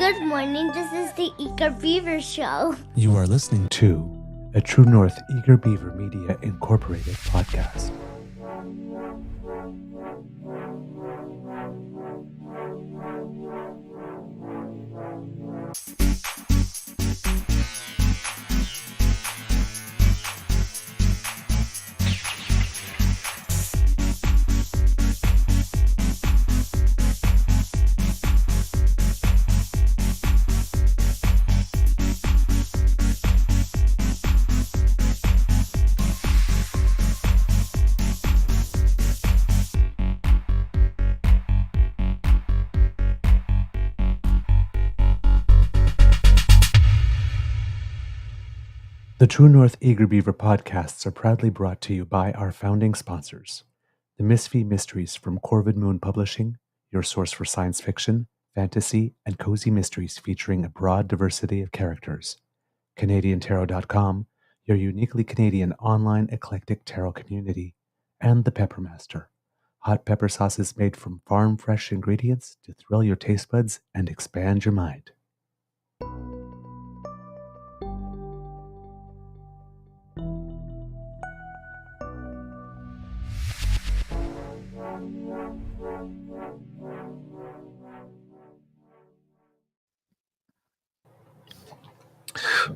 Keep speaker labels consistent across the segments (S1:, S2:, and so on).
S1: Good morning. This is the Eager Beaver Show.
S2: You are listening to a True North Eager Beaver Media Incorporated podcast. The True North Eager Beaver podcasts are proudly brought to you by our founding sponsors, the Misfit Mysteries from Corvid Moon Publishing, your source for science fiction, fantasy, and cozy mysteries featuring a broad diversity of characters. CanadianTarot.com, your uniquely Canadian online eclectic tarot community, and the Peppermaster, hot pepper sauces made from farm-fresh ingredients to thrill your taste buds and expand your mind.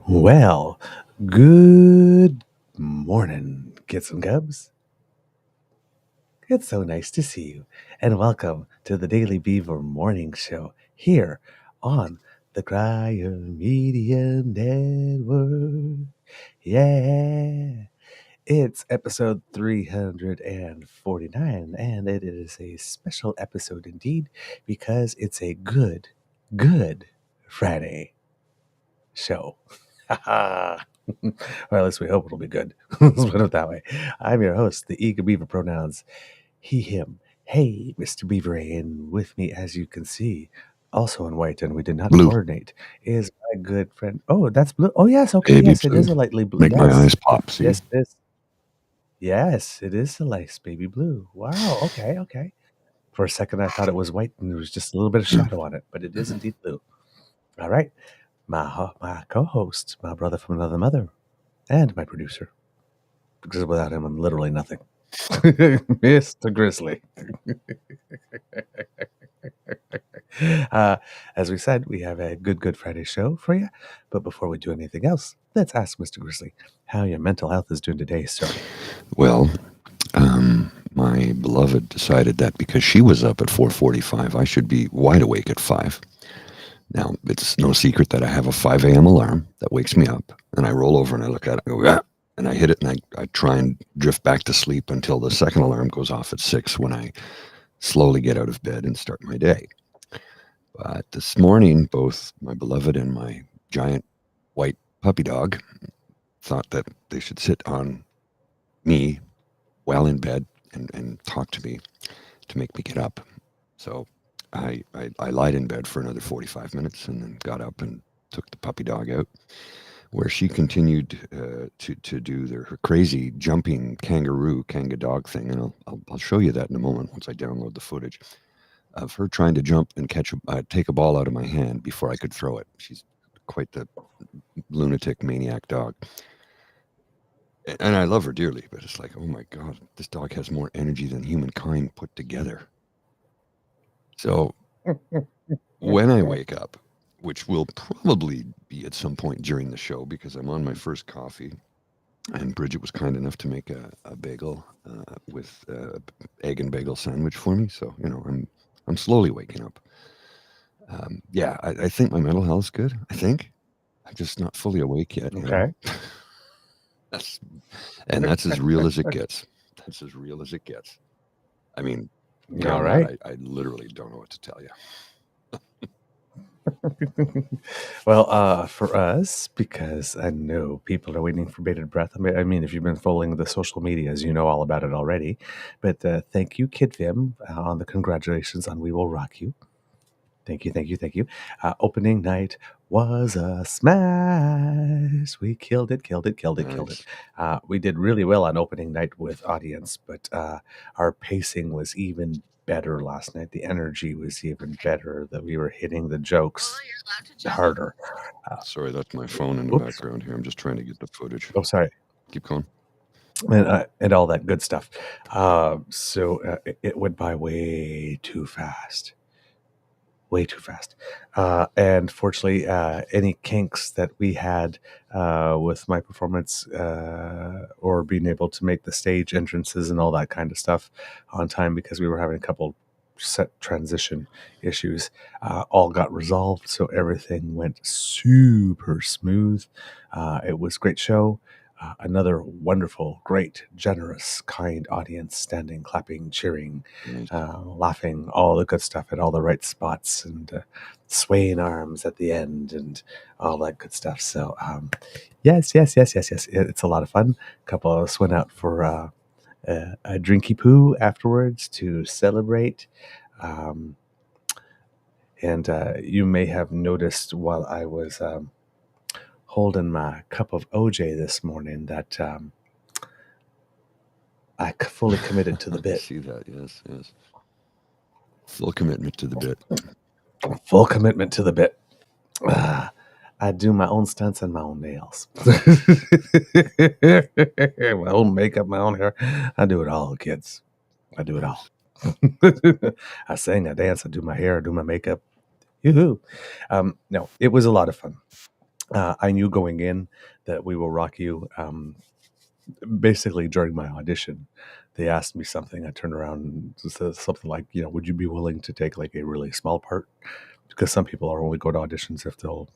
S2: Well, good morning, kids and cubs. It's so nice to see you, and welcome to the Daily Beaver Morning Show here on the Crier Media Network. Yeah, it's episode 349, and it is a special episode indeed because it's a good Friday show. Or at least we hope it'll be good. Let's put it that way. I'm your host, the Eager Beaver pronouns, he, him. Hey, Mr. Beaver, and with me, as you can see, also in white, and we did not
S3: Blue.
S2: coordinate, is my good friend. Oh, that's blue. Oh, yes. Okay.
S3: Baby
S2: Yes, it
S3: blue.
S2: is a lightly blue.
S3: Make
S2: Yes.
S3: my eyes pop, see?
S2: Yes, it is. Yes, it is a nice baby blue. Wow. Okay. For a second, I thought it was white and there was just a little bit of shadow on it, but it is indeed blue. All right. My co-host, my brother from another mother, and my producer, because without him, I'm literally nothing. Mr. Grizzly. As we said, we have a good Friday show for you. But before we do anything else, let's ask Mr. Grizzly how your mental health is doing today, sir.
S3: Well, my beloved decided that because she was up at 4:45, I should be wide awake at 5. Now, it's no secret that I have a 5 a.m. alarm that wakes me up, and I roll over and I look at it and go, ah, and I hit it, and I try and drift back to sleep until the second alarm goes off at 6 when I slowly get out of bed and start my day. But this morning, both my beloved and my giant white puppy dog thought that they should sit on me while in bed and talk to me to make me get up. So I lied in bed for another 45 minutes and then got up and took the puppy dog out, where she continued to do her crazy jumping kanga dog thing. And I'll show you that in a moment once I download the footage of her trying to jump and take a ball out of my hand before I could throw it. She's quite the lunatic maniac dog. And I love her dearly, but it's like, oh my God, this dog has more energy than humankind put together. So when I wake up, which will probably be at some point during the show because I'm on my first coffee, and Bridget was kind enough to make a bagel with egg and bagel sandwich for me. So, I'm slowly waking up. I think my mental health is good. I think I'm just not fully awake yet.
S2: Okay.
S3: That's as real as it gets. That's as real as it gets. I mean,
S2: all right.
S3: I literally don't know what to tell you.
S2: Well, for us, because I know people are waiting for bated breath. I mean, if you've been following the social medias, you know all about it already. But thank you, Kid Vim, on the congratulations on We Will Rock You. Thank you. Opening night was a smash. We killed it.
S3: Nice.
S2: We did really well on opening night with audience, but our pacing was even better last night. The energy was even better, that we were hitting the jokes harder.
S3: Sorry, that's my phone in the
S2: Oops.
S3: background here. I'm just trying to get the footage.
S2: Oh, sorry.
S3: Keep going.
S2: And all that good stuff. So it went by way too fast. Way too fast. And fortunately, any kinks that we had with my performance or being able to make the stage entrances and all that kind of stuff on time, because we were having a couple set transition issues, all got resolved. So everything went super smooth. It was a great show. Another wonderful, great, generous, kind audience, standing, clapping, cheering,
S3: Nice.
S2: laughing, all the good stuff at all the right spots, and swaying arms at the end, and all that good stuff. So, yes. It's a lot of fun. A couple of us went out for a drinky poo afterwards to celebrate. And you may have noticed while I was holding my cup of OJ this morning that I fully committed to the
S3: I
S2: bit.
S3: see that. Yes. Full commitment to the bit.
S2: Full commitment to the bit. I do my own stunts and my own nails. My own makeup, my own hair. I do it all, kids. I do it all. I sing, I dance, I do my hair, I do my makeup. Yoo-hoo. No, it was a lot of fun. I knew going in that We Will Rock You. Basically, during my audition, they asked me something. I turned around and said something like, would you be willing to take like a really small part? Because some people are only go to auditions if they'll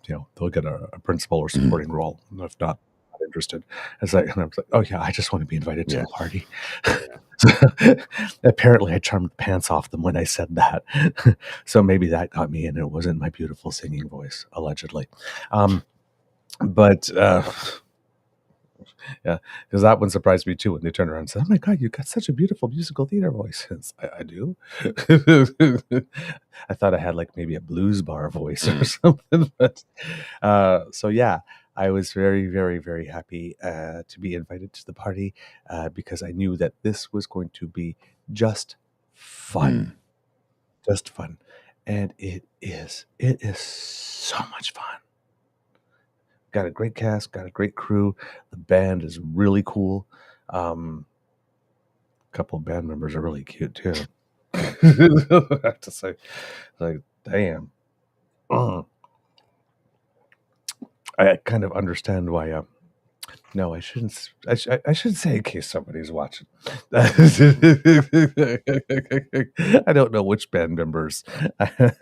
S2: get a principal or supporting role. And if not interested, and I was like, oh yeah, I just want to be invited to the party. So, apparently, I charmed the pants off them when I said that. So maybe that got me in. It wasn't my beautiful singing voice, allegedly. But yeah, because that one surprised me too when they turned around and said, "Oh my God, you got such a beautiful musical theater voice." I do. I thought I had like maybe a blues bar voice or something, but so yeah, I was very, very, very happy to be invited to the party because I knew that this was going to be just fun, just fun, and it is. It is so much fun. Got a great cast, got a great crew. The band is really cool. A couple of band members are really cute too. I have to say, like, damn. I kind of understand why. No, I shouldn't. I should say in case somebody's watching. I don't know which band members. If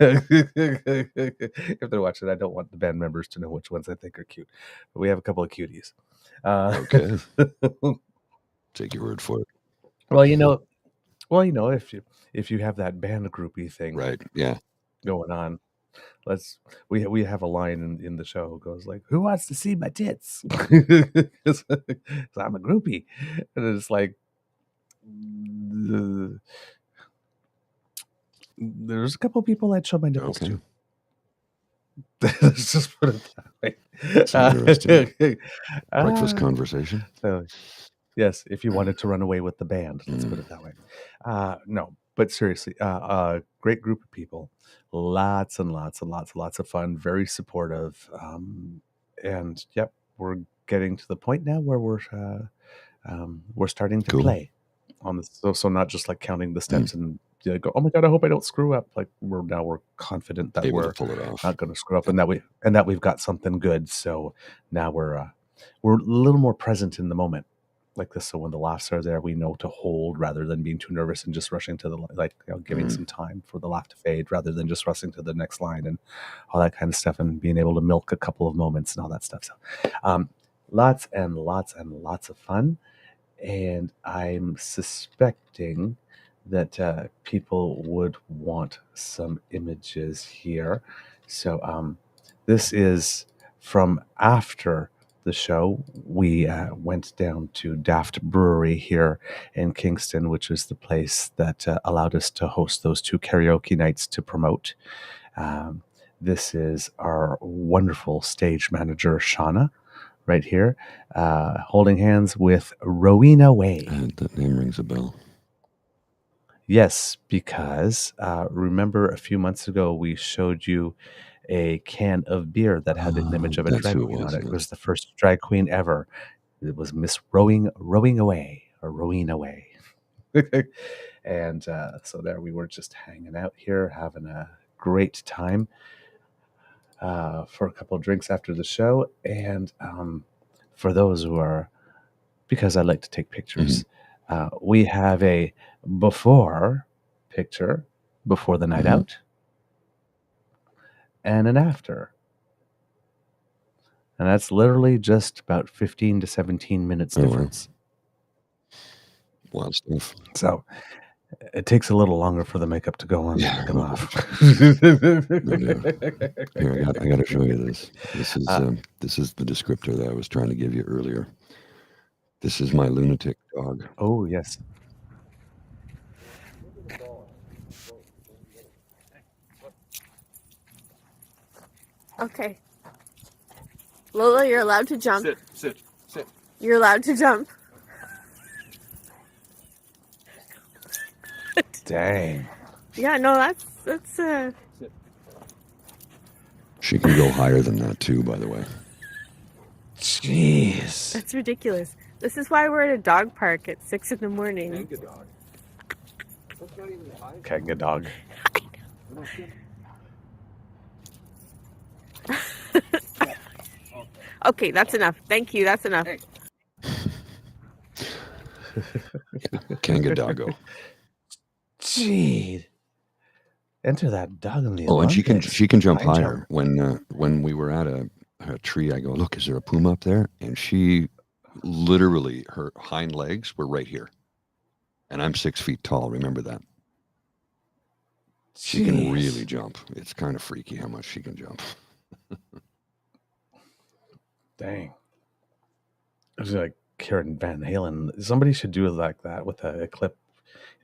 S2: they're watching, I don't want the band members to know which ones I think are cute. But we have a couple of cuties.
S3: Okay. Take your word for it.
S2: Well, if you have that band groupie thing,
S3: Right? Yeah.
S2: going on. We have a line in the show goes like, "Who wants to see my tits?" 'Cause I'm a groupie, and it's like there's a couple people I'd show my nipples to. Let's just put it that way.
S3: It's an interesting breakfast conversation.
S2: So, yes, if you wanted to run away with the band, let's put it that way. No, but seriously, great group of people, lots and lots and lots and lots of fun, very supportive, and yep, we're getting to the point now where we're starting to play on this. So not just like counting the steps and go, oh my God, I hope I don't screw up. Like we're confident that we're
S3: pull it off.
S2: not going to screw up, and that we've got something good. So now we're a little more present in the moment like this. So when the laughs are there, we know to hold rather than being too nervous and just rushing to the giving some time for the laugh to fade rather than just rushing to the next line and all that kind of stuff, and being able to milk a couple of moments and all that stuff. So lots and lots and lots of fun. And I'm suspecting that people would want some images here. So this is from after the show. We went down to Daft Brewery here in Kingston, which is the place that allowed us to host those 2 karaoke nights to promote. This is our wonderful stage manager, Shauna, right here, holding hands with Rowena Way.
S3: That name rings a bell.
S2: Yes, because remember a few months ago we showed you a can of beer that had an image of a
S3: That's
S2: drag
S3: who it
S2: queen on
S3: was.
S2: it. It
S3: Yeah.
S2: was the first drag queen ever. It was Miss Rowing Away or Rowing Away. And so there we were just hanging out here, having a great time for a couple of drinks after the show. And for those who are, because I like to take pictures, we have a before picture before the night out and an after. And that's literally just about 15 to 17 minutes
S3: Oh, wow.
S2: difference.
S3: Wild stuff.
S2: So it takes a little longer for the makeup to go on than to come
S3: no
S2: off.
S3: doubt. No doubt. Here, I got to show you this. This is the descriptor that I was trying to give you earlier. This is my lunatic dog.
S2: Oh, yes.
S4: Okay. Lola, you're allowed to jump.
S5: Sit.
S4: You're allowed to jump.
S2: Dang.
S4: Yeah, no, that's
S3: She can go higher than that too, by the way.
S2: Jeez.
S4: that's ridiculous. This is why we're at a dog park at 6 a.m.
S5: Kanga dog. That's not even high.
S2: Kanga dog.
S4: Okay, that's enough. Thank you. That's enough.
S3: Kanga doggo.
S2: Gee. Enter that dog in the
S3: Oh, and she can jump
S2: High
S3: higher. When we were at a tree, I go, look, is there a puma up there? And she literally, her hind legs were right here. And I'm 6 feet tall. Remember that. She can really jump. It's kind of freaky how much she can jump.
S2: Dang. It's like Karen Van Halen. Somebody should do it like that with a clip,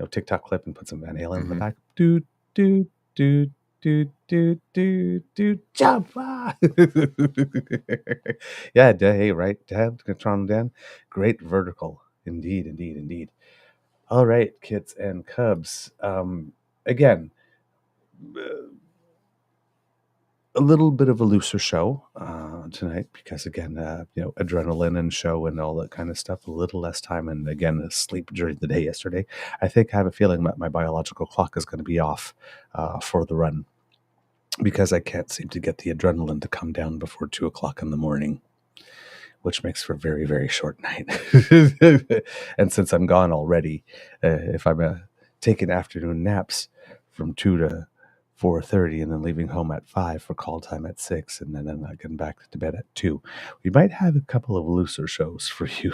S2: TikTok clip, and put some Van Halen in the back. Do, do, do, do, do, do, do, jump. Ah! Yeah, hey, right, Dad? Dan? Great vertical. Indeed. All right, kids and cubs. Again, a little bit of a looser show tonight because, again, adrenaline and show and all that kind of stuff. A little less time and, again, sleep during the day yesterday. I think I have a feeling that my biological clock is going to be off for the run because I can't seem to get the adrenaline to come down before 2 o'clock in the morning, which makes for a very, very short night. And since I'm gone already, if I'm taking afternoon naps from 2 to 4:30 and then leaving home at 5 for call time at 6 and then I'm not getting back to bed at 2, we might have a couple of looser shows for you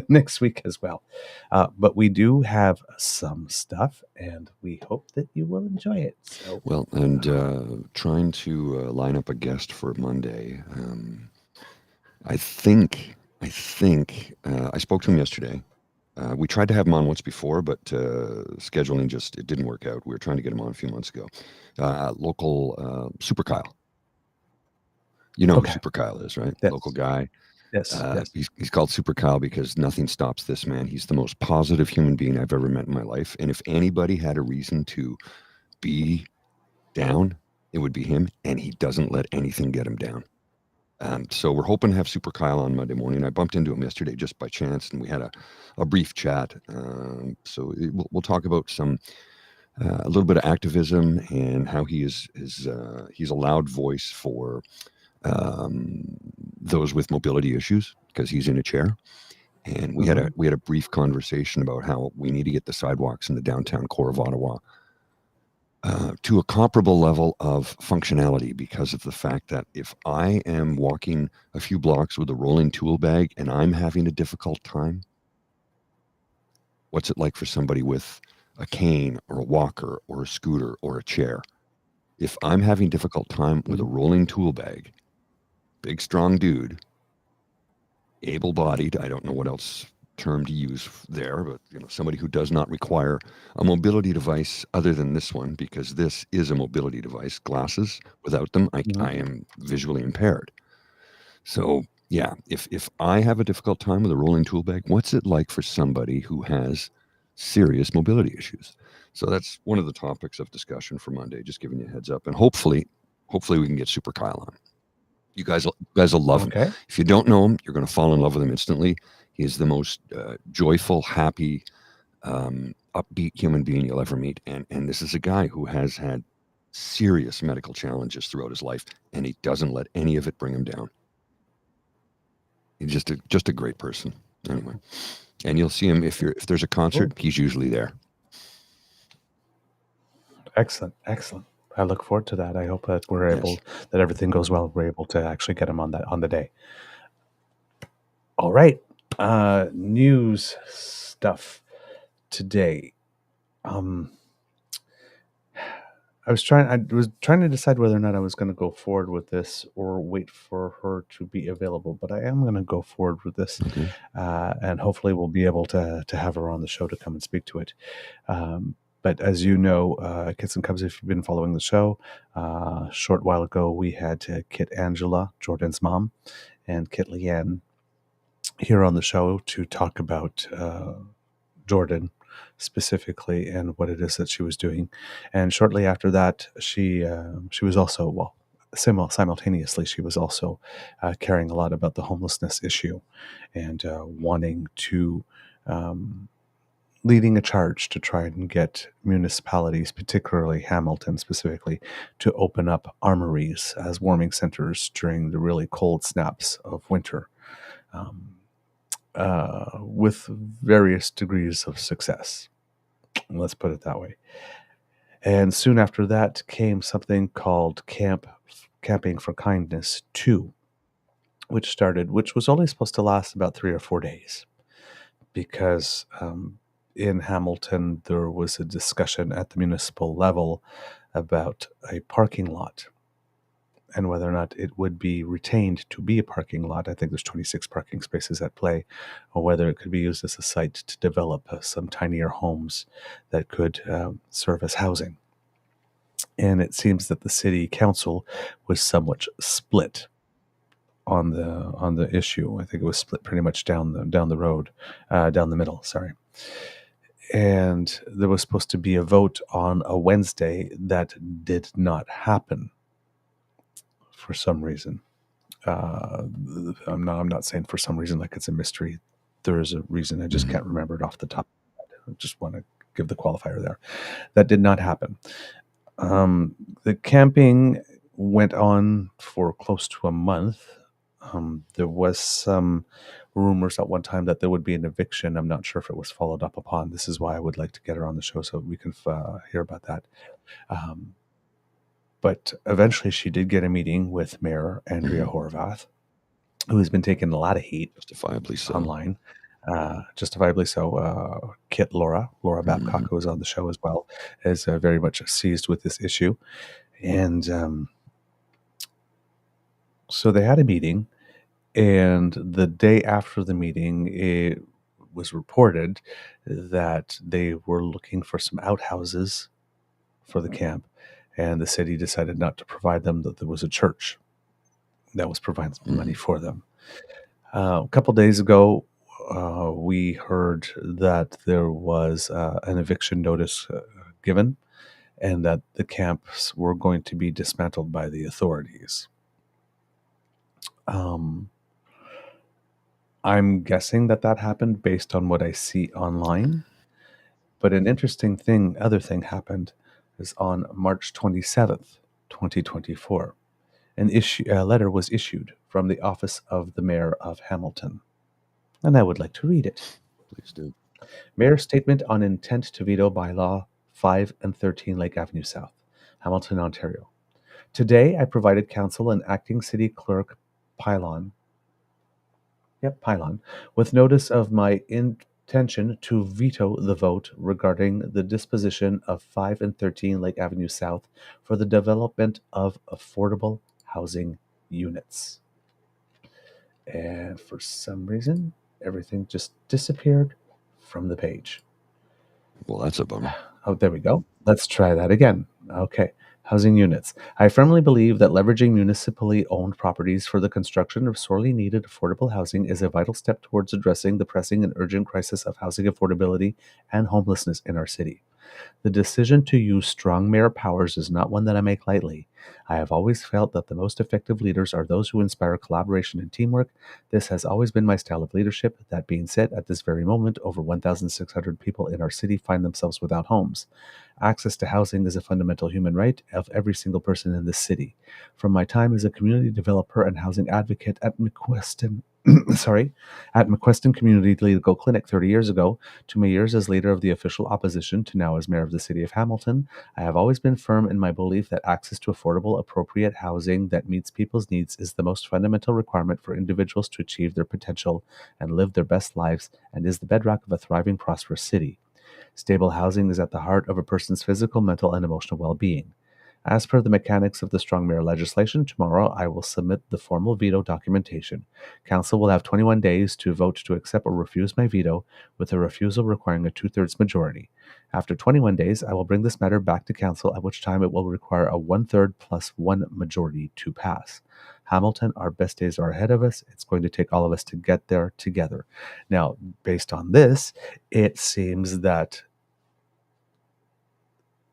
S2: next week as well. But we do have some stuff and we hope that you will enjoy it. So,
S3: Well, and trying to line up a guest for Monday. I think I spoke to him yesterday. We tried to have him on once before, but scheduling it didn't work out. We were trying to get him on a few months ago. Local Super Kyle. You know who Super Kyle is, right?
S2: Yes.
S3: Local guy.
S2: Yes.
S3: He's called Super Kyle because nothing stops this man. He's the most positive human being I've ever met in my life. And if anybody had a reason to be down, it would be him. And he doesn't let anything get him down. So we're hoping to have Super Kyle on Monday morning. I bumped into him yesterday just by chance, and we had a brief chat. So we'll talk about a little bit of activism and how he's a loud voice for those with mobility issues because he's in a chair. And we had a brief conversation about how we need to get the sidewalks in the downtown core of Ottawa to a comparable level of functionality because of the fact that if I am walking a few blocks with a rolling tool bag and I'm having a difficult time, what's it like for somebody with a cane or a walker or a scooter or a chair? If I'm having difficult time with a rolling tool bag, big, strong dude, able-bodied, I don't know what else term to use there, but somebody who does not require a mobility device other than this one, because this is a mobility device. Glasses, without them, I am visually impaired. So yeah, if I have a difficult time with a rolling tool bag, what's it like for somebody who has serious mobility issues. So that's one of the topics of discussion for Monday, just giving you a heads up. And hopefully we can get Super Kyle on. You guys will love him.
S2: Okay.
S3: If you don't know him, you're going to fall in love with him instantly. He is the most joyful, happy, upbeat human being you'll ever meet. And this is a guy who has had serious medical challenges throughout his life, and he doesn't let any of it bring him down. He's just a great person. Anyway, and you'll see him if there's a concert, he's usually there.
S2: Excellent. I look forward to that. I hope that we're able, that everything goes well. We're able to actually get him on the day. All right. News stuff today. I was trying to decide whether or not I was going to go forward with this or wait for her to be available, but I am going to go forward with this, and hopefully we'll be able to have her on the show to come and speak to it. But as you know, Kits and Cubs, if you've been following the show, a short while ago we had Kit Angela, Jordan's mom, and Kit Leanne here on the show to talk about Jordan specifically and what it is that she was doing. And shortly after that, she was also, simultaneously, she was also caring a lot about the homelessness issue and wanting to leading a charge to try and get municipalities, particularly Hamilton specifically, to open up armories as warming centers during the really cold snaps of winter, with various degrees of success. Let's put it that way. And soon after that came something called Camping for Kindness 2, which was only supposed to last about 3 or 4 days, because in Hamilton, there was a discussion at the municipal level about a parking lot and whether or not it would be retained to be a parking lot. I think there's 26 parking spaces at play, or whether it could be used as a site to develop some tinier homes that could serve as housing. And it seems that the city council was somewhat split on the issue. I think it was split pretty much down the middle. Sorry. And there was supposed to be a vote on a Wednesday that did not happen for some reason. I'm not saying for some reason like it's a mystery. There is a reason. I just can't remember it off the top of my head. I just want to give the qualifier there. That did not happen. The camping went on for close to a month. There was some rumors at one time that there would be an eviction. I'm not sure if it was followed up upon. This is why I would like to get her on the show so we can hear about that. But eventually she did get a meeting with Mayor Andrea Horvath, who has been taking a lot of heat.
S3: Justifiably so.
S2: Online. Justifiably so. Kit Laura Babcock, who was on the show as well, is very much seized with this issue. And so they had a meeting, and the day after the meeting, it was reported that they were looking for some outhouses for the camp, and the city decided not to provide them, that there was a church that was providing money for them. A couple days ago, we heard that there was an eviction notice given, and that the camps were going to be dismantled by the authorities. I'm guessing that happened based on what I see online. But an interesting other thing happened is on March 27th, 2024. A letter was issued from the office of the mayor of Hamilton. And I would like to read it.
S3: Please do.
S2: Mayor's statement on intent to veto bylaw 5 and 13 Lake Avenue South, Hamilton, Ontario. Today, I provided council and acting city clerk Pylon, with notice of my intention to veto the vote regarding the disposition of 5 and 13 Lake Avenue South for the development of affordable housing units. And for some reason, everything just disappeared from the page.
S3: Well, that's a bummer.
S2: Oh, there we go. Let's try that again. Okay. Housing units. I firmly believe that leveraging municipally owned properties for the construction of sorely needed affordable housing is a vital step towards addressing the pressing and urgent crisis of housing affordability and homelessness in our city. The decision to use strong mayor powers is not one that I make lightly. I have always felt that the most effective leaders are those who inspire collaboration and teamwork. This has always been my style of leadership. That being said, at this very moment, over 1,600 people in our city find themselves without homes. Access to housing is a fundamental human right of every single person in this city. From my time as a community developer and housing advocate at McQuestion, at McQuestion Community Legal Clinic 30 years ago, to my years as leader of the official opposition to now as mayor of the city of Hamilton, I have always been firm in my belief that access to affordable, appropriate housing that meets people's needs is the most fundamental requirement for individuals to achieve their potential and live their best lives, and is the bedrock of a thriving, prosperous city. Stable housing is at the heart of a person's physical, mental, and emotional well-being. As per the mechanics of the Strong Mayor legislation, tomorrow I will submit the formal veto documentation. Council will have 21 days to vote to accept or refuse my veto, with a refusal requiring a two-thirds majority. After 21 days, I will bring this matter back to Council, at which time it will require a one-third plus one majority to pass. Hamilton, our best days are ahead of us. It's going to take all of us to get there together. Now, based on this, it seems that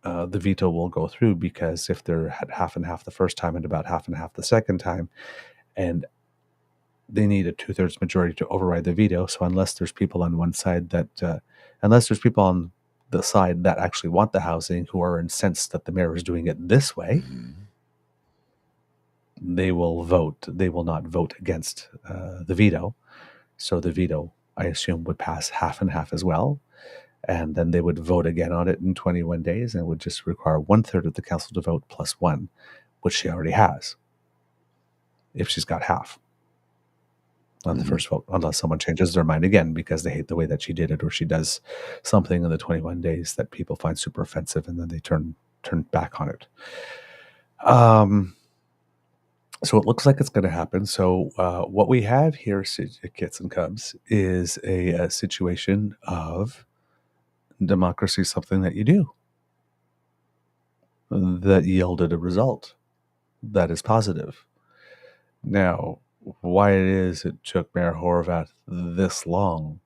S2: the veto will go through, because if they're at half and half the first time and about half and half the second time, and they need a two-thirds majority to override the veto. So unless there's people on one side unless there's people on the side that actually want the housing who are incensed that the mayor is doing it this way, they will vote. They will not vote against the veto. So the veto, I assume, would pass half and half as well. And then they would vote again on it in 21 days, and it would just require one-third of the council to vote plus one, which she already has, if she's got half on the first vote, unless someone changes their mind again because they hate the way that she did it, or she does something in the 21 days that people find super offensive, and then they turn back on it. So it looks like it's going to happen. So what we have here, kits and cubs, is a situation of democracy, something that you do that yielded a result that is positive. Now, why it is it took Mayor Horvath this long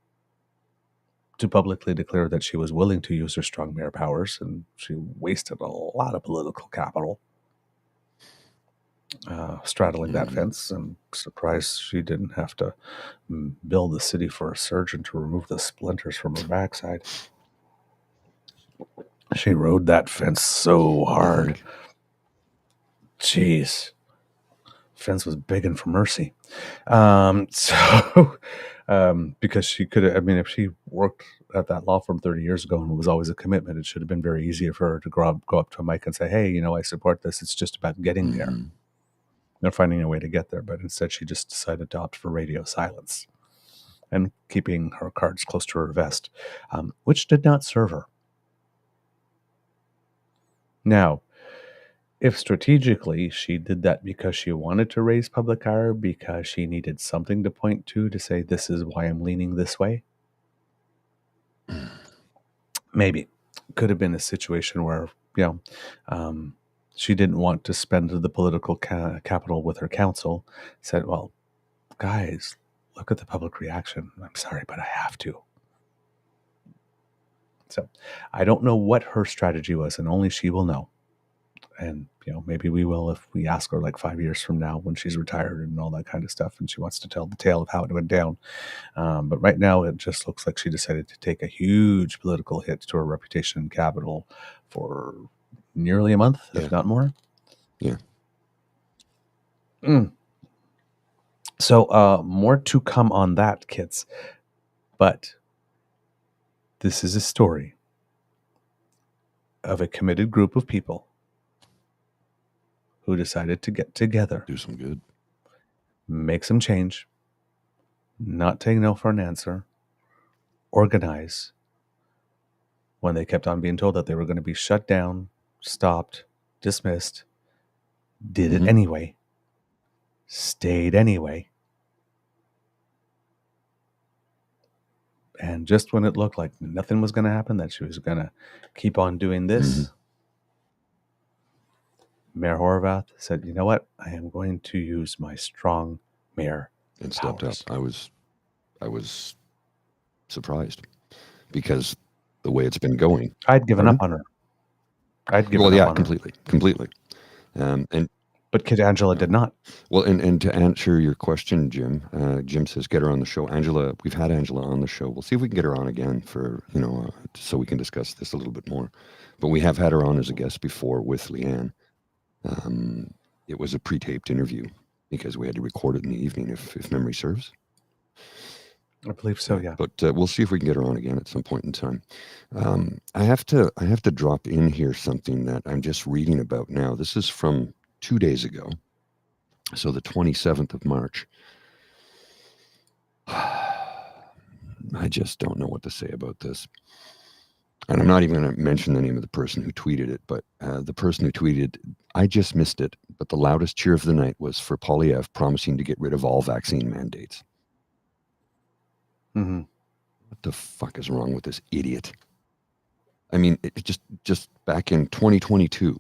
S2: to publicly declare that she was willing to use her strong mayor powers, and she wasted a lot of political capital straddling that fence. I'm surprised she didn't have to build the city for a surgeon to remove the splinters from her backside. She rode that fence so hard. Jeez. Fence was begging for mercy. Because she could have, if she worked at that law firm 30 years ago and it was always a commitment, it should have been very easy for her to go up to a mic and say, hey, I support this. It's just about getting there. They're finding a way to get there. But instead, she just decided to opt for radio silence and keeping her cards close to her vest, which did not serve her. Now, if strategically she did that because she wanted to raise public ire, because she needed something to point to say, this is why I'm leaning this way, maybe. Could have been a situation where, she didn't want to spend the political capital with her council, said, well, guys, look at the public reaction. I'm sorry, but I have to. So I don't know what her strategy was, and only she will know. And, maybe we will if we ask her like 5 years from now when she's retired and all that kind of stuff, and she wants to tell the tale of how it went down. But right now, it just looks like she decided to take a huge political hit to her reputation and capital for nearly a month, if not more.
S3: Yeah.
S2: So more to come on that, kids. But this is a story of a committed group of people who decided to get together,
S3: do some good,
S2: make some change, not take no for an answer, organize, when they kept on being told that they were going to be shut down, stopped, dismissed, did it anyway, stayed anyway. And just when it looked like nothing was going to happen, that she was going to keep on doing this, Mayor Horvath said, "You know what? I am going to use my strong mayor
S3: and stepped up.
S2: powers."
S3: I was surprised because the way it's been going.
S2: I'd given
S3: Pardon?
S2: up on her. I'd given
S3: Well,
S2: up
S3: yeah,
S2: on her.
S3: completely. And
S2: But Kid Angela did not.
S3: well, and to answer your question, Jim, Jim says get her on the show. Angela, we've had Angela on the show. We'll see if we can get her on again for so we can discuss this a little bit more. But we have had her on as a guest before with Leanne. It was a pre-taped interview because we had to record it in the evening, if memory serves.
S2: I believe so, yeah.
S3: But we'll see if we can get her on again at some point in time. I have to drop in here something that I'm just reading about now. This is from 2 days ago, so the 27th of March. I just don't know what to say about this. And I'm not even going to mention the name of the person who tweeted it, but the person who tweeted, I just missed it, but the loudest cheer of the night was for Poilievre promising to get rid of all vaccine mandates.
S2: Mm-hmm.
S3: What the fuck is wrong with this idiot? I mean, it just back in 2022,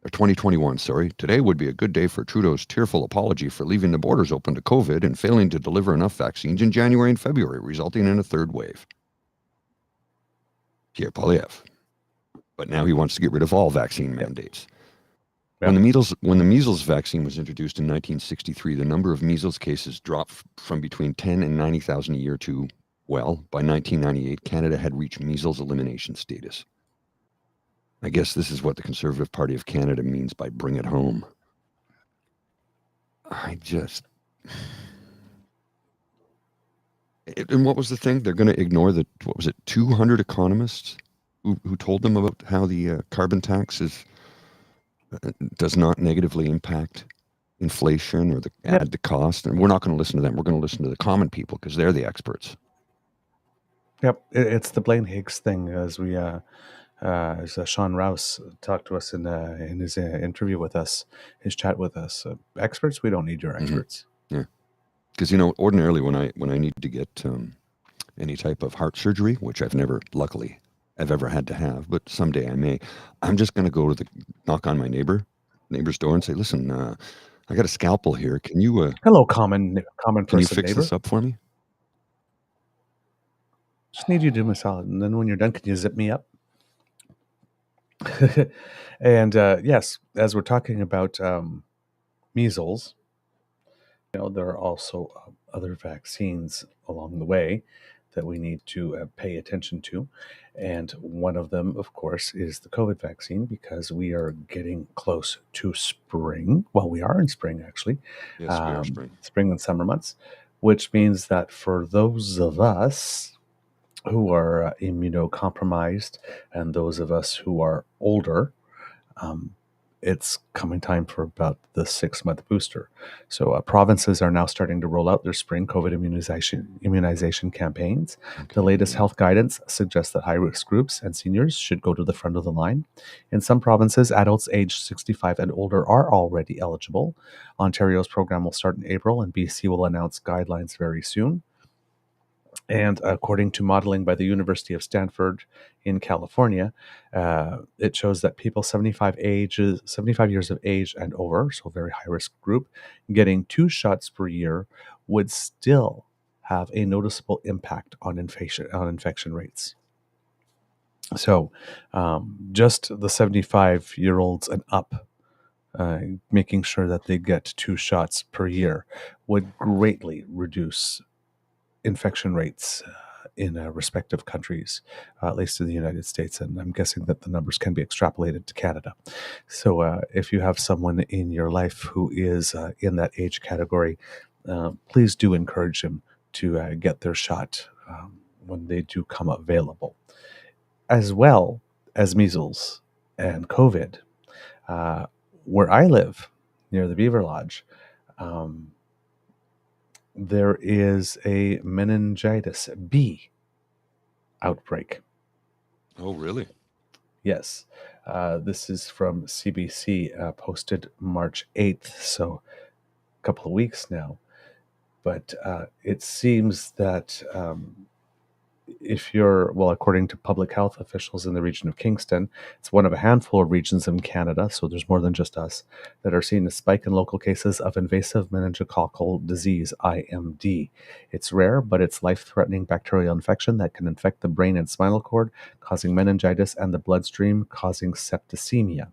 S3: or 2021, sorry, today would be a good day for Trudeau's tearful apology for leaving the borders open to COVID and failing to deliver enough vaccines in January and February, resulting in a third wave. Pierre Poilievre. But now he wants to get rid of all vaccine mandates. When the measles vaccine was introduced in 1963, the number of measles cases dropped from between 10 and 90,000 a year to, well, by 1998, Canada had reached measles elimination status. I guess this is what the Conservative Party of Canada means by bring it home. And what was the thing? They're going to ignore 200 economists who told them about how the carbon tax does not negatively impact inflation or add the cost. And we're not going to listen to them. We're going to listen to the common people because they're the experts.
S2: Yep, it's the Blaine Higgs thing, as Sean Rouse talked to us in his interview with us, his chat with us. Experts, we don't need your experts.
S3: Mm-hmm. Yeah, because ordinarily when I need to get any type of heart surgery, which I've ever had to have, but someday I may, I'm just going to go to knock on my neighbor's door and say, listen, I got a scalpel here. Can you
S2: hello, common person,
S3: can you fix
S2: neighbor?
S3: this up for me?
S2: Just need you to do my salad, and then when you're done, can you zip me up? And yes, as we're talking about measles, there are also other vaccines along the way that we need to pay attention to. And one of them, of course, is the COVID vaccine, because we are getting close to spring. Well, we are in spring, actually.
S3: Yes, we are spring.
S2: Spring and summer months, which means that for those of us who are immunocompromised and those of us who are older, it's coming time for about the 6-month booster. So provinces are now starting to roll out their spring COVID immunization campaigns. Okay. The latest health guidance suggests that high-risk groups and seniors should go to the front of the line. In some provinces, adults aged 65 and older are already eligible. Ontario's program will start in April, and BC will announce guidelines very soon. And according to modeling by the University of Stanford in California, it shows that people 75 years of age and over, so a very high-risk group, getting 2 shots per year would still have a noticeable impact on infection rates. So just the 75-year-olds and up, making sure that they get 2 shots per year would greatly reduce infection rates in respective countries, at least in the United States, and I'm guessing that the numbers can be extrapolated to Canada. So if you have someone in your life who is in that age category, please do encourage them to get their shot when they do come available. As well as measles and COVID, where I live, near the Beaver Lodge, there is a meningitis B outbreak.
S3: Oh, really?
S2: Yes. This is from CBC, posted March 8th, so a couple of weeks now. But it seems that according to public health officials in the region of Kingston, it's one of a handful of regions in Canada, so there's more than just us, that are seeing a spike in local cases of invasive meningococcal disease, IMD. It's rare, but it's life-threatening bacterial infection that can infect the brain and spinal cord, causing meningitis, and the bloodstream, causing septicemia.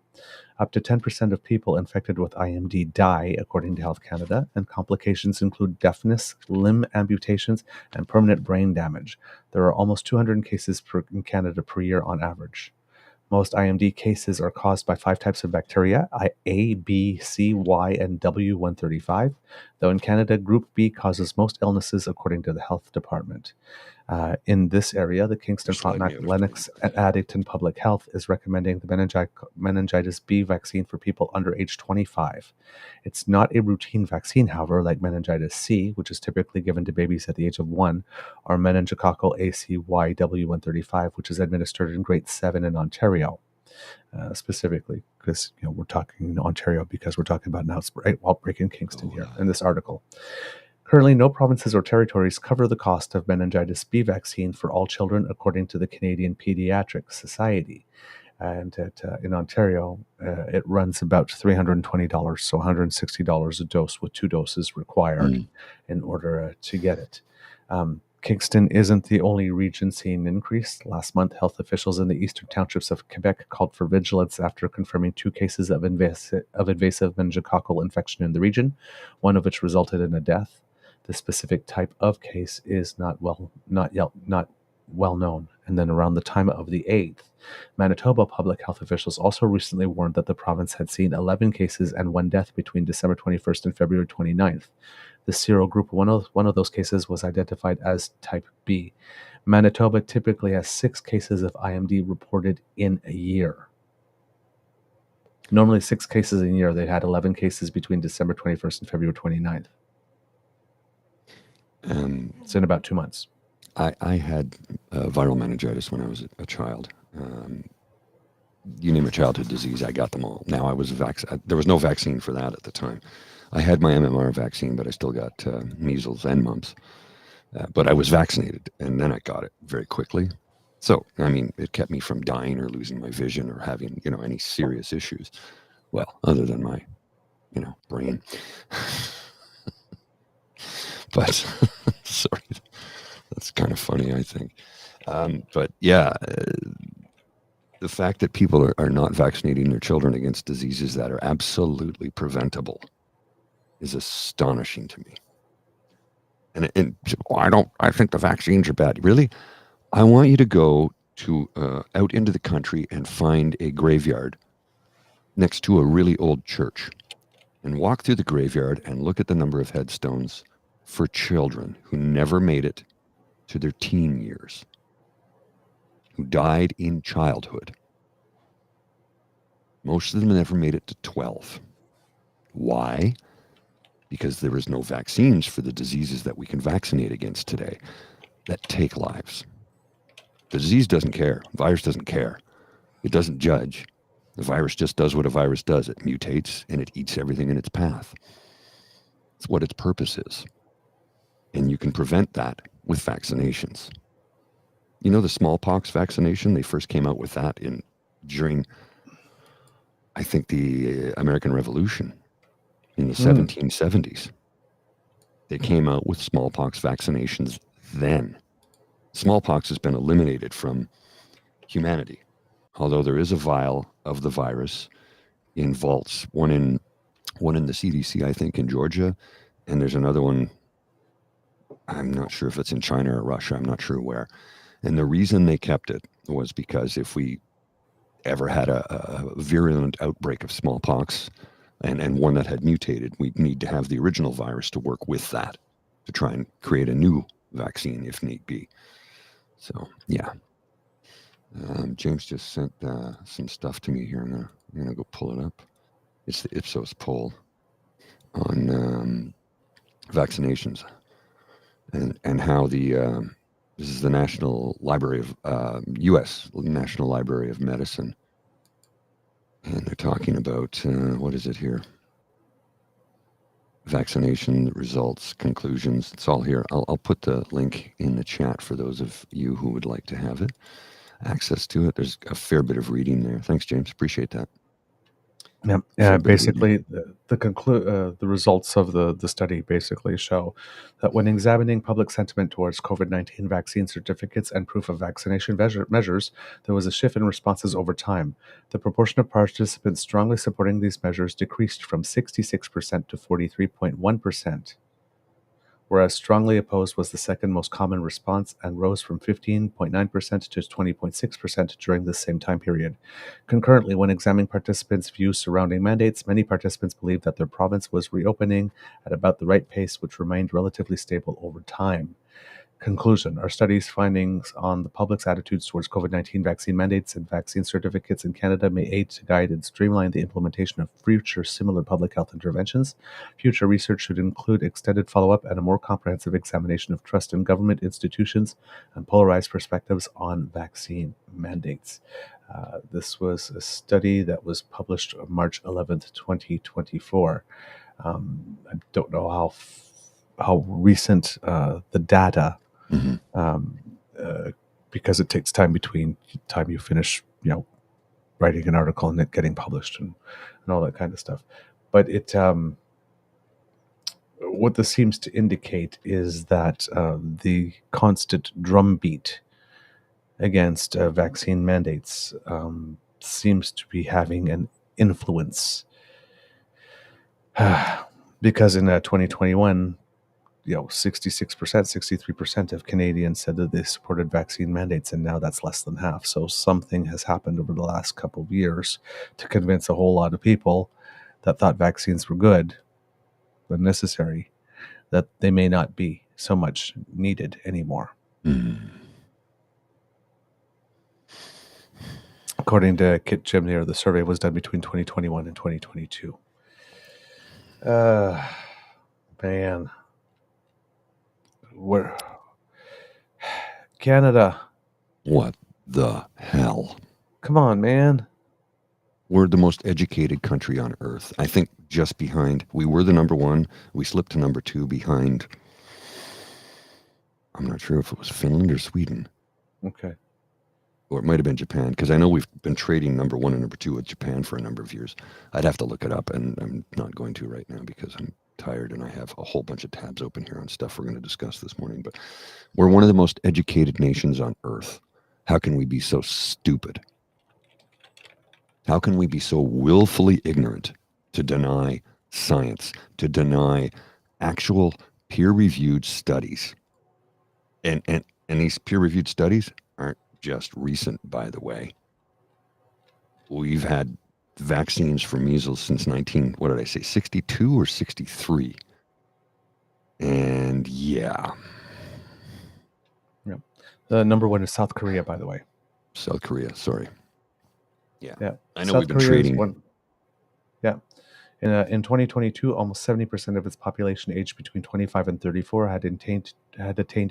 S2: Up to 10% of people infected with IMD die, according to Health Canada, and complications include deafness, limb amputations, and permanent brain damage. There are almost 200 cases in Canada per year on average. Most IMD cases are caused by 5 types of bacteria, A, B, C, Y, and W135, though in Canada, Group B causes most illnesses, according to the Health Department. In this area, the Kingston, Frontenac, Lennox, and Addington Public Health is recommending the meningitis B vaccine for people under age 25. It's not a routine vaccine, however, like meningitis C, which is typically given to babies at the age of 1, or meningococcal ACYW135, which is administered in grade 7 in Ontario. Specifically, because we're talking in Ontario because we're talking about an outbreak in Kingston here in this article. Currently, no provinces or territories cover the cost of meningitis B vaccine for all children, according to the Canadian Pediatric Society. And in Ontario, it runs about $320, so $160 a dose, with 2 doses required in order to get it. Kingston isn't the only region seeing an increase. Last month, health officials in the eastern townships of Quebec called for vigilance after confirming 2 cases of invasive meningococcal infection in the region, one of which resulted in a death. The specific type of case is not well known. And then around the time of the 8th, Manitoba public health officials also recently warned that the province had seen 11 cases and 1 death between December 21st and February 29th. The serogroup, one of those cases was identified as type B. Manitoba typically has 6 cases of IMD reported in a year. Normally 6 cases in a year. They had 11 cases between December 21st and February 29th. It's in about 2 months.
S3: I had viral meningitis when I was a child. You name a childhood disease, I got them all. Now there was no vaccine for that at the time. I had my MMR vaccine, but I still got measles and mumps. But I was vaccinated, and then I got it very quickly. So, it kept me from dying or losing my vision or having, any serious issues. Well, other than my, brain. But, sorry, that's kind of funny, I think. But yeah, the fact that people are not vaccinating their children against diseases that are absolutely preventable is astonishing to me. And I think the vaccines are bad. Really? I want you to go to out into the country and find a graveyard next to a really old church and walk through the graveyard and look at the number of headstones for children who never made it to their teen years, who died in childhood. Most of them never made it to 12. Why? Because there is no vaccines for the diseases that we can vaccinate against today that take lives. The disease doesn't care. The virus doesn't care. It doesn't judge. The virus just does what a virus does. It mutates and it eats everything in its path. It's what its purpose is. And you can prevent that with vaccinations. The smallpox vaccination, they first came out with that during, I think, the American Revolution in the 1770s. They came out with smallpox vaccinations then. Smallpox has been eliminated from humanity, although there is a vial of the virus in vaults, one in the CDC, I think, in Georgia, and there's another one, I'm not sure if it's in China or Russia, I'm not sure where. And the reason they kept it was because if we ever had a virulent outbreak of smallpox and one that had mutated, we'd need to have the original virus to work with that to try and create a new vaccine if need be. So, yeah. James just sent some stuff to me here. I'm gonna go pull it up. It's the Ipsos poll on vaccinations and how this is the National Library of U.S. National Library of Medicine, and they're talking about what is it here? vaccination results, conclusions. It's all here. I'll put the link in the chat for those of you who would like to have it, access to it. There's a fair bit of reading there. Thanks, James. Appreciate that.
S2: Yeah, basically, the results of the study basically show that when examining public sentiment towards COVID-19 vaccine certificates and proof of vaccination measures, there was a shift in responses over time. The proportion of participants strongly supporting these measures decreased from 66% to 43.1%. Whereas strongly opposed was the second most common response and rose from 15.9% to 20.6% during the same time period. Concurrently, when examining participants' views surrounding mandates, many participants believed that their province was reopening at about the right pace, which remained relatively stable over time. Conclusion. Our study's findings on the public's attitudes towards COVID-19 vaccine mandates and vaccine certificates in Canada may aid to guide and streamline the implementation of future similar public health interventions. Future research should include extended follow-up and a more comprehensive examination of trust in government institutions and polarized perspectives on vaccine mandates. This was a study that was published on March 11th, 2024. I don't know how recent the data, because it takes time between the time you finish, writing an article and it getting published and all that kind of stuff. But it, what this seems to indicate is that the constant drumbeat against vaccine mandates seems to be having an influence. Because in 2021, 66%, 63% of Canadians said that they supported vaccine mandates, and now that's less than half. So something has happened over the last couple of years to convince a whole lot of people that thought vaccines were good but necessary, that they may not be so much needed anymore. According to Kit Chimney, the survey was done between 2021 and 2022. Man. Where Canada?
S3: What the hell?
S2: Come on, man.
S3: We're the most educated country on earth. I think just behind, we were the number one. We slipped to number two behind, I'm not sure if it was Finland or Sweden.
S2: Okay.
S3: Or it might have been Japan, because I know we've been trading number one and number two with Japan for a number of years. I'd have to look it up, and I'm not going to right now because I'm tired and I have a whole bunch of tabs open here on stuff we're going to discuss this morning. But we're one of the most educated nations on earth. How can we be so stupid? How can we be so willfully ignorant to deny science, to deny actual peer-reviewed studies? And these peer-reviewed studies aren't just recent, by the way. We've had vaccines for measles since 62 or 63. And yeah.
S2: The number one is South Korea, by the way.
S3: South Korea, sorry. Yeah. I know
S2: South
S3: we've been
S2: Korea
S3: trading.
S2: In 2022, almost 70% of its population aged between 25 and 34 had attained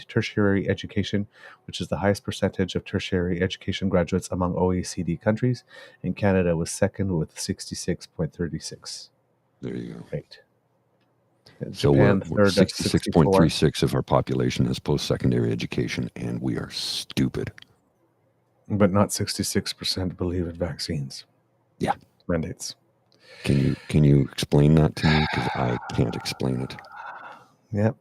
S2: tertiary education, which is the highest percentage of tertiary education graduates among OECD countries. And Canada was second with 66.36.
S3: There you go.
S2: Right.
S3: So
S2: Japan,
S3: we're
S2: third at
S3: 66.36 of our population has post-secondary education, and we are stupid.
S2: But not 66% believe in vaccines.
S3: Yeah.
S2: Mandates.
S3: Can you explain that to me? Because I can't explain it.
S2: Yep.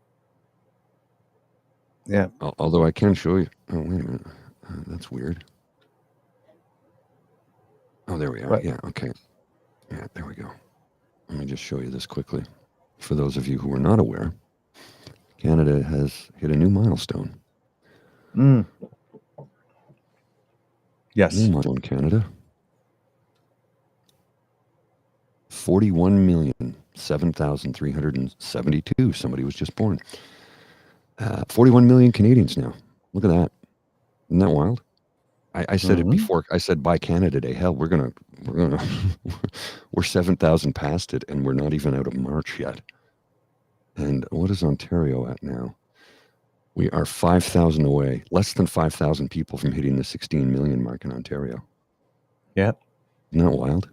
S2: Yeah.
S3: Although I can show you. Oh, wait a minute. That's weird. Oh, there we are.
S2: What?
S3: Yeah, okay. Yeah, there we go. Let me just show you this quickly. For those of you who are not aware, Canada has hit a new milestone.
S2: Yes.
S3: New milestone, Canada. 41,007,372. Somebody was just born. 41 million Canadians now. Look at that. Isn't that wild? I said it before. I said by Canada Day. Hell, we're 7,000 past it, and we're not even out of March yet. And what is Ontario at now? We are 5,000 away, less than 5,000 people from hitting the 16 million mark in Ontario.
S2: Yep.
S3: Isn't that wild?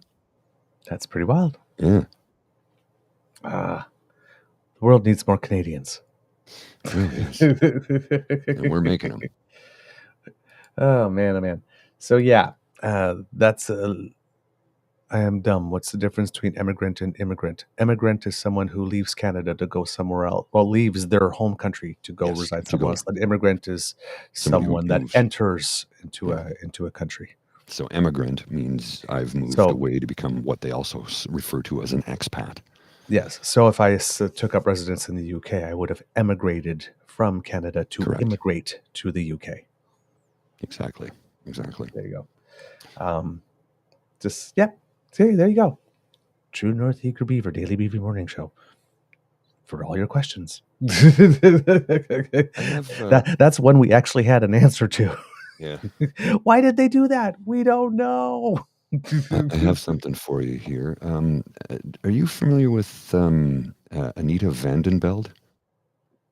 S2: That's pretty wild.
S3: Yeah.
S2: world needs more Canadians.
S3: It really is. And we're making them.
S2: Oh man. So yeah, that's I am dumb. What's the difference between emigrant and immigrant? Emigrant is someone who leaves Canada to go somewhere else. Well, leaves their home country to go
S3: Yes,
S2: reside
S3: to
S2: somewhere
S3: go.
S2: else. An immigrant is
S3: Somebody who
S2: someone that
S3: moves.
S2: enters into
S3: Yeah.
S2: a country.
S3: So emigrant means I've moved
S2: So-
S3: away to become what they also refer to as an expat.
S2: Yes. So if I took up residence in the UK, I would have emigrated from Canada to
S3: Correct.
S2: immigrate to the UK.
S3: Exactly.
S2: There you go. See, there you go. True North Eager Beaver Daily Beaver Morning Show for all your questions. That's one we actually had an answer to.
S3: Yeah.
S2: Why did they do that? We don't know.
S3: I have something for you here. Are you familiar with Anita Vandenbeld?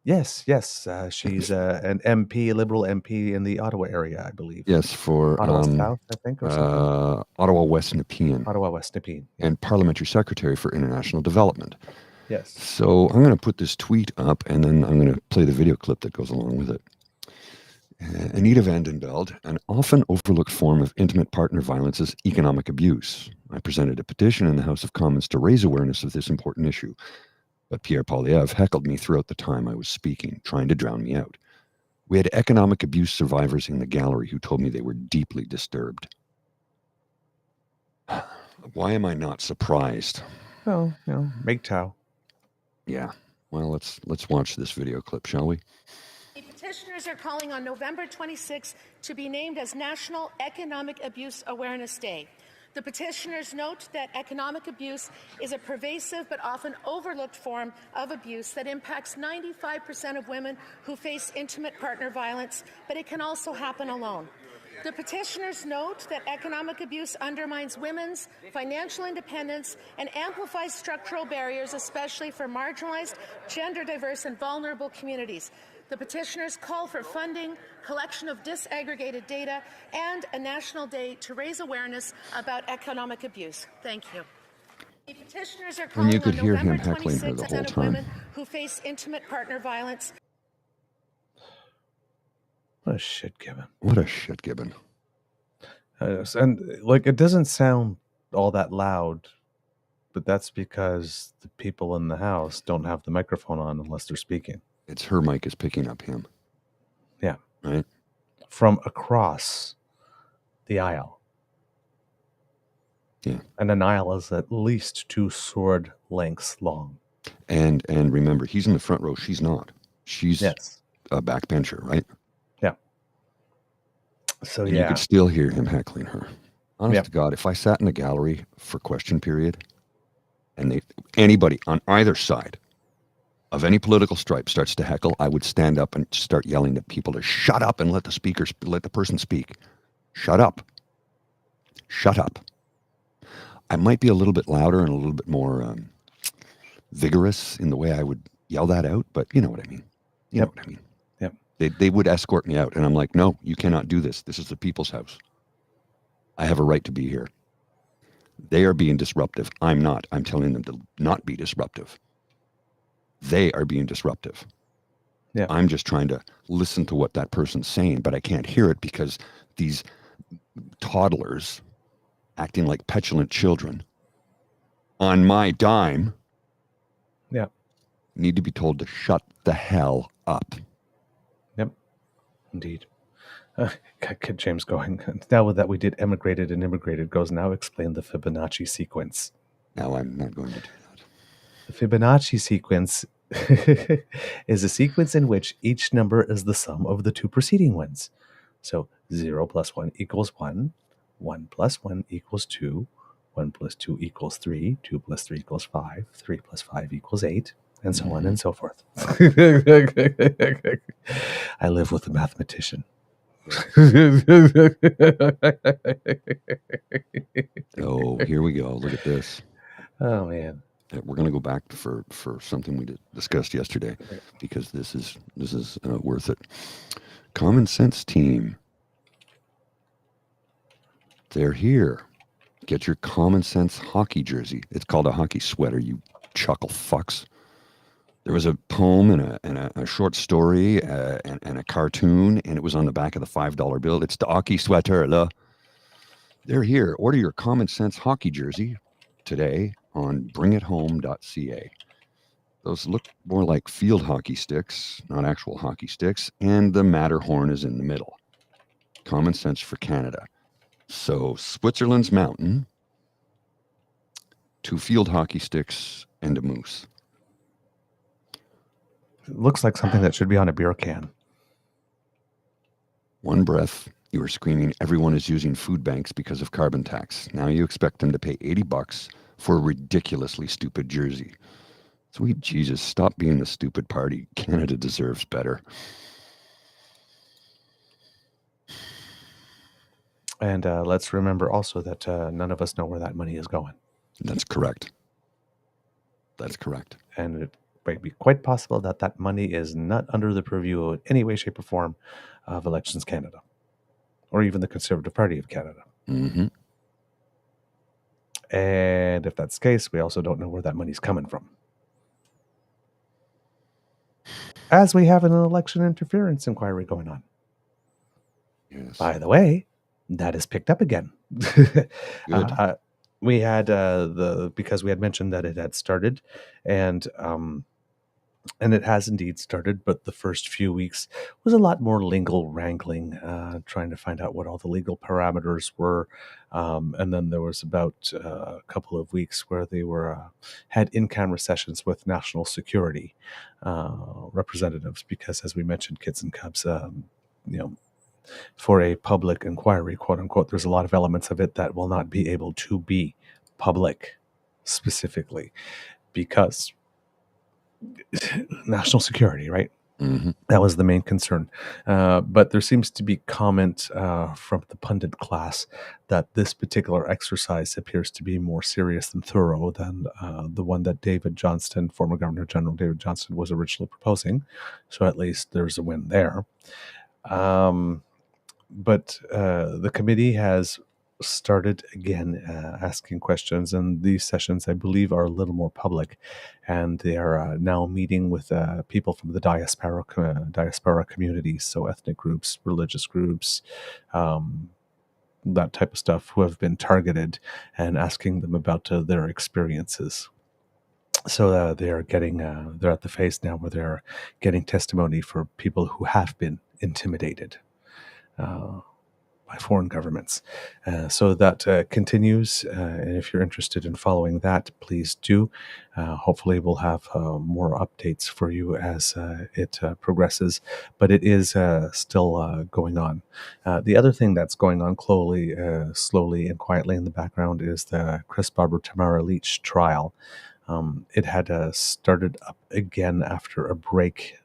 S2: Yes. She's an MP, a Liberal MP in the Ottawa area, I believe.
S3: Yes, for
S2: Ottawa South, I think, or something.
S3: Ottawa West Nepean.
S2: Ottawa West Nepean. Yeah.
S3: And Parliamentary Secretary for International Development.
S2: Yes.
S3: So I'm going to put this tweet up, and then I'm going to play the video clip that goes along with it. Anita Vandenbeld, an often overlooked form of intimate partner violence is economic abuse. I presented a petition in the House of Commons to raise awareness of this important issue, but Pierre Poilievre heckled me throughout the time I was speaking, trying to drown me out. We had economic abuse survivors in the gallery who told me they were deeply disturbed. Why am I not surprised?
S2: Well, make Tao.
S3: Yeah. Well, let's watch this video clip, shall we?
S6: The petitioners are calling on November 26th to be named as National Economic Abuse Awareness Day. The petitioners note that economic abuse is a pervasive but often overlooked form of abuse that impacts 95% of women who face intimate partner violence, but it can also happen alone. The petitioners note that economic abuse undermines women's financial independence and amplifies structural barriers, especially for marginalized, gender diverse, and vulnerable communities. The petitioners call for funding, collection of disaggregated data, and a national day to raise awareness about economic abuse. Thank you. The petitioners are calling
S3: you could
S6: on
S3: hear
S6: November
S3: him heckling her the
S6: 26th
S3: whole
S6: of
S3: time.
S6: women who face intimate partner violence.
S2: What a shit given.
S3: What a shit gibbon.
S2: And like, it doesn't sound all that loud, but that's because the people in the house don't have the microphone on unless they're speaking.
S3: It's her mic is picking up him.
S2: Yeah.
S3: Right?
S2: From across the aisle.
S3: Yeah.
S2: And an aisle is at least 2 sword lengths long.
S3: And remember, he's in the front row. She's not. She's
S2: Yes.
S3: a backbencher, right?
S2: Yeah. So
S3: and
S2: yeah.
S3: you could still hear him heckling her. Honest to God, if I sat in the gallery for question period and anybody on either side of any political stripe starts to heckle, I would stand up and start yelling at people to shut up and let the person speak. Shut up. Shut up. I might be a little bit louder and a little bit more vigorous in the way I would yell that out, but you know what I mean. You know what I mean.
S2: Yep.
S3: They would escort me out, and I'm like, no, you cannot do this. This is the people's house. I have a right to be here. They are being disruptive. I'm not. I'm telling them to not be disruptive. They are being disruptive.
S2: Yeah.
S3: I'm just trying to listen to what that person's saying, but I can't hear it because these toddlers acting like petulant children on my dime need to be told to shut the hell up.
S2: Yep. Indeed. Get James going. Now that we did emigrated and immigrated goes, now explain the Fibonacci sequence.
S3: Now I'm not going to do that.
S2: The Fibonacci sequence is a sequence in which each number is the sum of the 2 preceding ones. So 0 plus 1 equals 1, 1 plus 1 equals 2, 1 plus 2 equals 3, 2 plus 3 equals 5, 3 plus 5 equals 8, and so on and so forth. I live with a mathematician.
S3: Oh, here we go. Look at this.
S2: Oh, man.
S3: We're going to go back for something we discussed yesterday because this is worth it. Common Sense team. They're here. Get your Common Sense hockey jersey. It's called a hockey sweater, you chuckle fucks. There was a poem and a short story and a cartoon, and it was on the back of the $5 bill. It's the hockey sweater. They're here. Order your Common Sense hockey jersey today on bringithome.ca. Those look more like field hockey sticks, not actual hockey sticks, and the Matterhorn is in the middle. Common Sense for Canada. So Switzerland's mountain, 2 field hockey sticks, and a moose.
S2: It looks like something that should be on a beer can.
S3: One breath, you were screaming everyone is using food banks because of carbon tax. Now you expect them to pay $80 for a ridiculously stupid jersey. Sweet Jesus, stop being the stupid party. Canada deserves better.
S2: And let's remember also that none of us know where that money is going.
S3: That's correct. That's correct.
S2: And it might be quite possible that that money is not under the purview in any way, shape, or form of Elections Canada, or even the Conservative Party of Canada.
S3: Mm-hmm.
S2: And if that's the case, we also don't know where that money's coming from. As we have an election interference inquiry going on.
S3: Yes.
S2: By the way, that is picked up again.
S3: Good.
S2: We had because we had mentioned that it had started, and it has indeed started, but the first few weeks was a lot more legal wrangling, trying to find out what all the legal parameters were. And then there was about a couple of weeks where they had in-camera sessions with national security representatives, because, as we mentioned, Kids and Cubs, for a public inquiry, quote unquote, there's a lot of elements of it that will not be able to be public specifically because national security, right?
S3: Mm-hmm.
S2: That was the main concern. But there seems to be comment from the pundit class that this particular exercise appears to be more serious and thorough than the one that David Johnston, former Governor General David Johnston, was originally proposing. So at least there's a win there. But the committee has started again asking questions, and these sessions, I believe, are a little more public, and they are now meeting with people from the diaspora communities, so ethnic groups, religious groups, that type of stuff, who have been targeted, and asking them about their experiences. So they're at the phase now where they're getting testimony for people who have been intimidated by foreign governments. So that continues. And if you're interested in following that, please do. Hopefully we'll have more updates for you as it progresses, but it is still going on. The other thing that's going on slowly and quietly in the background is the Chris Barber Tamara Leach trial. It had started up again after a break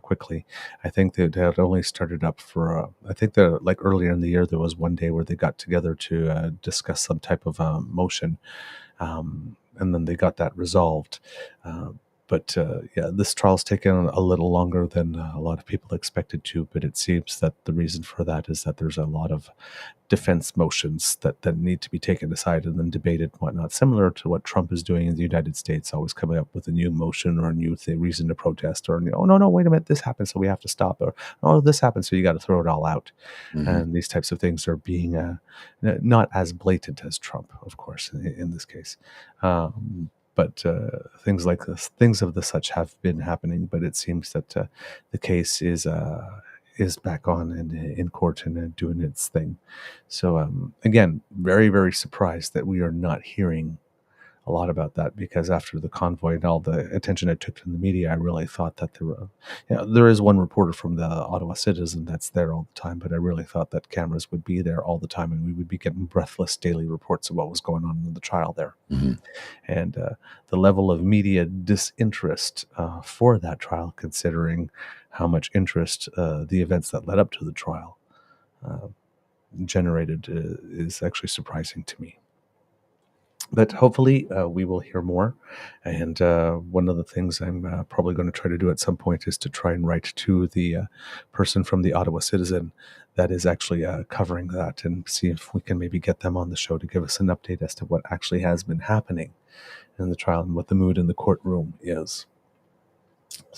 S2: quickly. I think that it had only started up for, I think that like earlier in the year, there was one day where they got together to discuss some type of motion, and then they got that resolved. But this trial's taken a little longer than a lot of people expected to, but it seems that the reason for that is that there's a lot of defense motions that need to be taken aside and then debated and whatnot, similar to what Trump is doing in the United States, always coming up with a new motion or a new reason to protest, or, oh, no, wait a minute, this happened, so we have to stop, or, oh, this happened, so you got to throw it all out.
S3: Mm-hmm.
S2: And these types of things are being not as blatant as Trump, of course, in this case. But things like this, things of the such have been happening, but it seems that the case is back on and in court and doing its thing. So again, very, very surprised that we are not hearing a lot about that, because after the convoy and all the attention it took in the media, I really thought that there is one reporter from the Ottawa Citizen that's there all the time, but I really thought that cameras would be there all the time and we would be getting breathless daily reports of what was going on in the trial there.
S3: Mm-hmm.
S2: And the level of media disinterest for that trial, considering how much interest the events that led up to the trial generated, is actually surprising to me. But hopefully we will hear more. And one of the things I'm probably going to try to do at some point is to try and write to the person from the Ottawa Citizen that is actually covering that, and see if we can maybe get them on the show to give us an update as to what actually has been happening in the trial and what the mood in the courtroom is.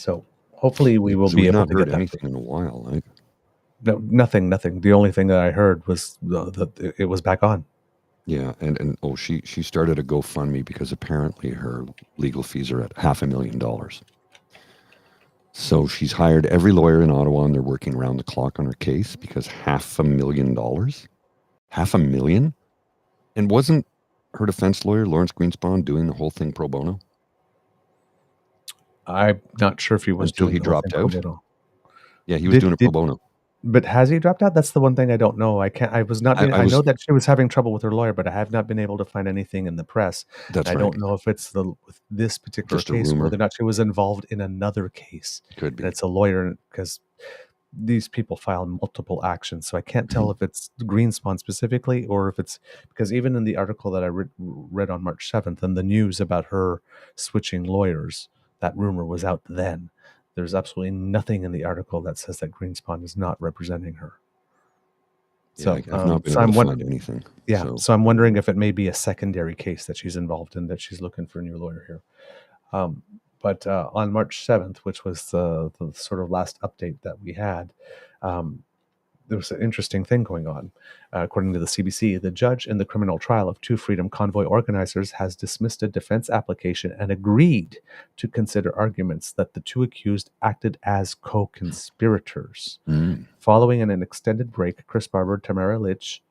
S2: So hopefully we will
S3: So
S2: be
S3: we've
S2: able
S3: not
S2: to
S3: heard
S2: get that.
S3: anything in a while. Like,
S2: No, nothing. The only thing that I heard was that it was back on.
S3: yeah, and she started a GoFundMe because apparently her legal fees are at $500,000. So she's hired every lawyer in Ottawa, and they're working around the clock on her case because $500,000, $500,000, and wasn't her defense lawyer Lawrence Greenspan doing the whole thing pro bono
S2: I'm not sure if he was
S3: until
S2: doing
S3: he
S2: the whole thing
S3: dropped
S2: pro
S3: out?
S2: bono.
S3: Yeah, he was doing it pro bono.
S2: But has he dropped out? That's the one thing I don't know. I know that she was having trouble with her lawyer, but I have not been able to find anything in the press.
S3: That's
S2: I
S3: right.
S2: don't know if it's with this particular
S3: Just a
S2: case,
S3: rumor.
S2: whether or not she was involved in another case.
S3: Could be.
S2: And it's a lawyer, because these people file multiple actions. So I can't tell if it's Greenspan specifically, or if it's because even in the article that I read on March 7th and the news about her switching lawyers, that rumor was out then. There's absolutely nothing in the article that says that Greenspan is not representing her.
S3: Yeah,
S2: So,
S3: I've not been able to find anything.
S2: Yeah, so I'm wondering if it may be a secondary case that she's involved in, that she's looking for a new lawyer here. But on March 7th, which was the sort of last update that we had, there was an interesting thing going on. According to the CBC, the judge in the criminal trial of two Freedom Convoy organizers has dismissed a defense application and agreed to consider arguments that the two accused acted as co-conspirators. Following an extended break, Chris Barber, Tamara Lich,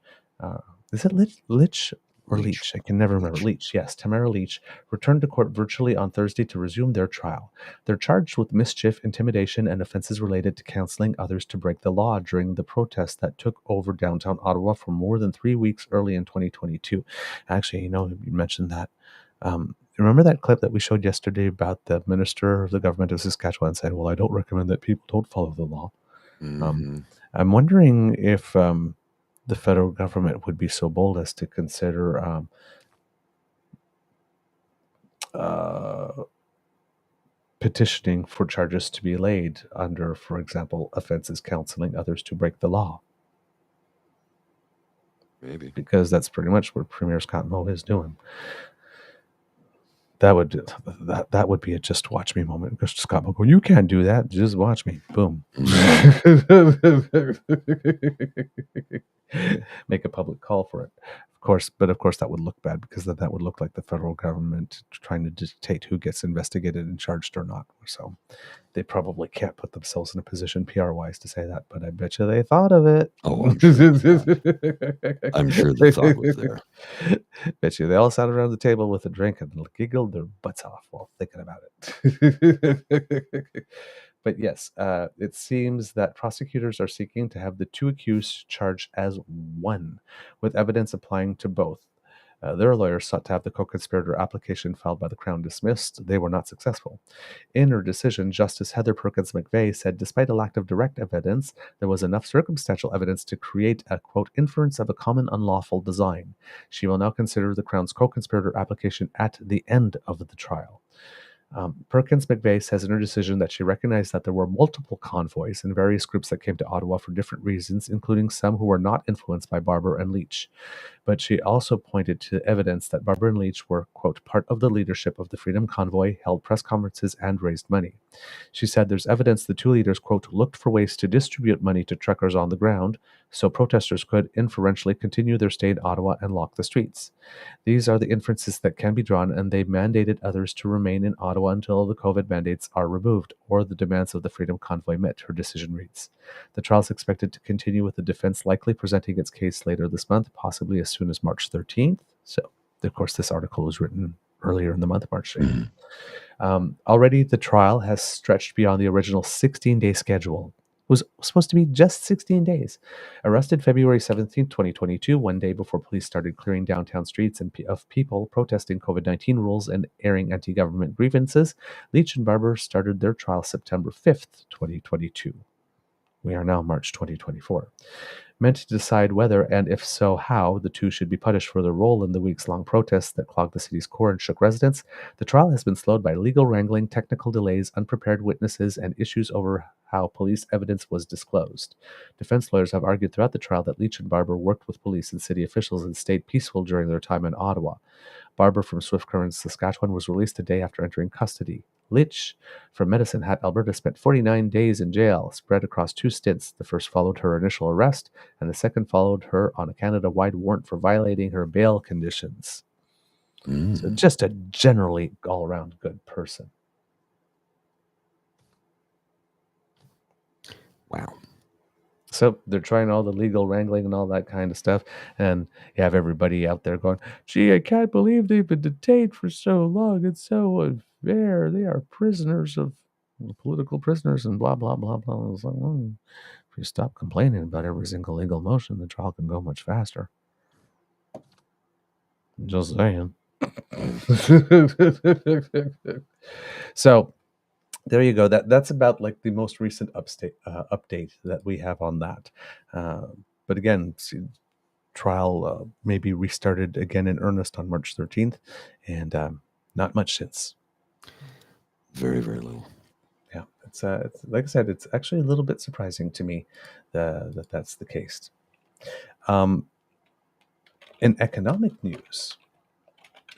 S2: is it Lich or Leach? I can never remember. Leach, yes. Tamara Leach returned to court virtually on Thursday to resume their trial. They're charged with mischief, intimidation, and offenses related to counseling others to break the law during the protests that took over downtown Ottawa for more than 3 weeks early in 2022. Actually, you mentioned that. Remember that clip that we showed yesterday about the minister of the government of Saskatchewan saying, well, I don't recommend that people don't follow the law. I'm wondering if the federal government would be so bold as to consider petitioning for charges to be laid under, for example, offenses counseling others to break the law.
S3: Maybe.
S2: Because that's pretty much what Premier Scott Moe is doing. That would be a just watch me moment. Because Scott Moe go, you can't do that. Just watch me. Boom. Make a public call for it. Of course that would look bad, because that would look like the federal government trying to dictate who gets investigated and charged or not. So they probably can't put themselves in a position PR-wise to say that, but I bet you they thought of it.
S3: Oh, I'm sure. I'm sure the thought was there.
S2: Bet you they all sat around the table with a drink and giggled their butts off while thinking about it. But yes, it seems that prosecutors are seeking to have the two accused charged as one, with evidence applying to both. Their lawyers sought to have the co-conspirator application filed by the Crown dismissed. They were not successful. In her decision, Justice Heather Perkins McVeigh said despite a lack of direct evidence, there was enough circumstantial evidence to create a, quote, inference of a common unlawful design. She will now consider the Crown's co-conspirator application at the end of the trial. Perkins McVeigh says in her decision that she recognized that there were multiple convoys and various groups that came to Ottawa for different reasons, including some who were not influenced by Barber and Leach. But she also pointed to evidence that Barber and Leach were, quote, part of the leadership of the Freedom Convoy, held press conferences, and raised money. She said there's evidence the two leaders, quote, looked for ways to distribute money to truckers on the ground so protesters could inferentially continue their stay in Ottawa and lock the streets. These are the inferences that can be drawn, and they mandated others to remain in Ottawa until the COVID mandates are removed or the demands of the Freedom Convoy met, her decision reads. The trial is expected to continue, with the defense likely presenting its case later this month, possibly as soon as March 13th. So, of course, this article was written earlier in the month, March 8th. Already, the trial has stretched beyond the original 16-day schedule. It was supposed to be just 16 days. Arrested February 17, 2022, one day before police started clearing downtown streets of people protesting COVID-19 rules and airing anti-government grievances, Leach and Barber started their trial September 5th, 2022. We are now March 2024. Meant to decide whether, and if so, how, the two should be punished for their role in the weeks-long protests that clogged the city's core and shook residents, the trial has been slowed by legal wrangling, technical delays, unprepared witnesses, and issues over how police evidence was disclosed. Defense lawyers have argued throughout the trial that Leach and Barber worked with police and city officials and stayed peaceful during their time in Ottawa. Barber from Swift Current, Saskatchewan, was released a day after entering custody. Litch from Medicine Hat, Alberta, spent 49 days in jail, spread across 2 stints. The first followed her initial arrest, and the second followed her on a Canada-wide warrant for violating her bail conditions. So just a generally all-around good person.
S3: Wow.
S2: So they're trying all the legal wrangling and all that kind of stuff. And you have everybody out there going, gee, I can't believe they've been detained for so long. It's so unfair. They are prisoners of political prisoners and blah, blah, blah, blah. It's like, if you stop complaining about every single legal motion, the trial can go much faster. Just saying. So there you go. That's about like the most recent update that we have on that. But again, trial may be restarted again in earnest on March 13th, and not much since.
S3: Very, very little.
S2: Yeah, it's like I said, it's actually a little bit surprising to me that that's the case. In economic news,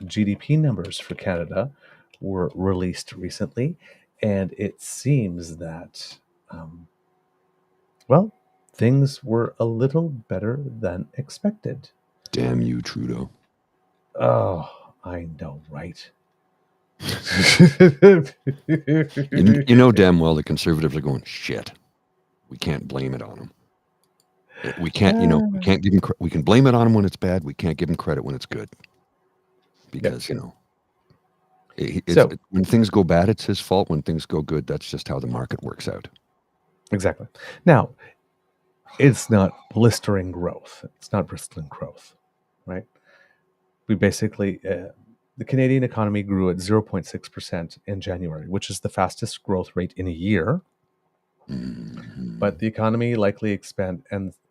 S2: GDP numbers for Canada were released recently, and it seems that, well, things were a little better than expected.
S3: Damn you, Trudeau.
S2: Oh, I know, right?
S3: You know damn well the Conservatives are going, shit. We can't blame it on them. We can't, we can't give them. We can blame it on them when it's bad. We can't give them credit when it's good. Because, when things go bad, it's his fault. When things go good, that's just how the market works out.
S2: Exactly. Now, it's not blistering growth. It's not bristling growth, right? We basically, the Canadian economy grew at 0.6% in January, which is the fastest growth rate in a year.
S3: Mm-hmm.
S2: But the economy likely expanded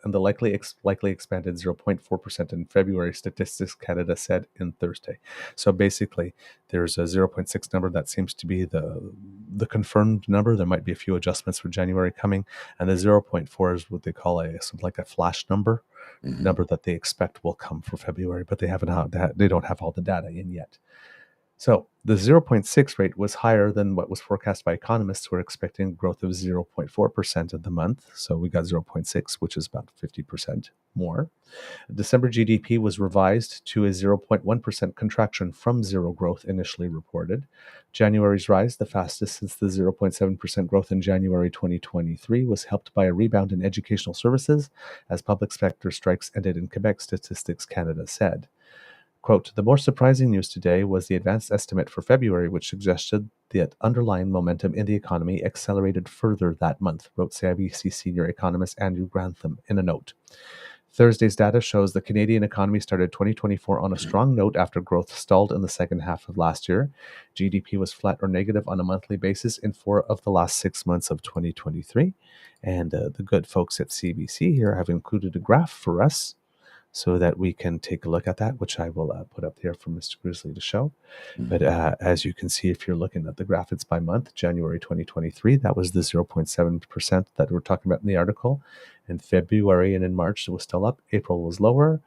S2: 0.4% in February, Statistics Canada said in Thursday. So basically, there's a 0.6 number that seems to be the confirmed number. There might be a few adjustments for January coming, and the 0.4 is what they call a flash number, number that they expect will come for February, but they don't have all the data in yet. So the 0.6 rate was higher than what was forecast by economists who were expecting growth of 0.4% of the month. So we got 0.6, which is about 50% more. December GDP was revised to a 0.1% contraction from zero growth initially reported. January's rise, the fastest since the 0.7% growth in January 2023, was helped by a rebound in educational services as public sector strikes ended in Quebec, Statistics Canada said. Quote, the more surprising news today was the advanced estimate for February, which suggested that underlying momentum in the economy accelerated further that month, wrote CIBC senior economist Andrew Grantham in a note. Thursday's data shows the Canadian economy started 2024 on a strong note after growth stalled in the second half of last year. GDP was flat or negative on a monthly basis in 4 of the last 6 months of 2023. And the good folks at CBC here have included a graph for us, so that we can take a look at that, which I will put up here for Mr. Grizzly to show. But as you can see, if you're looking at the graph, it's by month. January 2023, that was the 0.7% that we're talking about in the article. In February and in March, it was still up. April was lower.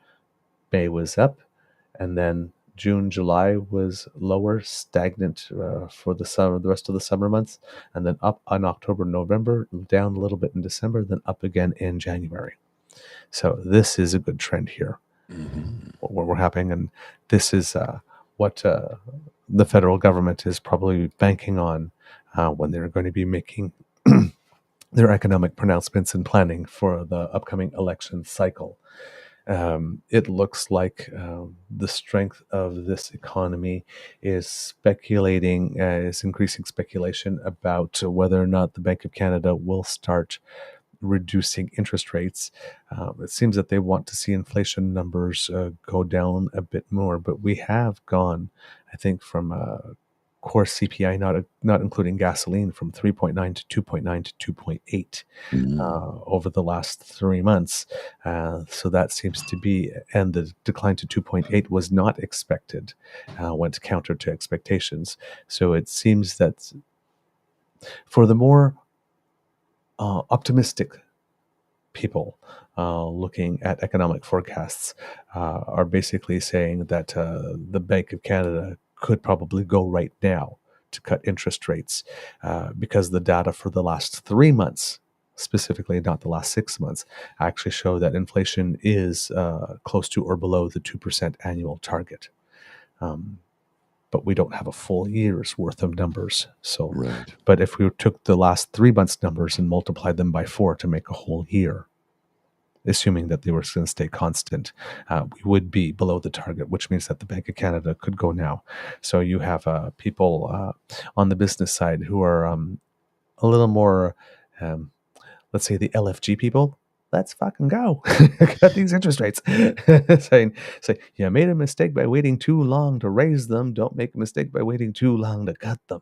S2: May was up. And then June, July was lower, stagnant for the rest of the summer months. And then up on October, November, down a little bit in December, then up again in January. So this is a good trend here, what we're happening, and this is what the federal government is probably banking on when they're going to be making their economic pronouncements and planning for the upcoming election cycle. It looks like the strength of this economy is increasing speculation about whether or not the Bank of Canada will start reducing interest rates. It seems that they want to see inflation numbers go down a bit more, but we have gone, I think, from core CPI, not including gasoline, from 3.9 to 2.9 to 2.8 over the last 3 months. So that seems to be, and the decline to 2.8 was not expected, went counter to expectations. So it seems that for the more optimistic people looking at economic forecasts are basically saying that the Bank of Canada could probably go right now to cut interest rates because the data for the last 3 months, specifically not the last 6 months, actually show that inflation is close to or below the 2% annual target. But we don't have a full year's worth of numbers. So,
S3: Right.
S2: but if we took the last 3 months' numbers and multiplied them by 4 to make a whole year, assuming that they were going to stay constant, we would be below the target, which means that the Bank of Canada could go now. So you have people on the business side who are a little more, let's say the LFG people. Let's fucking go. Cut these interest rates. Say, you made a mistake by waiting too long to raise them. Don't make a mistake by waiting too long to cut them.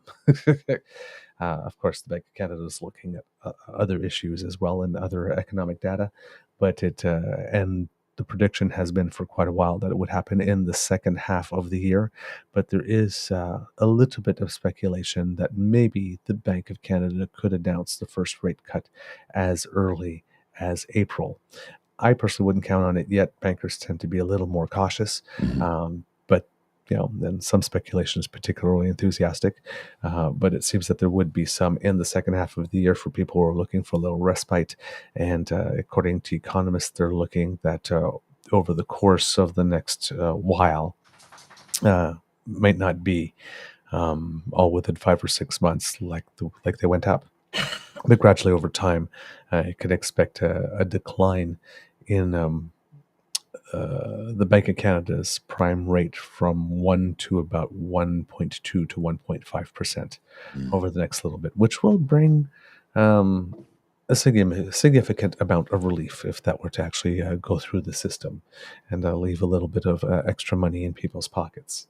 S2: Of course, the Bank of Canada is looking at other issues as well and other economic data, but and the prediction has been for quite a while that it would happen in the second half of the year. But there is a little bit of speculation that maybe the Bank of Canada could announce the first rate cut as early as April. I personally wouldn't count on it yet. Bankers tend to be a little more cautious, but then some speculation is particularly enthusiastic. But it seems that there would be some in the second half of the year for people who are looking for a little respite. And according to economists, they're looking that over the course of the next while, might not be all within 5 or 6 months like they went up. But gradually over time, you can expect a decline in the Bank of Canada's prime rate from 1 to about 1.2 to 1.5% over the next little bit, which will bring a significant amount of relief if that were to actually go through the system and leave a little bit of extra money in people's pockets.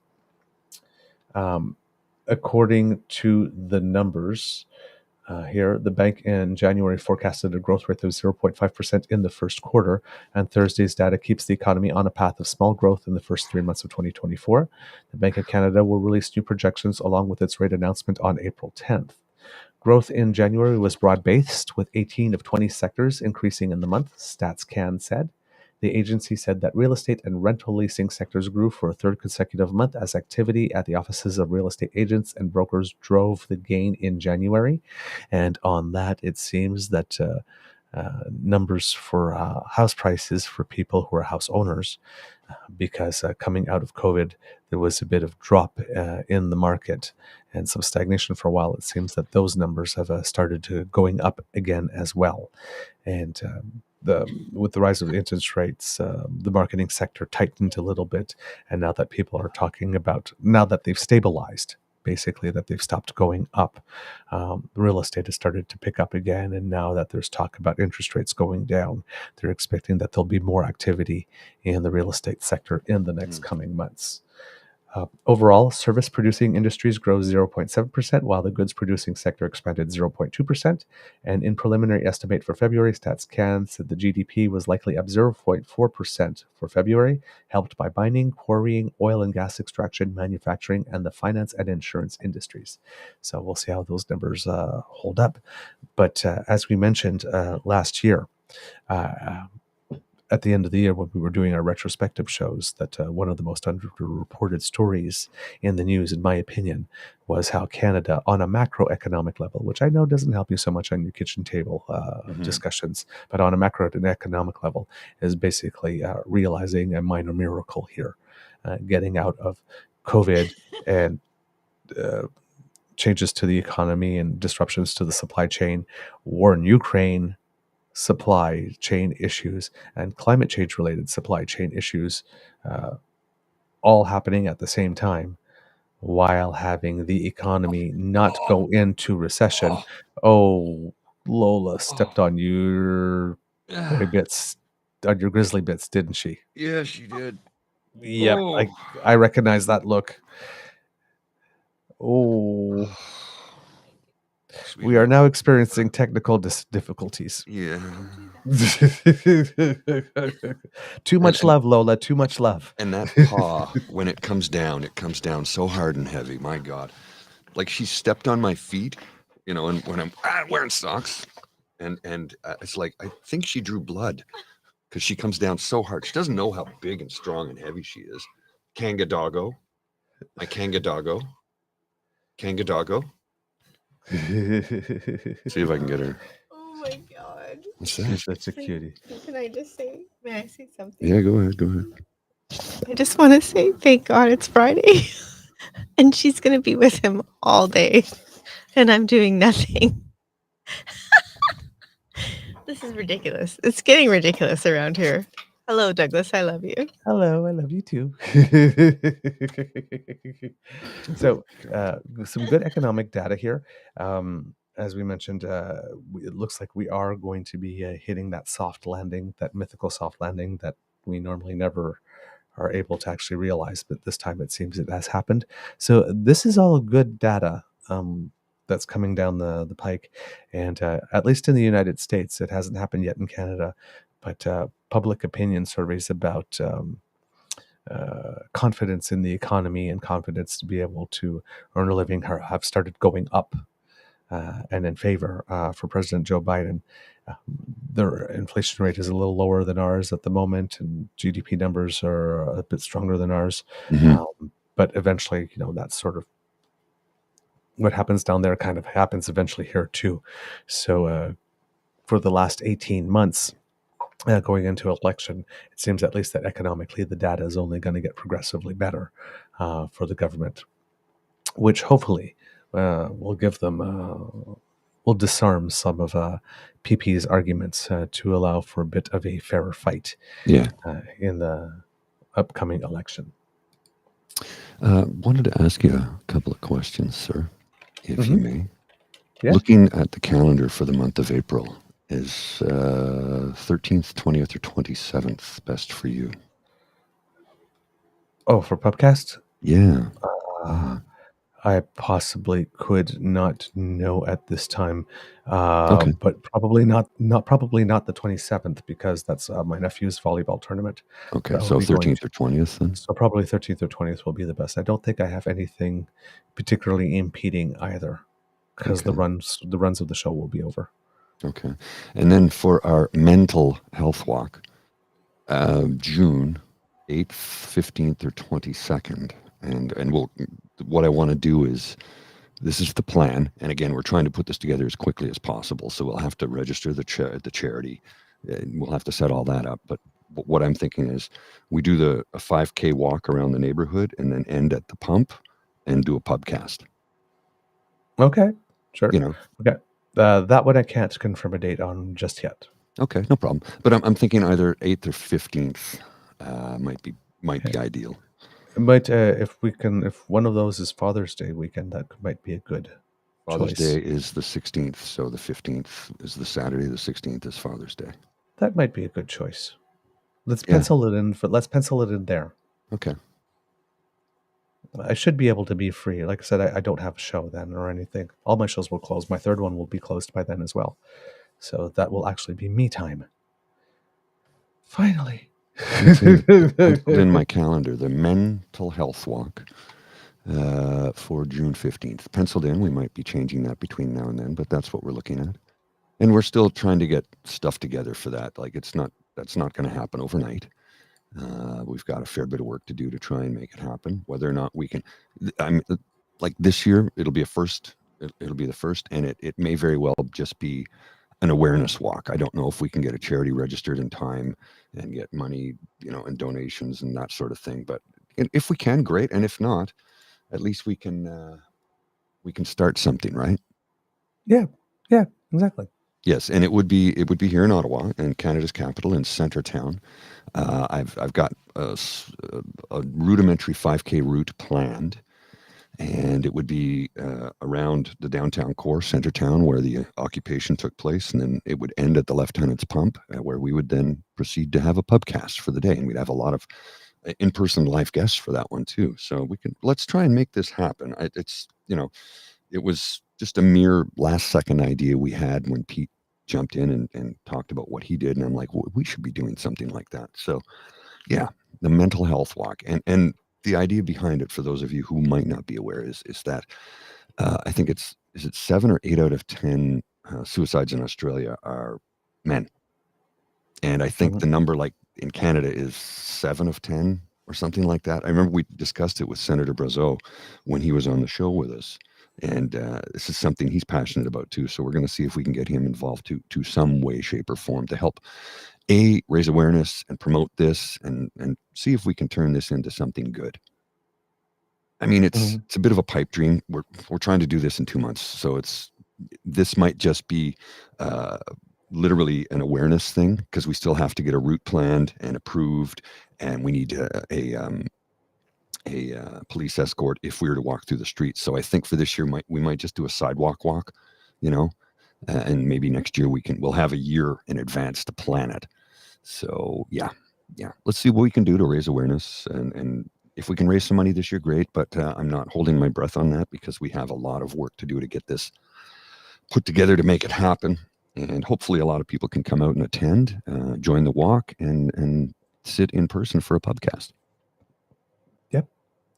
S2: According to the numbers, here, the bank in January forecasted a growth rate of 0.5% in the first quarter, and Thursday's data keeps the economy on a path of small growth in the first 3 months of 2024. The Bank of Canada will release new projections along with its rate announcement on April 10th. Growth in January was broad-based, with 18 of 20 sectors increasing in the month, StatsCan said. The agency said that real estate and rental leasing sectors grew for a third consecutive month as activity at the offices of real estate agents and brokers drove the gain in January. And on that, it seems that numbers for house prices for people who are house owners, because coming out of COVID, there was a bit of drop in the market and some stagnation for a while. It seems that those numbers have started to going up again as well. And with the rise of interest rates, the marketing sector tightened a little bit. And now that people are talking about, now that they've stabilized, basically that they've stopped going up, real estate has started to pick up again. And now that there's talk about interest rates going down, they're expecting that there'll be more activity in the real estate sector in the next coming months. Overall, service-producing industries grow 0.7%, while the goods-producing sector expanded 0.2%. And in preliminary estimate for February, StatsCan said the GDP was likely up 0.4% for February, helped by mining, quarrying, oil and gas extraction, manufacturing, and the finance and insurance industries. So we'll see how those numbers hold up. But as we mentioned last year, at the end of the year when we were doing our retrospective shows, that one of the most underreported stories in the news, in my opinion, was how Canada, on a macroeconomic level, which I know doesn't help you so much on your kitchen table discussions, but on a macroeconomic level, is basically realizing a minor miracle here, getting out of COVID and changes to the economy and disruptions to the supply chain, war in Ukraine, supply chain issues, and climate change related supply chain issues all happening at the same time while having the economy not go into recession. Oh, Lola stepped on your boy bits, on your grizzly bits, didn't she?
S3: Yeah, she did.
S2: Yep, I recognize that look. Oh, we are now experiencing technical difficulties.
S3: Yeah.
S2: Too much love, Lola. Too much love.
S3: And that paw, when it comes down so hard and heavy. My God. Like she stepped on my feet, and when I'm wearing socks. And it's like, I think she drew blood because she comes down so hard. She doesn't know how big and strong and heavy she is. Kanga doggo. My Kanga doggo. Kangadago. See if I can get her.
S4: Oh my god.
S3: What's
S2: She's
S3: that?
S2: such a cutie.
S4: Can I just say, may I say something?
S3: Yeah, go ahead.
S4: I just want to say thank God it's Friday. And she's going to be with him all day. And I'm doing nothing. This is ridiculous. It's getting ridiculous around here. Hello, Douglas. I love you.
S2: Hello, I love you too. So, some good economic data here. As we mentioned, it looks like we are going to be hitting that soft landing, that mythical soft landing that we normally never are able to actually realize, but this time it seems it has happened. So, this is all good data. That's coming down the pike, and at least in the United States, it hasn't happened yet in Canada. But public opinion surveys about confidence in the economy and confidence to be able to earn a living have started going up and in favor for President Joe Biden. Their inflation rate is a little lower than ours at the moment, and GDP numbers are a bit stronger than ours. But eventually, that's sort of what happens down there kind of happens eventually here too. So for the last 18 months, going into election, it seems at least that economically the data is only going to get progressively better for the government, which hopefully will give them, will disarm some of PP's arguments to allow for a bit of a fairer fight in the upcoming election.
S3: Wanted to ask you a couple of questions, sir, if you may.
S2: Yeah.
S3: Looking at the calendar for the month of April, is 13th, 20th, or 27th best for you?
S2: Oh, for Pubcast?
S3: Yeah.
S2: I possibly could not know at this time,
S3: Okay.
S2: but probably not the 27th, because that's my nephew's volleyball tournament.
S3: Okay,
S2: That will
S3: so
S2: be going
S3: 13th or 20th then?
S2: So probably 13th or 20th will be the best. I don't think I have anything particularly impeding either, because the runs of the show will be over.
S3: Okay. And then for our mental health walk, June 8th, 15th, or 22nd. And what I want to do is, this is the plan. And again, we're trying to put this together as quickly as possible. So we'll have to register the charity. We'll have to set all that up. But what I'm thinking is we do a 5K walk around the neighborhood and then end at the pump and do a pubcast.
S2: Okay, sure.
S3: Okay.
S2: That one I can't confirm a date on just yet.
S3: Okay, no problem. But I'm thinking either 8th or 15th might be ideal.
S2: But if one of those is Father's Day weekend, that might be a good
S3: Father's
S2: choice.
S3: Day is the 16th, so the 15th is the Saturday, the 16th is Father's Day.
S2: That might be a good choice. Let's pencil it in. Let's pencil it in there.
S3: Okay.
S2: I should be able to be free. Like I said, I don't have a show then or anything. All my shows will close. My third one will be closed by then as well. So that will actually be me time. Finally.
S3: I put in my calendar the mental health walk for June 15th. Penciled in. We might be changing that between now and then, but that's what we're looking at. And we're still trying to get stuff together for that. Like that's not going to happen overnight. We've got a fair bit of work to do to try and make it happen. Whether or not we can, like this year, it'll be a first. It'll be the first, and it may very well just be an awareness walk. I don't know if we can get a charity registered in time and get money, and donations and that sort of thing. But if we can, great. And if not, at least we can start something, right?
S2: Yeah, exactly.
S3: Yes, and it would be here in Ottawa, in Canada's capital, in Centretown. I've got a rudimentary 5K route planned, and it would be around the downtown core, Centretown, where the occupation took place, and then it would end at the Lieutenant's Pump, where we would then proceed to have a pubcast for the day, and we'd have a lot of in-person live guests for that one too. So let's try and make this happen. It was just a mere last-second idea we had when Pete jumped in and talked about what he did, and I'm like, well, we should be doing something like that. So, yeah, the mental health walk, and the idea behind it, for those of you who might not be aware, is that I think is it 7 or 8 out of 10 suicides in Australia are men, and I think the number, like in Canada, is 7 of 10 or something like that. I remember we discussed it with Senator Brazeau when he was on the show with us. And this is something he's passionate about too. So we're going to see if we can get him involved to some way, shape, or form to help raise awareness and promote this, and see if we can turn this into something good. I mean, it's a bit of a pipe dream. We're trying to do this in 2 months, so this might just be literally an awareness thing, because we still have to get a route planned and approved, and we need a police escort if we were to walk through the streets. So I think for this year, we might just do a sidewalk walk, and maybe next year we'll have a year in advance to plan it. So yeah, let's see what we can do to raise awareness, and if we can raise some money this year, great. But I'm not holding my breath on that, because we have a lot of work to do to get this put together to make it happen. And hopefully a lot of people can come out and attend, join the walk, and sit in person for a pubcast.
S2: Yep,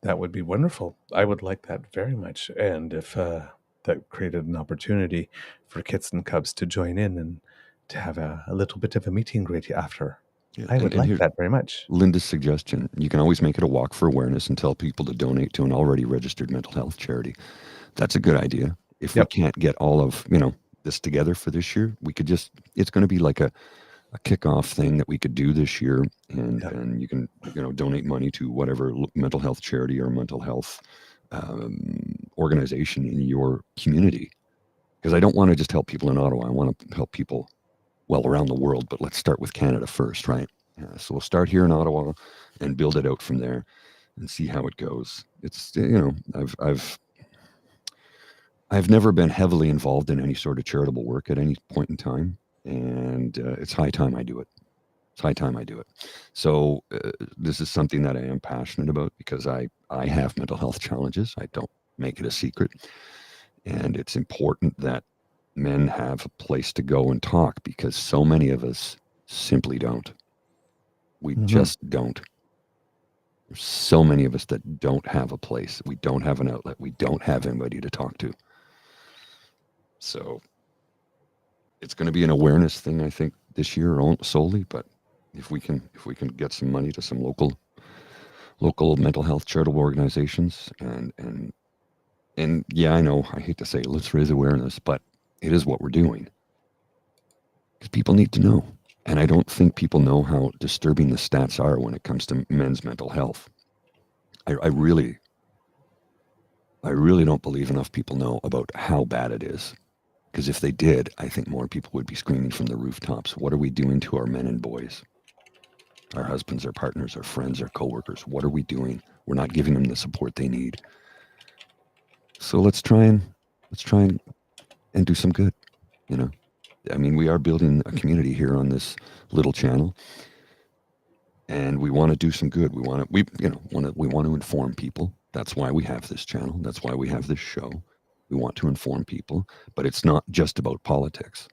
S2: that would be wonderful. I would like that very much. And if that created an opportunity for Kits and Cubs to join in and to have a little bit of a meet and greet after, I would like that very much.
S3: Linda's suggestion: you can always make it a walk for awareness and tell people to donate to an already registered mental health charity. That's a good idea. If we can't get all of this together for this year, we could it's going to be like a kickoff thing that we could do this year, and you can donate money to whatever mental health charity or mental health organization in your community. Because I don't want to just help people in Ottawa. I want to help people around the world, but let's start with Canada first, right? So we'll start here in Ottawa and build it out from there and see how it goes. It's I've never been heavily involved in any sort of charitable work at any point in time, and it's high time I do it. So this is something that I am passionate about, because I have mental health challenges. I don't make it a secret, and it's important that men have a place to go and talk, because so many of us simply don't. We just don't. There's so many of us that don't have a place. We don't have an outlet. We don't have anybody to talk to. So it's going to be an awareness thing, I think, this year solely. But if we can get some money to some local mental health charitable organizations, and yeah, I know, I hate to say, let's raise awareness, but it is what we're doing, because people need to know. And I don't think people know how disturbing the stats are when it comes to men's mental health. I really don't believe enough people know about how bad it is. Because if they did, I think more people would be screaming from the rooftops. What are we doing to our men and boys? Our husbands, our partners, our friends, our coworkers. What are we doing? We're not giving them the support they need. So let's try and do some good. I mean, we are building a community here on this little channel, and we want to do some good. We want to inform people. That's why we have this channel. That's why we have this show. We want to inform people, but it's not just about politics.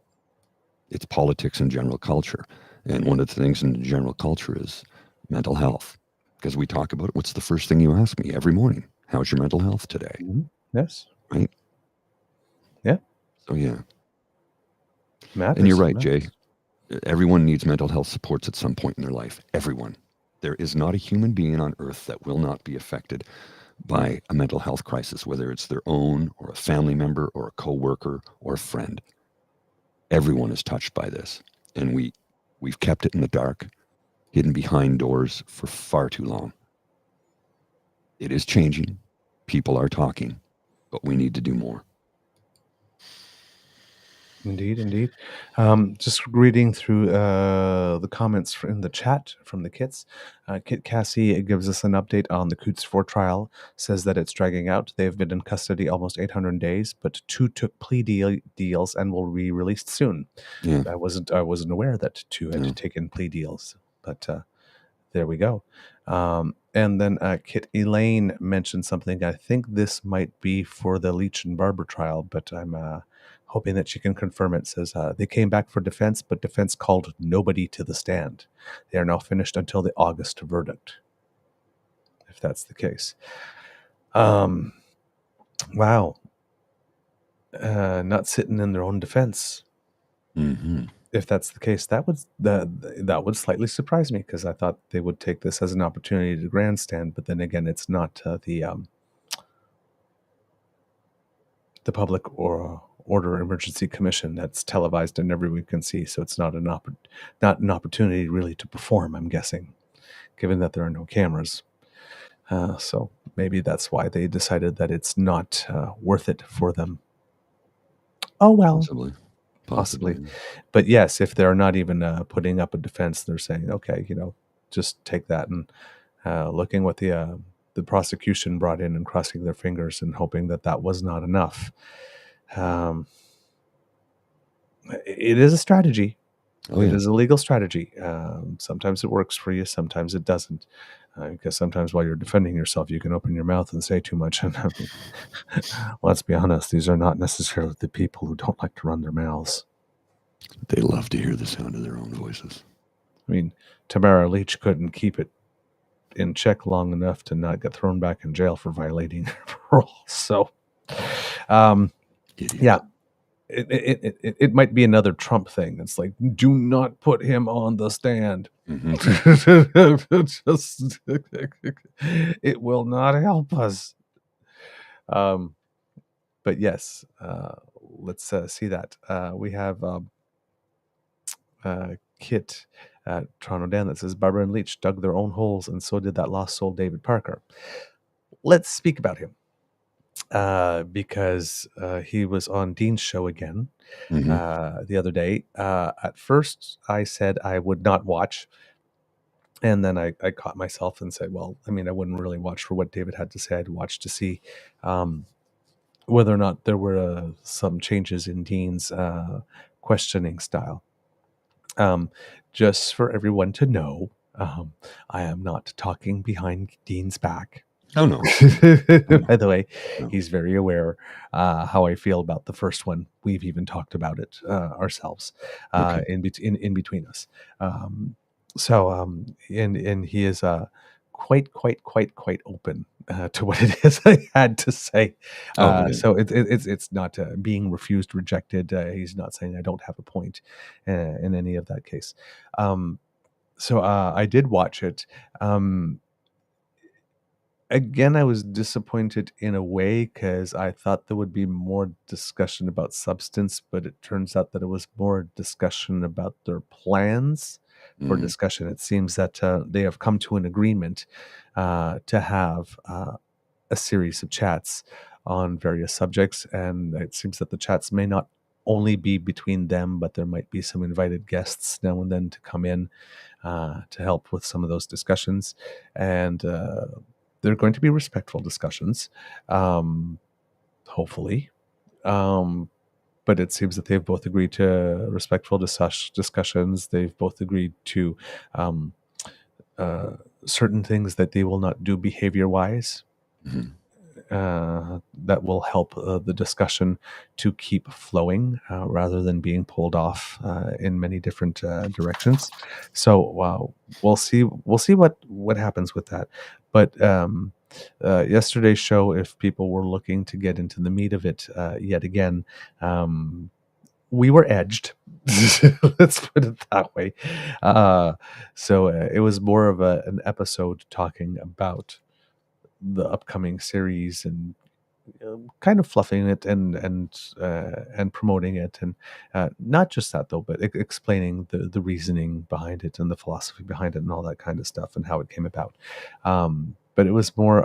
S3: It's politics and general culture. And one of the things in the general culture is mental health, because we talk about it. What's the first thing you ask me every morning? How's your mental health today?
S2: Yes.
S3: Right?
S2: Yeah.
S3: So yeah.
S2: Matters,
S3: and you're right, Jay. Everyone needs mental health supports at some point in their life. Everyone. There is not a human being on earth that will not be affected by a mental health crisis, whether it's their own or a family member or a coworker or a friend. Everyone is touched by this, and we've kept it in the dark, hidden behind doors for far too long. It is changing. People are talking, but we need to do more.
S2: Indeed. Just reading through the comments in the chat from the Kits. Kit Cassie gives us an update on the Coots 4 trial, says that it's dragging out. They've been in custody almost 800 days, but 2 took plea deals and will be released soon.
S3: Yeah.
S2: I wasn't aware that 2 had taken plea deals, but there we go. And then Kit Elaine mentioned something. I think this might be for the Leach and Barber trial, but I'm hoping that she can confirm it. Says they came back for defense, but defense called nobody to the stand. They are now finished until the August verdict, if that's the case. Wow. Not sitting in their own defense.
S3: Mm-hmm.
S2: If that's the case, that would slightly surprise me, because I thought they would take this as an opportunity to grandstand. But then again, it's not the Public Order Emergency Commission that's televised and everyone can see. So it's not an opportunity really to perform, I'm guessing, given that there are no cameras. So maybe that's why they decided that it's not worth it for them. Oh, well. Possibly. But yes, if they're not even putting up a defense, they're saying, okay, just take that, and looking what the prosecution brought in and crossing their fingers and hoping that was not enough. It is a strategy. It is a legal strategy. Sometimes it works for you, sometimes it doesn't. Because sometimes while you're defending yourself, you can open your mouth and say too much. And let's be honest, these are not necessarily the people who don't like to run their mouths.
S3: They love to hear the sound of their own voices.
S2: I mean, Tamara Leach couldn't keep it in check long enough to not get thrown back in jail for violating her parole. So, yeah, it might be another Trump thing. It's like, do not put him on the stand. It will not help us. But yes, let's see that. We have Kit Toronto Dan that says Barbara and Leach dug their own holes, and so did that lost soul David Parker. Let's speak about him because he was on Dean's show again the other day. At first, I said I would not watch, and then I caught myself and said, well, I mean, I wouldn't really watch for what David had to say. I'd watch to see whether or not there were some changes in Dean's questioning style. Just for everyone to know, I am not talking behind Dean's back.
S3: Oh, no.
S2: By the way, he's very aware how I feel about the first one. We've even talked about it ourselves in between us. And he is quite open to what it is I had to say. So it's not being refused, rejected. He's not saying I don't have a point in any of that case. So I did watch it. Again, I was disappointed in a way because I thought there would be more discussion about substance, but it turns out that it was more discussion about their plans for discussion. It seems that they have come to an agreement to have a series of chats on various subjects, and it seems that the chats may not only be between them, but there might be some invited guests now and then to come in to help with some of those discussions. And they're going to be respectful discussions, hopefully. But it seems that they've both agreed to respectful discussions. They've both agreed to certain things that they will not do behavior-wise. That will help the discussion to keep flowing rather than being pulled off in many different directions. So we'll see what happens with that. But yesterday's show, if people were looking to get into the meat of it yet again, we were edged. Let's put it that way. So it was more of an episode talking about the upcoming series and kind of fluffing it and promoting it, and not just that though, but explaining the reasoning behind it and the philosophy behind it and all that kind of stuff and how it came about. But it was more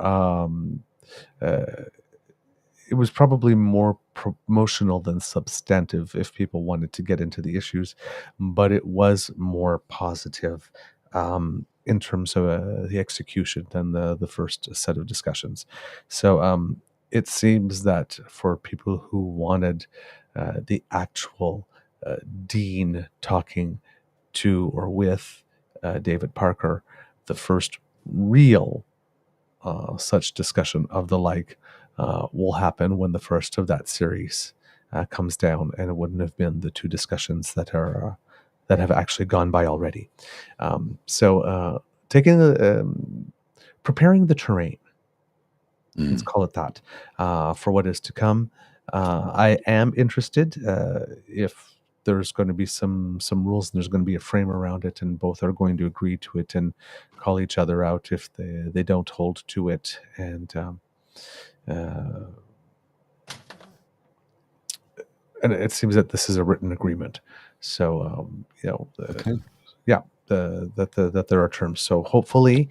S2: it was probably more promotional than substantive if people wanted to get into the issues, but it was more positive in terms of the execution than the first set of discussions. So it seems that for people who wanted the actual Dean talking to or with David Parker, the first real such discussion of the like will happen when the first of that series comes down, and it wouldn't have been the two discussions that are that have actually gone by already. So preparing the terrain, let's call it that, for what is to come. I am interested if there's going to be some rules and there's going to be a frame around it, and both are going to agree to it and call each other out if they don't hold to it. And and it seems that this is a written agreement. So
S3: Okay.
S2: that there are terms. So hopefully,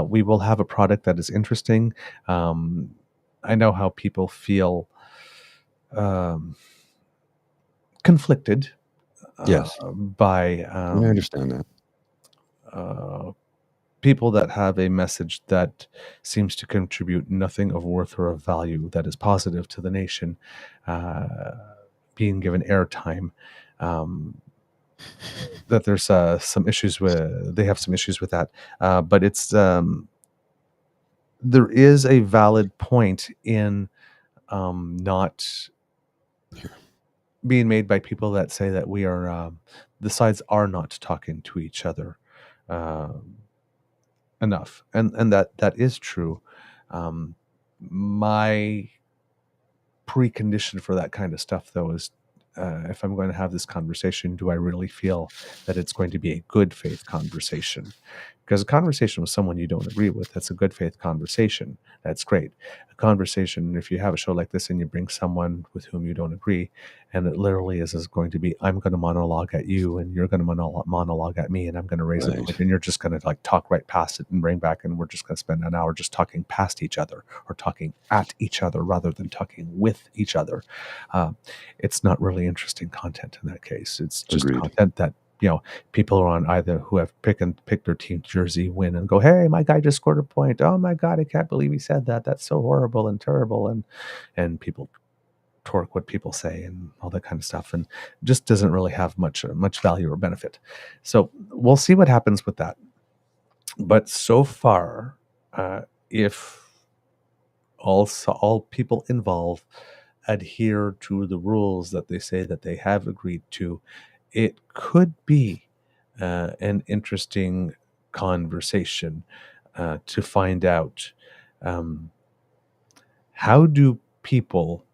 S2: we will have a product that is interesting. I know how people feel um, conflicted
S3: Yes.
S2: by
S3: I understand that.
S2: people that have a message that seems to contribute nothing of worth or of value that is positive to the nation, uh, being given airtime. That there's some issues with they have some issues with that, but it's there is a valid point in not being made by people that say that we are the sides are not talking to each other enough, and that is true. My precondition for that kind of stuff, though, is if I'm going to have this conversation, do I really feel that it's going to be a good faith conversation? Because a conversation with someone you don't agree with, that's a good faith conversation. That's great. A conversation, if you have a show like this and you bring someone with whom you don't agree, and it literally is going to be, I'm going to monologue at you and you're going to monologue at me, and I'm going to raise a
S3: Right.
S2: point and you're just going to like talk right past it and bring back, and we're just going to spend an hour just talking past each other or talking at each other rather than talking with each other. It's not really interesting content in that case. It's just
S3: Agreed.
S2: content that people are on either who have picked their team jersey, win, and go, hey, my guy just scored a point. Oh my God, I can't believe he said that. That's so horrible and terrible. And people torque what people say and all that kind of stuff, and just doesn't really have much value or benefit. So we'll see what happens with that. But so far, if all people involved adhere to the rules that they say that they have agreed to, it could be an interesting conversation to find out how do people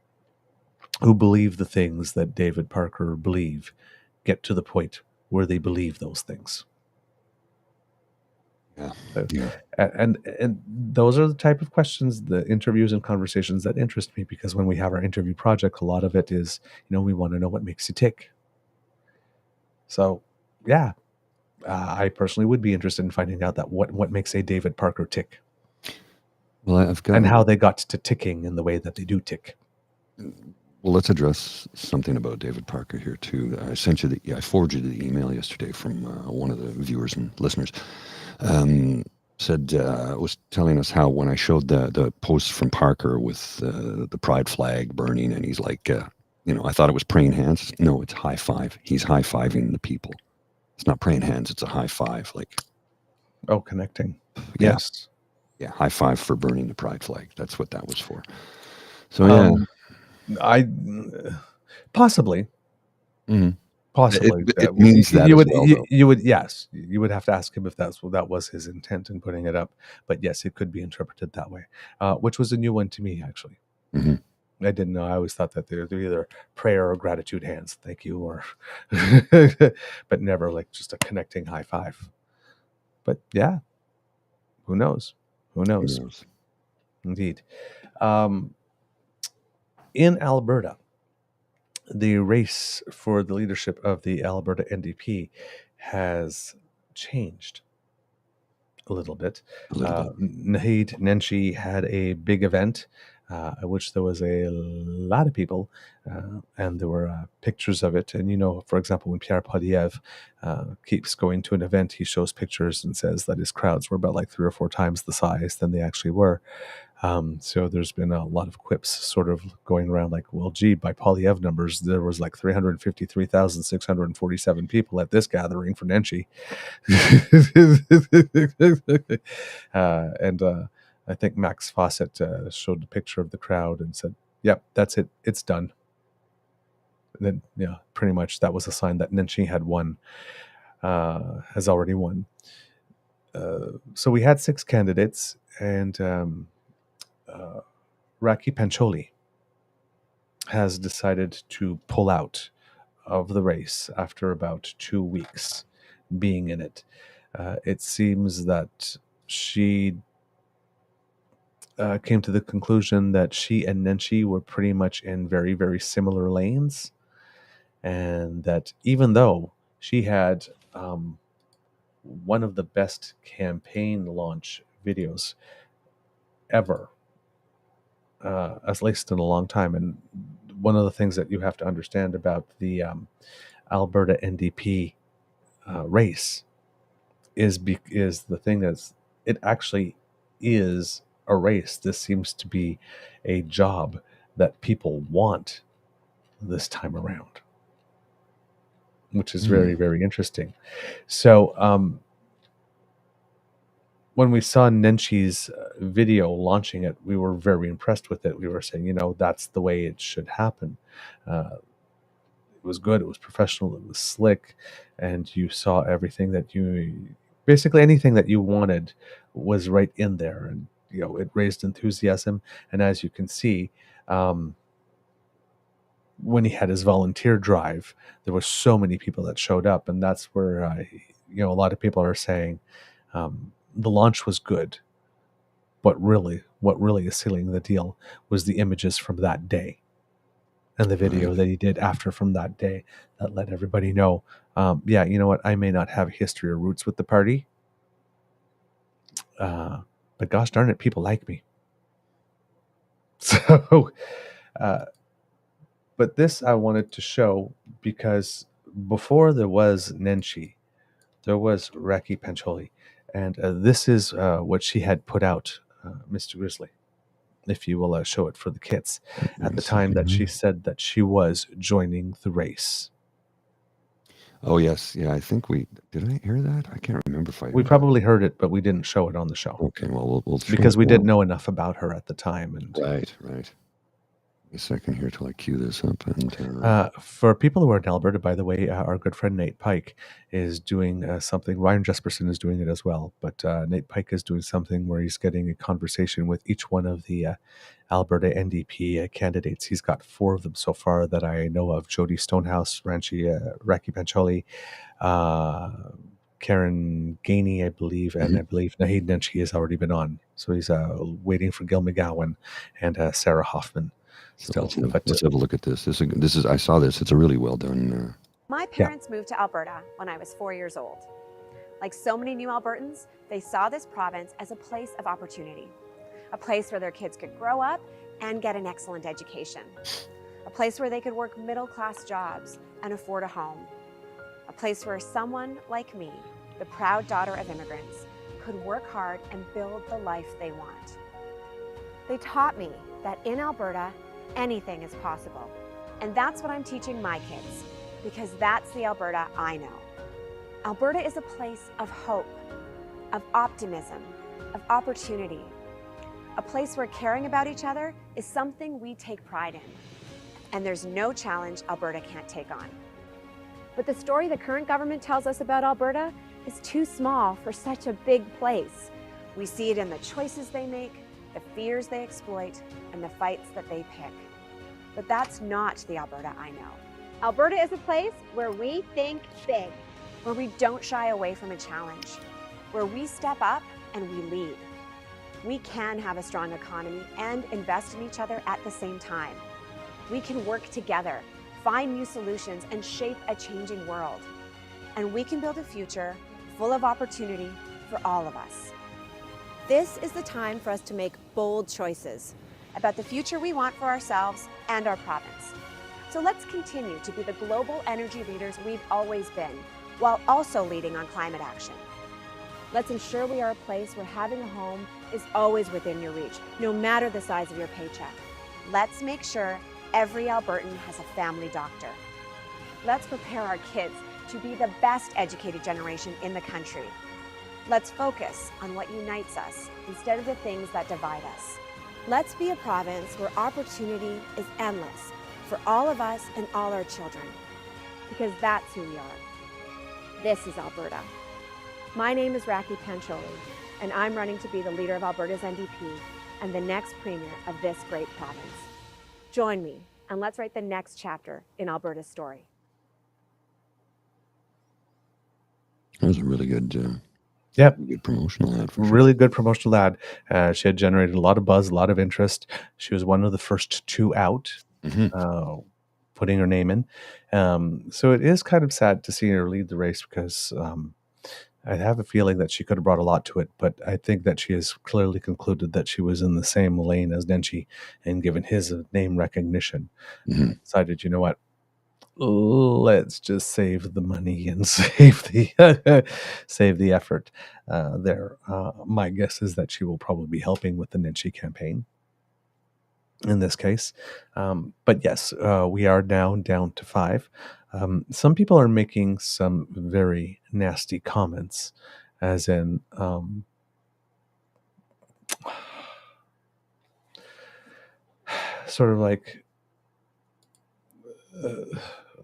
S2: who believe the things that David Parker believe get to the point where they believe those things.
S3: Yeah.
S2: So,
S3: Yeah.
S2: and those are the type of questions, the interviews and conversations that interest me, because when we have our interview project, a lot of it is, we want to know what makes you tick. So, yeah, I personally would be interested in finding out that what makes a David Parker tick,
S3: Well, I've got.
S2: and how they got to ticking in the way that they do tick.
S3: Well, let's address something about David Parker here too. I sent you I forwarded you the email yesterday from one of the viewers and listeners. Was telling us how when I showed the post from Parker with the pride flag burning, and he's like, I thought it was praying hands. No, it's high five. He's high fiving the people. It's not praying hands. It's a high five. Like,
S2: oh, connecting.
S3: Yeah.
S2: Yes.
S3: Yeah, high five for burning the pride flag. That's what that was for. So yeah.
S2: I possibly.
S3: Mm-hmm.
S2: Possibly,
S3: it means that
S2: you would.
S3: as well,
S2: You would. Yes, you would have to ask him if that was his intent in putting it up. But yes, it could be interpreted that way, which was a new one to me, actually.
S3: Mm-hmm.
S2: I didn't know. I always thought that they're either prayer or gratitude hands, thank you, or, but never like just a connecting high five. But yeah, who knows? Who knows? Indeed. In Alberta, the race for the leadership of the Alberta NDP has changed a little bit. Naheed Nenshi had a big event at which there was a lot of people, and there were pictures of it. And, for example, when Pierre Poilievre keeps going to an event, he shows pictures and says that his crowds were about like 3 or 4 times the size than they actually were. So there's been a lot of quips sort of going around like, well, gee, by Poilievre numbers, there was like 353,647 people at this gathering for Nenshi. And I think Max Fawcett showed a picture of the crowd and said, yep, that's it. It's done. And then, yeah, pretty much that was a sign that Nenshi had won, has already won. So we had 6 candidates, and Raki Pancholi has decided to pull out of the race after about 2 weeks being in it. It seems that she came to the conclusion that she and Nenshi were pretty much in very, very similar lanes. and that even though she had one of the best campaign launch videos ever, at least in a long time. And one of the things that you have to understand about the Alberta NDP race is the thing is it actually is a race. This seems to be a job that people want this time around, which is very, very interesting. So when we saw Nenchi's video launching it, we were very impressed with it. We were saying, that's the way it should happen. It was good. It was professional. It was slick. And you saw everything basically anything that you wanted was right in there. And, it raised enthusiasm. And as you can see, when he had his volunteer drive, there were so many people that showed up. And that's where, a lot of people are saying the launch was good. But really, what really is sealing the deal was the images from that day. And the video that he did after from that day that let everybody know, you know what, I may not have history or roots with the party, but gosh darn it, people like me. So, but this I wanted to show because before there was Nenchi, there was Raki Pancholi. And this is what she had put out, Mr. Grizzly, if you will show it for the kids, at the time that she said that she was joining the race.
S3: Oh, yes. Yeah, I think did I hear that? I can't remember if I
S2: We probably heard it, but we didn't show it on the show.
S3: Okay, well, we'll show
S2: because
S3: it
S2: we
S3: now.
S2: didn't know enough about her at the time. And
S3: Right. A second here till I cue this up. And
S2: for people who are in Alberta, by the way, our good friend Nate Pike is doing something. Ryan Jesperson is doing it as well, but Nate Pike is doing something where he's getting a conversation with each one of the Alberta NDP candidates. He's got 4 of them so far that I know of: Jody Stonehouse, Raki Pancholi, Karen Gainey, I believe, and I believe Naheed Nenchi has already been on. So he's waiting for Gil McGowan and Sarah Hoffman.
S3: So let's have a look at this. This is I saw this. It's a really well done.
S7: My parents moved to Alberta when I was 4 years old. Like so many new Albertans, they saw this province as a place of opportunity, a place where their kids could grow up and get an excellent education, a place where they could work middle-class jobs and afford a home, a place where someone like me, the proud daughter of immigrants, could work hard and build the life they want. They taught me that in Alberta, anything is possible. And that's what I'm teaching my kids, because that's the Alberta I know. Alberta is a place of hope, of optimism, of opportunity, a place where caring about each other is something we take pride in. And there's no challenge Alberta can't take on. But the story the current government tells us about Alberta is too small for such a big place. We see it in the choices they make, the fears they exploit, and the fights that they pick. But that's not the Alberta I know. Alberta is a place where we think big, where we don't shy away from a challenge, where we step up and we lead. We can have a strong economy and invest in each other at the same time. We can work together, find new solutions, and shape a changing world. And we can build a future full of opportunity for all of us. This is the time for us to make bold choices about the future we want for ourselves and our province. So let's continue to be the global energy leaders we've always been, while also leading on climate action. Let's ensure we are a place where having a home is always within your reach, no matter the size of your paycheck. Let's make sure every Albertan has a family doctor. Let's prepare our kids to be the best educated generation in the country. Let's focus on what unites us instead of the things that divide us. Let's be a province where opportunity is endless for all of us and all our children, because that's who we are. This is Alberta. My name is Raki Pancholi, and I'm running to be the leader of Alberta's NDP and the next premier of this great province. Join me, and let's write the next chapter in Alberta's story.
S3: That was a really good, good promotional ad.
S2: Really good promotional ad. She had generated a lot of buzz, a lot of interest. She was one of the first 2 out. putting her name in. So it is kind of sad to see her lead the race because I have a feeling that she could have brought a lot to it, but I think that she has clearly concluded that she was in the same lane as Nenshi, and given his name recognition, decided, you know what, let's just save the money and save the effort there. My guess is that she will probably be helping with the Nenshi campaign in this case. But yes, we are now down to 5. Some people are making some very nasty comments, as in, sort of like,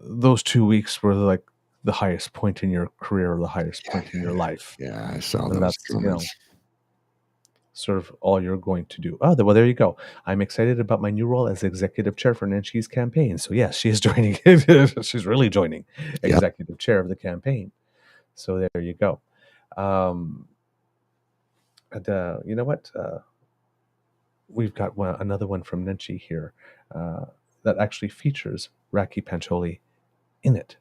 S2: those 2 weeks were like the highest point in your career or the highest point in your life.
S3: Yeah, I saw
S2: And
S3: those
S2: that's,
S3: comments.
S2: sort of all you're going to do. Oh, well, there you go. I'm excited about my new role as executive chair for Nanshi's campaign. So yes, she is joining. She's really joining executive chair of the campaign. So there you go. And you know what? We've got another one from Nenshi here that actually features Raki Pancholi in it.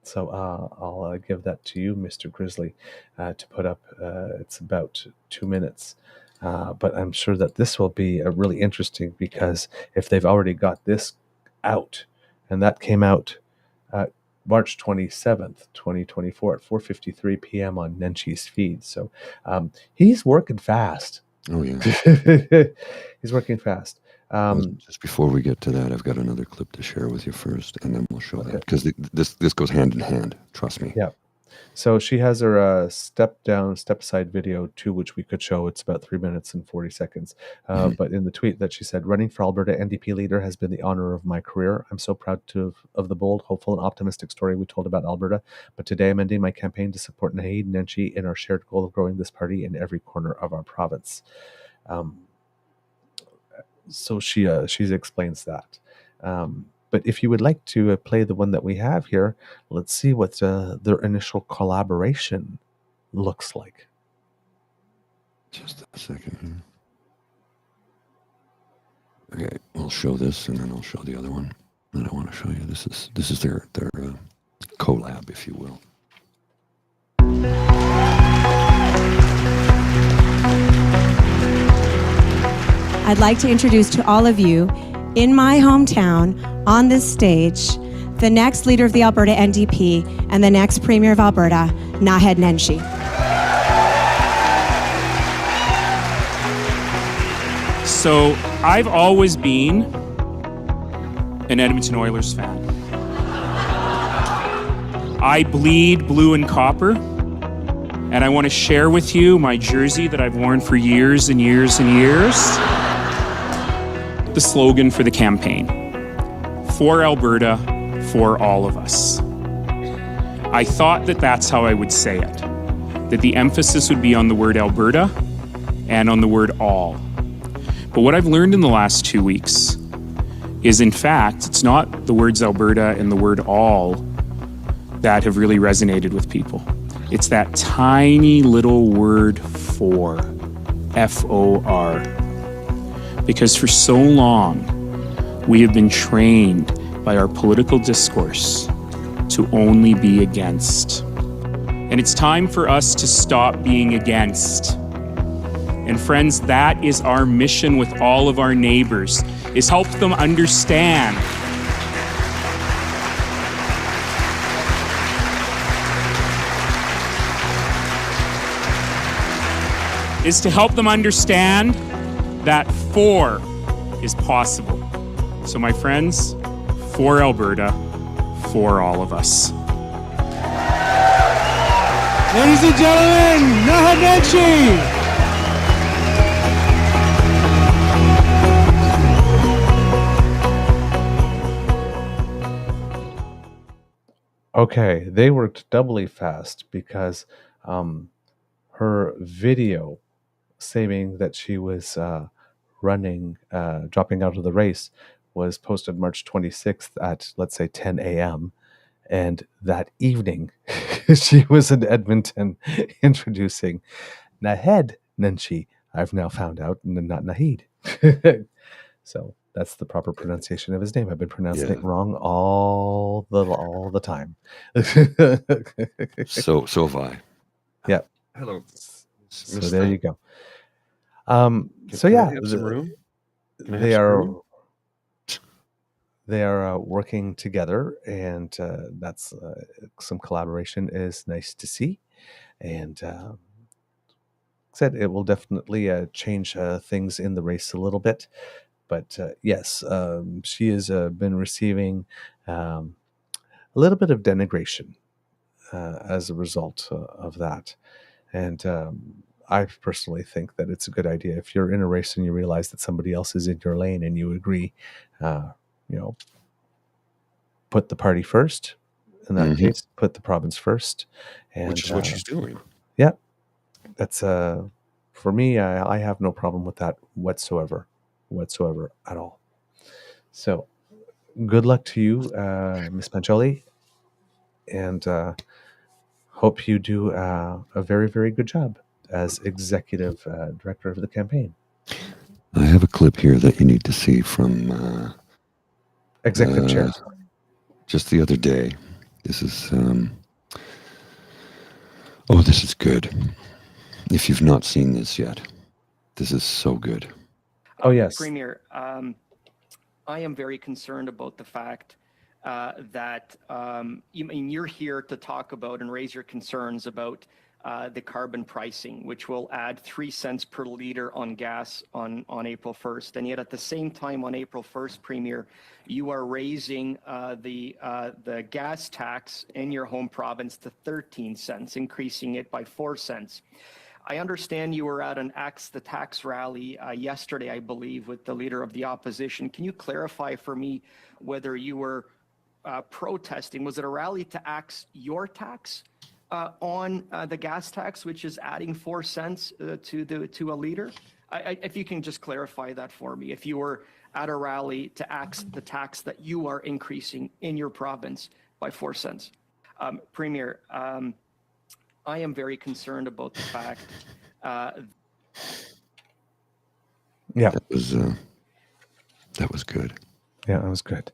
S2: So I'll give that to you, Mr. Grizzly, to put up. It's about 2 minutes. But I'm sure that this will be really interesting, because if they've already got this out, and that came out March 27th, 2024 at 4:53 p.m. on Nenshi's feed. So he's working fast.
S3: Oh, yeah.
S2: He's working fast.
S3: Just before we get to that, I've got another clip to share with you first, and then we'll show that, because this goes hand in hand. Trust me.
S2: Yeah. So she has her step aside video too, which we could show. It's about 3 minutes and 40 seconds. But in the tweet that she said, running for Alberta NDP leader has been the honor of my career. I'm so proud of the bold, hopeful, and optimistic story we told about Alberta. But today I'm ending my campaign to support Naheed Nenshi in our shared goal of growing this party in every corner of our province. So she explains that. But if you would like to play the one that we have here, let's see what their initial collaboration looks like.
S3: Just a second here. Okay, we'll show this, and then I'll show the other one that I want to show you. This is their collab, if you will.
S8: I'd like to introduce to all of you, in my hometown, on this stage, the next leader of the Alberta NDP and the next Premier of Alberta, Naheed Nenshi.
S9: So I've always been an Edmonton Oilers fan. I bleed blue and copper, and I want to share with you my jersey that I've worn for years and years and years. The slogan for the campaign: for Alberta, for all of us. I thought that that's how I would say it, that the emphasis would be on the word Alberta and on the word all. But what I've learned in the last 2 weeks is, in fact, it's not the words Alberta and the word all that have really resonated with people. It's that tiny little word for, F-O-R. Because for so long, we have been trained by our political discourse to only be against. And it's time for us to stop being against. And friends, that is our mission with all of our neighbors, is help them understand is to help them understand that for is possible. So my friends, for Alberta, for all of us.
S5: Ladies and gentlemen, Naheed Nenshi!
S2: Okay, they worked doubly fast, because her video saying that she was running, dropping out of the race, was posted March 26th at, let's say, 10 a.m. And that evening, she was in Edmonton introducing Naheed Nenshi. I've now found out, not Naheed. So That's the proper pronunciation of his name. I've been pronouncing
S3: Yeah.
S2: it wrong all the time.
S3: So have I.
S2: Yeah.
S3: Hello.
S2: So there you go.
S3: Can I have some room? Can I have
S2: they
S3: some
S2: are
S3: room?
S2: they are working together, and that's some collaboration is nice to see. And said it will definitely change things in the race a little bit. But yes, she has been receiving a little bit of denigration as a result of that. And I personally think that it's a good idea if you're in a race and you realize that somebody else is in your lane and you agree, you know, put the party first. In that case, put the province first, and
S3: Which is what she's doing.
S2: Yeah, that's for me. I have no problem with that whatsoever at all. So, good luck to you, Miss Pancholi, and hope you do a very, very good job as executive director of the campaign.
S3: I have a clip here that you need to see from
S2: Executive chair.
S3: just the other day. This is this is good. If you've not seen this yet, this is so good.
S2: Oh yes,
S10: Premier. I am very concerned about the fact that you're here to talk about and raise your concerns about the carbon pricing, which will add 3 cents per liter on gas on April 1st. And yet at the same time on April 1st, Premier, you are raising the gas tax in your home province to 13 cents, increasing it by 4 cents. I understand you were at an Axe the Tax rally yesterday, I believe, with the leader of the opposition. Can you clarify for me whether you were protesting? Was it a rally to axe your tax on the gas tax, which is adding 4 cents to a liter? If you can just clarify that for me. If you were at a rally to axe the tax that you are increasing in your province by 4 cents. Premier, I am very concerned about the fact.
S2: Yeah,
S3: that was good.
S2: Yeah, that was good.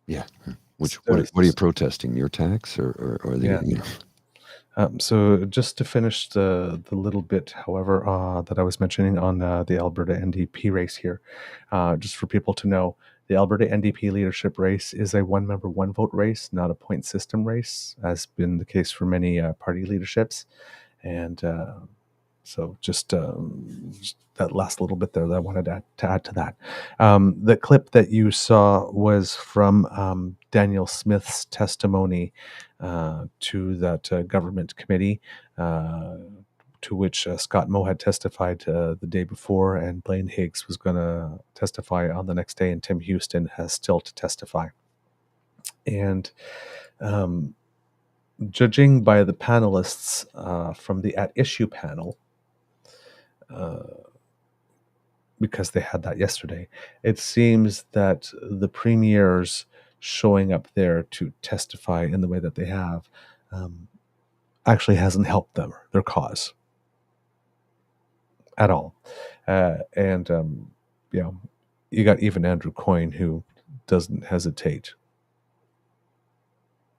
S3: Yeah. What are you protesting? Your tax or the?
S2: Yeah.
S3: You know?
S2: So just to finish the little bit, however, that I was mentioning on the Alberta NDP race here, just for people to know, the Alberta NDP leadership race is a one-member, one-vote race, not a point system race, as been the case for many party leaderships. And so just that last little bit there that I wanted to add to that. The clip that you saw was from Danielle Smith's testimony to that government committee, to which Scott Moe had testified the day before, and Blaine Higgs was going to testify on the next day, and Tim Houston has still to testify. And judging by the panelists from the At Issue panel, because they had that yesterday, it seems that the premiers showing up there to testify in the way that they have actually hasn't helped them, their cause, at all. And you got even Andrew Coyne, who doesn't hesitate,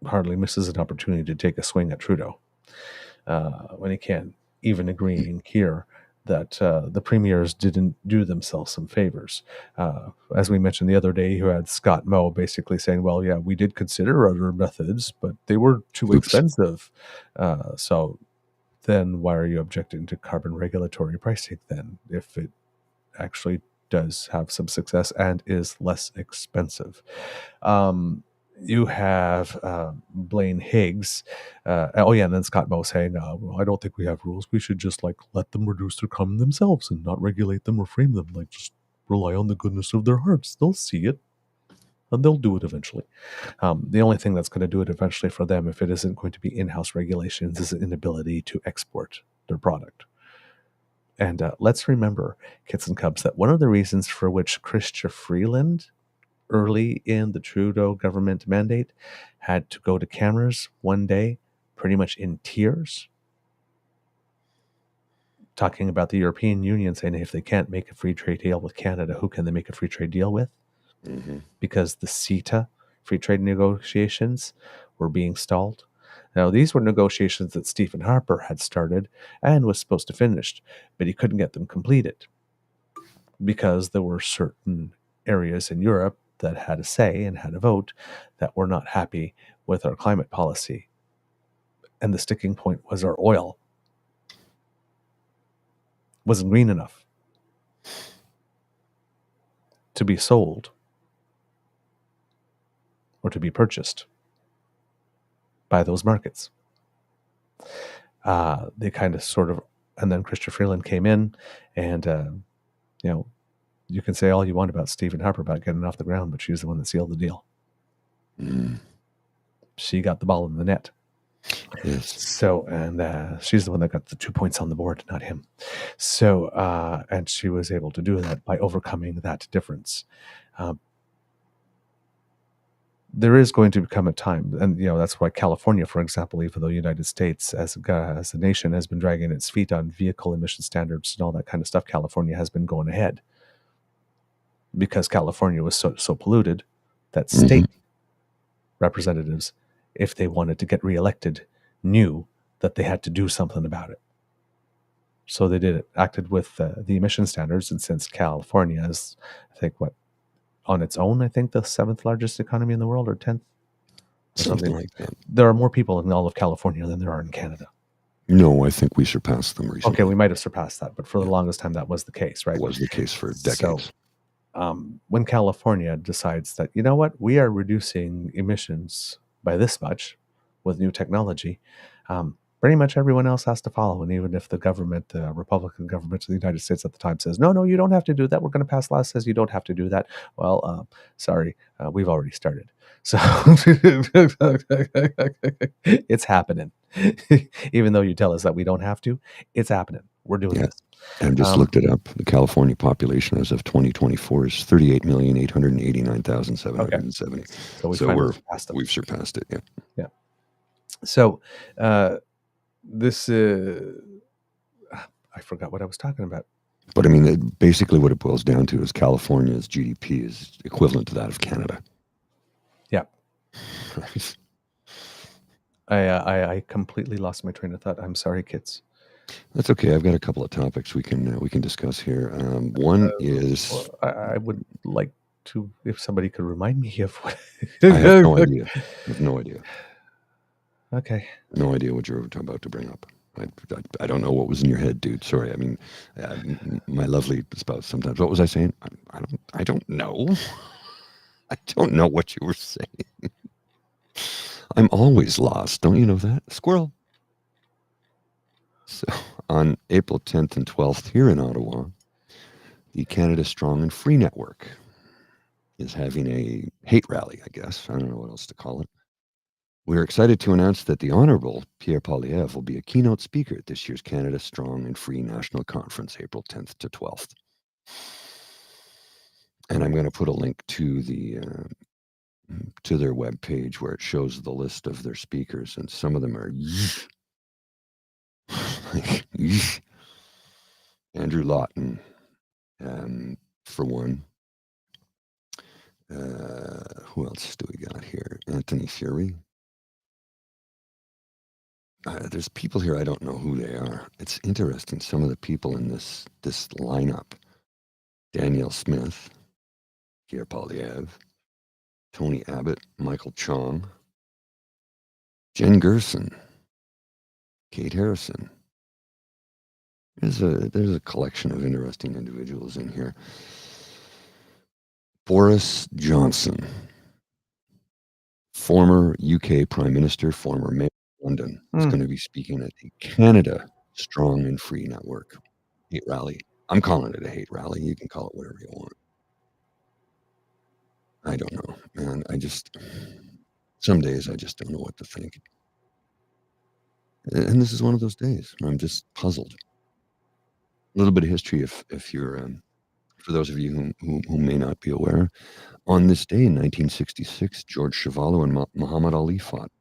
S2: hardly misses an opportunity to take a swing at Trudeau when he can, even agreeing here that the premiers didn't do themselves some favors. As we mentioned the other day, you had Scott Moe basically saying, well, yeah, we did consider other methods, but they were too expensive. So then why are you objecting to carbon regulatory pricing then, if it actually does have some success and is less expensive? You have Blaine Higgs. And then Scott Moe saying, well, I don't think we have rules. We should just let them reduce their carbon themselves and not regulate them or frame them. Just rely on the goodness of their hearts. They'll see it and they'll do it eventually. The only thing that's going to do it eventually for them, if it isn't going to be in-house regulations, is an inability to export their product. And let's remember, kits and cubs, that one of the reasons for which Chrystia Freeland, early in the Trudeau government mandate, had to go to cameras one day, pretty much in tears, talking about the European Union saying if they can't make a free trade deal with Canada, who can they make a free trade deal with?
S3: Mm-hmm.
S2: Because the CETA free trade negotiations were being stalled. Now, these were negotiations that Stephen Harper had started and was supposed to finish, but he couldn't get them completed because there were certain areas in Europe that had a say and had a vote that were not happy with our climate policy. And the sticking point was our oil wasn't green enough to be sold or to be purchased by those markets. They kind of sort of, and then Chrystia Freeland came in, and you know, you can say all you want about Stephen Harper about getting off the ground, but she's the one that sealed the deal. She got the ball in the net.
S3: Yes.
S2: So, and she's the one that got the 2 points on the board, not him. So, and she was able to do that by overcoming that difference. There is going to become a time, and that's why California, for example, even though the United States as a nation has been dragging its feet on vehicle emission standards and all that kind of stuff, California has been going ahead because California was so polluted that state representatives, if they wanted to get reelected, knew that they had to do something about it. So they did it, acted with the emission standards, and since California is, I think, on its own, I think the 7th largest economy in the world, or 10th, or
S3: something like that.
S2: There are more people in all of California than there are in Canada.
S3: No, I think we surpassed them recently.
S2: Okay, we might have surpassed that, but for the longest time, that was the case, right?
S3: It was the case for decades.
S2: So, when California decides that, you know what, we are reducing emissions by this much with new technology, pretty much everyone else has to follow. And even if the government, the Republican government of the United States at the time says, no, you don't have to do that. We're going to pass laws says you don't have to do that. Well, sorry, we've already started. So it's happening. Even though you tell us that we don't have to, it's happening. We're doing this.
S3: And just looked it up. The California population as of 2024 is 38,889,770.
S2: Okay. So
S3: we've surpassed it.
S2: Yeah. So this I forgot what I was talking about.
S3: But I mean, basically what it boils down to is California's GDP is equivalent to that of Canada.
S2: Yeah. I completely lost my train of thought. I'm sorry, kids.
S3: That's okay. I've got a couple of topics we can discuss here. One is
S2: I would like to, if somebody could remind me of what.
S3: I have no idea. I have no idea.
S2: Okay.
S3: No idea what you're about to bring up. I don't know what was in your head, dude. Sorry. I mean, my lovely spouse sometimes. What was I saying? I don't know. I don't know what you were saying. I'm always lost. Don't you know that? Squirrel. So on April 10th and 12th here in Ottawa, the Canada Strong and Free Network is having a hate rally, I guess. I don't know what else to call it. We're excited to announce that the Honorable Pierre Poilievre will be a keynote speaker at this year's Canada Strong and Free National Conference, April 10th to 12th. And I'm going to put a link to their webpage where it shows the list of their speakers, and some of them are Andrew Lawton, for one. Who else do we got here? Anthony Fury. There's people here, I don't know who they are. It's interesting, some of the people in this lineup. Danielle Smith, Pierre Poilievre, Tony Abbott, Michael Chong, Jen Gerson, Kate Harrison. There's a collection of interesting individuals in here. Boris Johnson, former UK Prime Minister, former Mayor of London, is going to be speaking at the Canada Strong and Free Network hate rally. I'm calling it a hate rally. You can call it whatever you want. I don't know, man. Some days I just don't know what to think. And this is one of those days where I'm just puzzled. A little bit of history, if you're, for those of you who may not be aware, on this day in 1966, George Chuvalo and Muhammad Ali fought.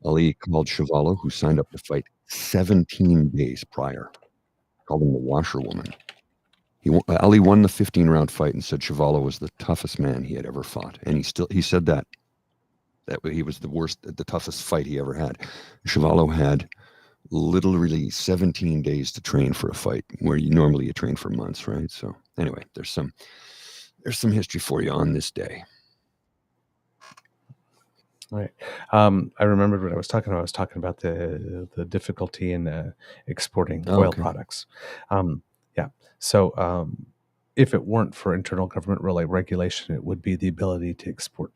S3: Ali called Chuvalo, who signed up to fight 17 days prior. called him the washerwoman. Ali won the 15-round fight and said Chuvalo was the toughest man he had ever fought, and he said that he was the toughest fight he ever had. Chuvalo had literally 17 days to train for a fight, where you train for months, right? So anyway, there's some history for you on this day.
S2: Right. I remembered what I was talking about. I was talking about the difficulty in exporting oil products. Yeah. So if it weren't for internal government regulation, it would be the ability to export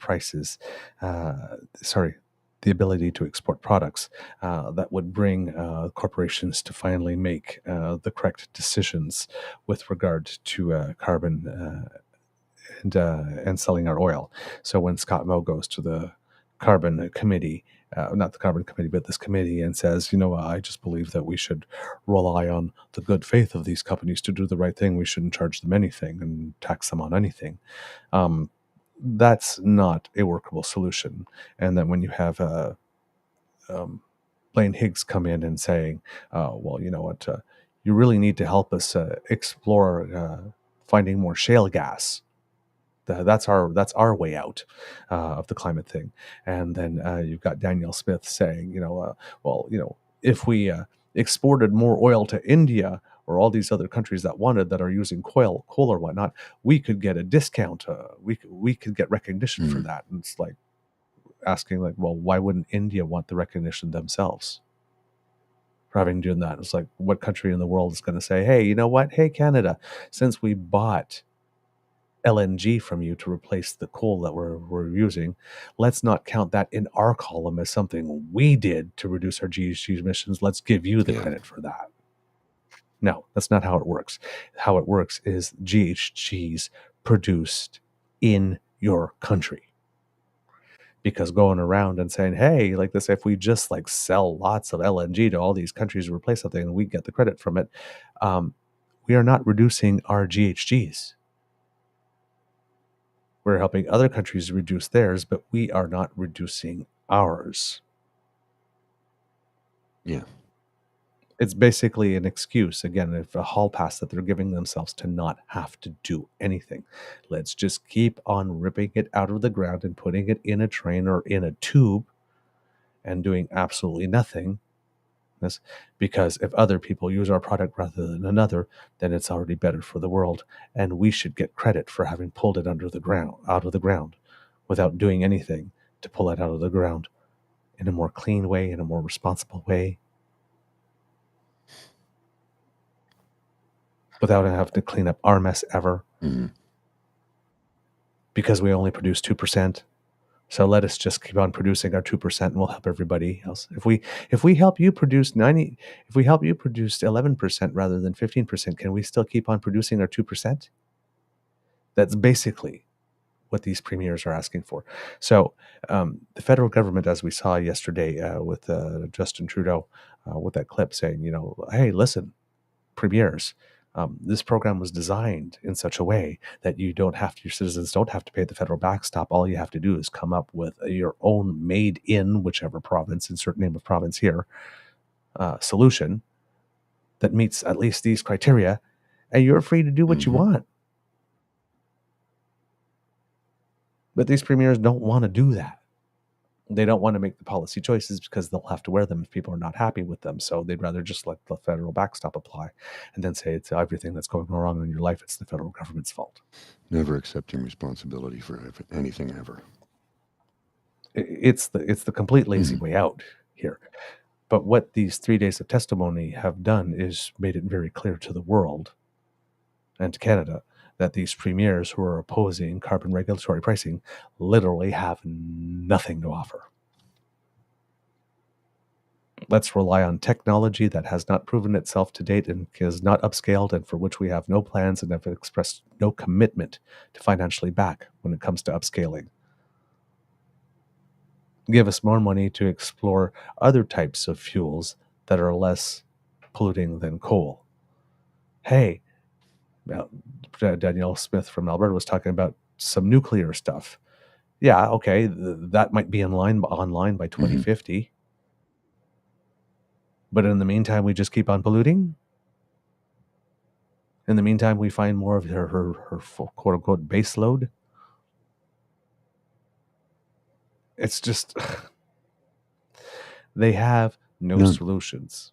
S2: the ability to export products that would bring corporations to finally make the correct decisions with regard to carbon and selling our oil. So when Scott Moe goes to the carbon committee, not the carbon committee, but this committee, and says, I just believe that we should rely on the good faith of these companies to do the right thing. We shouldn't charge them anything and tax them on anything. That's not a workable solution. And then when you have Blaine Higgs come in and saying, well, you know what, you really need to help us explore finding more shale gas. That's our way out of the climate thing. And then you've got Danielle Smith saying, if we exported more oil to India or all these other countries that are using coal or whatnot, we could get a discount. We could get recognition for that. And it's like asking, well, why wouldn't India want the recognition themselves for having done that? It's like, what country in the world is going to say, hey, you know what? Hey, Canada, since we bought LNG from you to replace the coal that we're using, let's not count that in our column as something we did to reduce our GHG emissions. Let's give you the credit for that. No, that's not how it works. How it works is GHGs produced in your country. Because going around and saying, hey, like this, if we just sell lots of LNG to all these countries to replace something and we get the credit from it, we are not reducing our GHGs. We're helping other countries reduce theirs, but we are not reducing ours.
S3: Yeah.
S2: It's basically an excuse, again, if a hall pass that they're giving themselves to not have to do anything. Let's just keep on ripping it out of the ground and putting it in a train or in a tube and doing absolutely nothing. Because if other people use our product rather than another, then it's already better for the world, and we should get credit for having pulled it out of the ground without doing anything to pull it out of the ground in a more clean way, in a more responsible way, without having to clean up our mess ever. Because we only produce 2%. So let us just keep on producing our 2% and we'll help everybody else. If we help you produce 11% rather than 15%, can we still keep on producing our 2%? That's basically what these premiers are asking for. So the federal government, as we saw yesterday with Justin Trudeau, with that clip saying, hey, listen, premiers, this program was designed in such a way that your citizens don't have to pay the federal backstop. All you have to do is come up with your own made in whichever province, insert name of province here, solution that meets at least these criteria, and you're free to do what you want. But these premiers don't want to do that. They don't want to make the policy choices because they'll have to wear them if people are not happy with them. So they'd rather just let the federal backstop apply and then say it's everything that's going wrong in your life, it's the federal government's fault.
S3: Never accepting responsibility for anything ever.
S2: It's the complete lazy way out here. But what these 3 days of testimony have done is made it very clear to the world and to Canada that these premiers who are opposing carbon regulatory pricing literally have nothing to offer. Let's rely on technology that has not proven itself to date and is not upscaled and for which we have no plans and have expressed no commitment to financially back when it comes to upscaling. Give us more money to explore other types of fuels that are less polluting than coal. Hey, Danielle Smith from Alberta was talking about some nuclear stuff. Yeah, okay, that might be online by 2050. But in the meantime, we just keep on polluting? In the meantime, we find more of her quote unquote base load. It's just they have no
S3: None.
S2: solutions.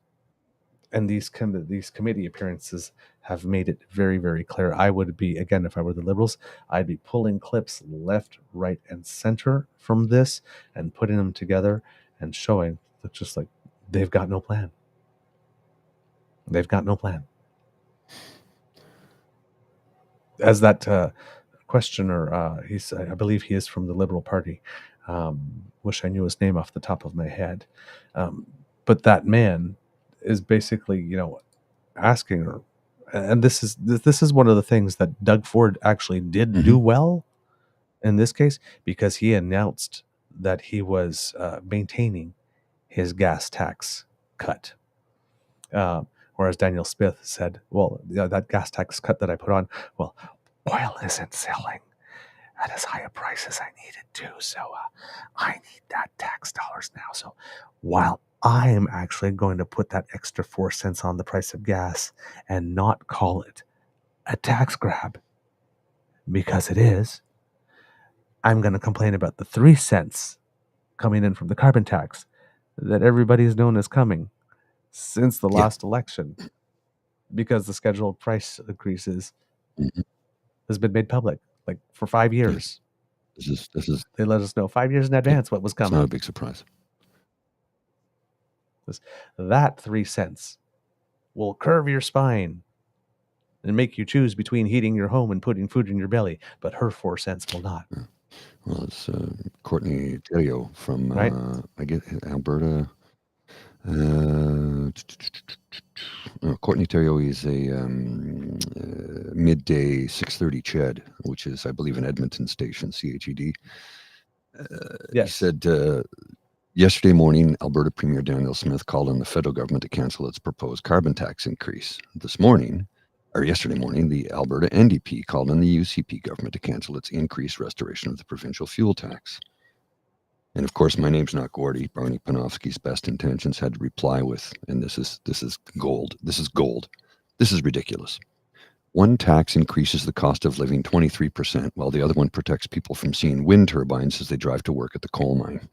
S2: And these committee appearances have made it very, very clear. I would be, again, if I were the Liberals, I'd be pulling clips left, right, and center from this and putting them together and showing that just like they've got no plan. They've got no plan. As that questioner, I believe he is from the Liberal Party. Wish I knew his name off the top of my head. But that man is basically, asking her, and this is one of the things that Doug Ford actually did do well in this case, because he announced that he was maintaining his gas tax cut. Whereas Danielle Smith said, well, that gas tax cut that I put on, well, oil isn't selling at as high a price as I need it to, so I need that tax dollars now. So while I am actually going to put that extra 4 cents on the price of gas and not call it a tax grab, because it is, I'm going to complain about the 3 cents coming in from the carbon tax that everybody's known as coming since the last election, because the scheduled price increases has been made public, like for 5 years.
S3: This is
S2: They let us know 5 years in advance what was coming.
S3: It's not a big surprise.
S2: That 3 cents will curve your spine and make you choose between heating your home and putting food in your belly, but her 4 cents will not.
S3: Well, it's Courtney Theriault from
S2: Right.
S3: I get Alberta. Courtney Theriault is a midday 6:30 CHED, which is, I believe, an Edmonton station, CHED. He said, yesterday morning, Alberta Premier Danielle Smith called on the federal government to cancel its proposed carbon tax increase. Yesterday morning, the Alberta NDP called on the UCP government to cancel its increased restoration of the provincial fuel tax. And of course, my name's not Gordy. Barney Panofsky's best intentions had to reply with, and this is gold. This is gold. This is ridiculous. One tax increases the cost of living 23%, while the other one protects people from seeing wind turbines as they drive to work at the coal mine.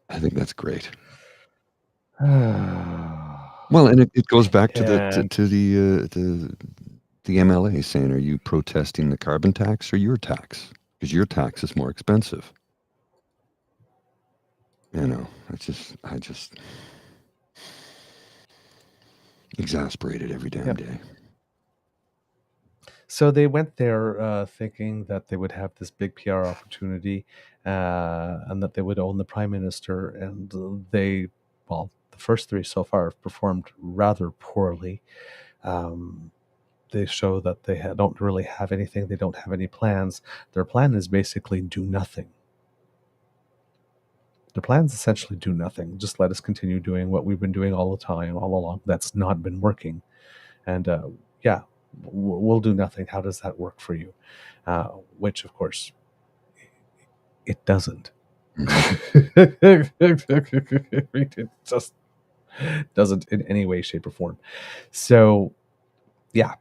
S3: I think that's great. Well, and it goes back to the MLA saying, are you protesting the carbon tax or your tax? Because your tax is more expensive. I just exasperated every damn day.
S2: So they went there thinking that they would have this big PR opportunity and that they would own the prime minister. And the first three so far have performed rather poorly. They show that they don't really have anything. They don't have any plans. Their plan is basically do nothing. Their plans essentially do nothing. Just let us continue doing what we've been doing all the time, all along. That's not been working. And we'll do nothing. How does that work for you? Which, of course, it doesn't. It just doesn't in any way, shape, or form. So, yeah.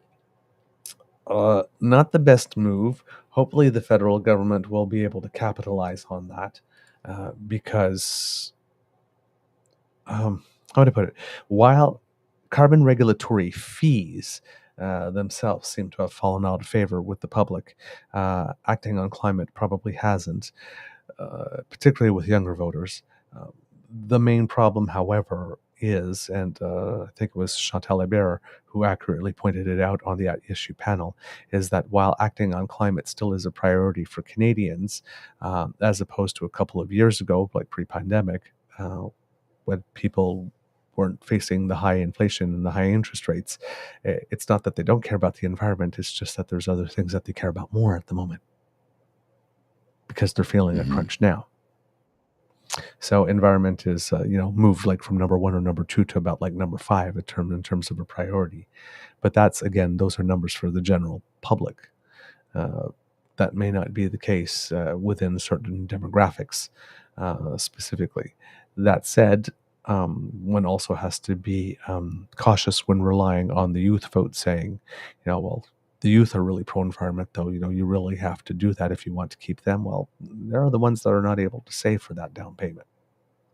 S2: Not the best move. Hopefully the federal government will be able to capitalize on that because, how would I put it? While carbon regulatory fees themselves seem to have fallen out of favor with the public, acting on climate probably hasn't, particularly with younger voters. The main problem, however, is, and I think it was Chantal Hébert who accurately pointed it out on the issue panel, is that while acting on climate still is a priority for Canadians, as opposed to a couple of years ago, like pre-pandemic, when people weren't facing the high inflation and the high interest rates, it's not that they don't care about the environment, it's just that there's other things that they care about more at the moment because they're feeling a crunch now. So environment is, moved like from number 1 or number 2 to about like number 5 in terms of a priority. But that's, again, those are numbers for the general public. That may not be the case within certain demographics specifically. That said, one also has to be cautious when relying on the youth vote saying, well, the youth are really pro-environment, though, you really have to do that if you want to keep them. Well, they're the ones that are not able to save for that down payment.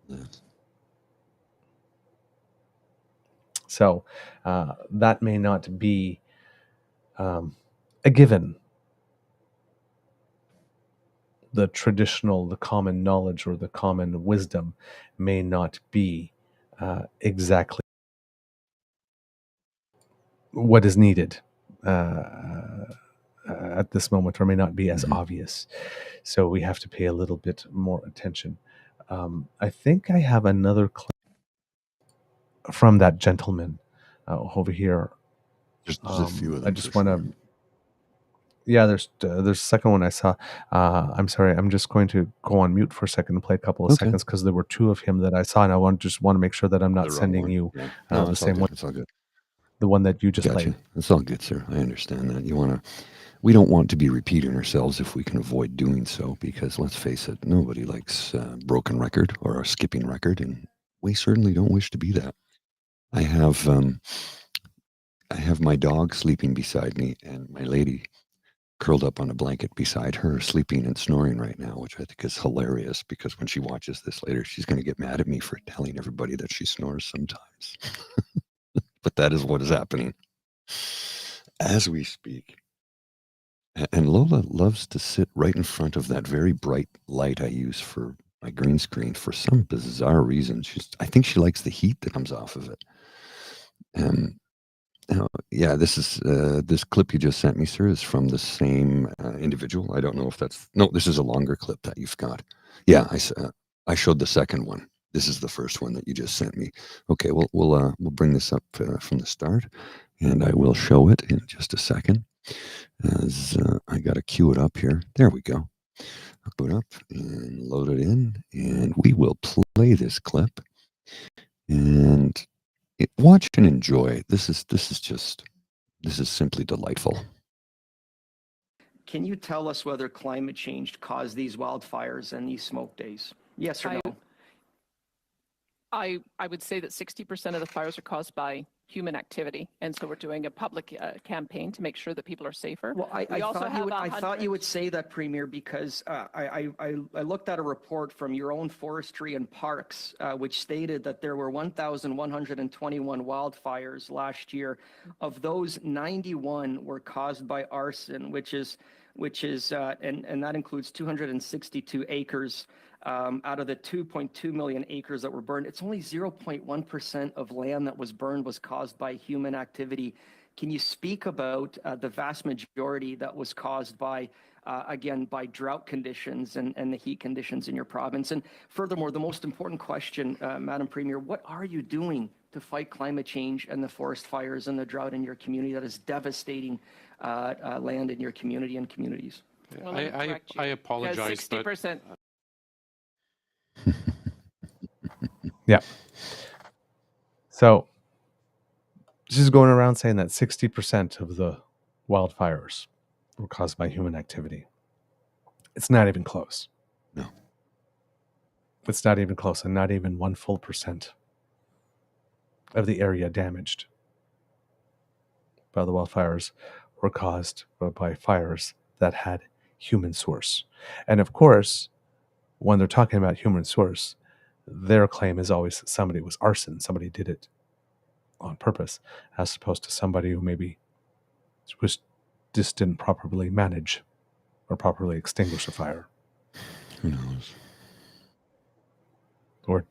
S3: Yes.
S2: So that may not be a given. The traditional, the common knowledge or the common wisdom may not be exactly what is needed at this moment, or may not be as obvious. So we have to pay a little bit more attention. I think I have another clip from that gentleman over here.
S3: There's a few of them.
S2: I just want to. Yeah, there's a second one I saw. I'm sorry, I'm just going to go on mute for a second and play a couple of seconds because there were two of him that I saw, and I just want to make sure that I'm not sending you the same one.
S3: It's all good.
S2: The one that you just played.
S3: It's all good, sir. I understand that. We don't want to be repeating ourselves if we can avoid doing so, because let's face it, nobody likes a broken record or a skipping record, and we certainly don't wish to be that. I have my dog sleeping beside me, and my lady curled up on a blanket beside her, sleeping and snoring right now, which I think is hilarious, because when she watches this later, she's going to get mad at me for telling everybody that she snores sometimes. But that is what is happening as we speak. And Lola loves to sit right in front of that very bright light I use for my green screen for some bizarre reason. I think she likes the heat that comes off of it. Yeah, this clip you just sent me, sir, is from the same individual. I don't know if this is a longer clip that you've got. Yeah, I showed the second one. This is the first one that you just sent me. Okay, we'll bring this up from the start, and I will show it in just a second. As I got to cue it up here. There we go. I'll put it up and load it in, and we will play this clip. And watch and enjoy. This is simply delightful.
S10: Can you tell us whether climate change caused these wildfires and these smoke days? Yes or no?
S11: I would say that 60% of the fires are caused by human activity, and so we're doing a public campaign to make sure that people are safer.
S10: Well, I thought you would say that, Premier, because I looked at a report from your own Forestry and Parks, which stated that there were 1,121 wildfires last year. Of those, 91 were caused by arson, which is and that includes 262 acres. Out of the 2.2 million acres that were burned, it's only 0.1% of land that was burned was caused by human activity. Can you speak about the vast majority that was caused by, again, by drought conditions and the heat conditions in your province? And furthermore, the most important question, Madam Premier, what are you doing to fight climate change and the forest fires and the drought in your community that is devastating land in your community and communities?
S11: Well,
S12: I apologize,
S11: 60%.
S2: Yeah. So she's going around saying that 60% of the wildfires were caused by human activity. It's not even close.
S3: No.
S2: It's not even close, and not even 1 full percent of the area damaged by the wildfires were caused by fires that had human source. And of course, when they're talking about human source, their claim is always somebody was arson, somebody did it on purpose, as opposed to somebody who maybe just didn't properly manage or properly extinguish a fire.
S3: Who knows?
S2: Or,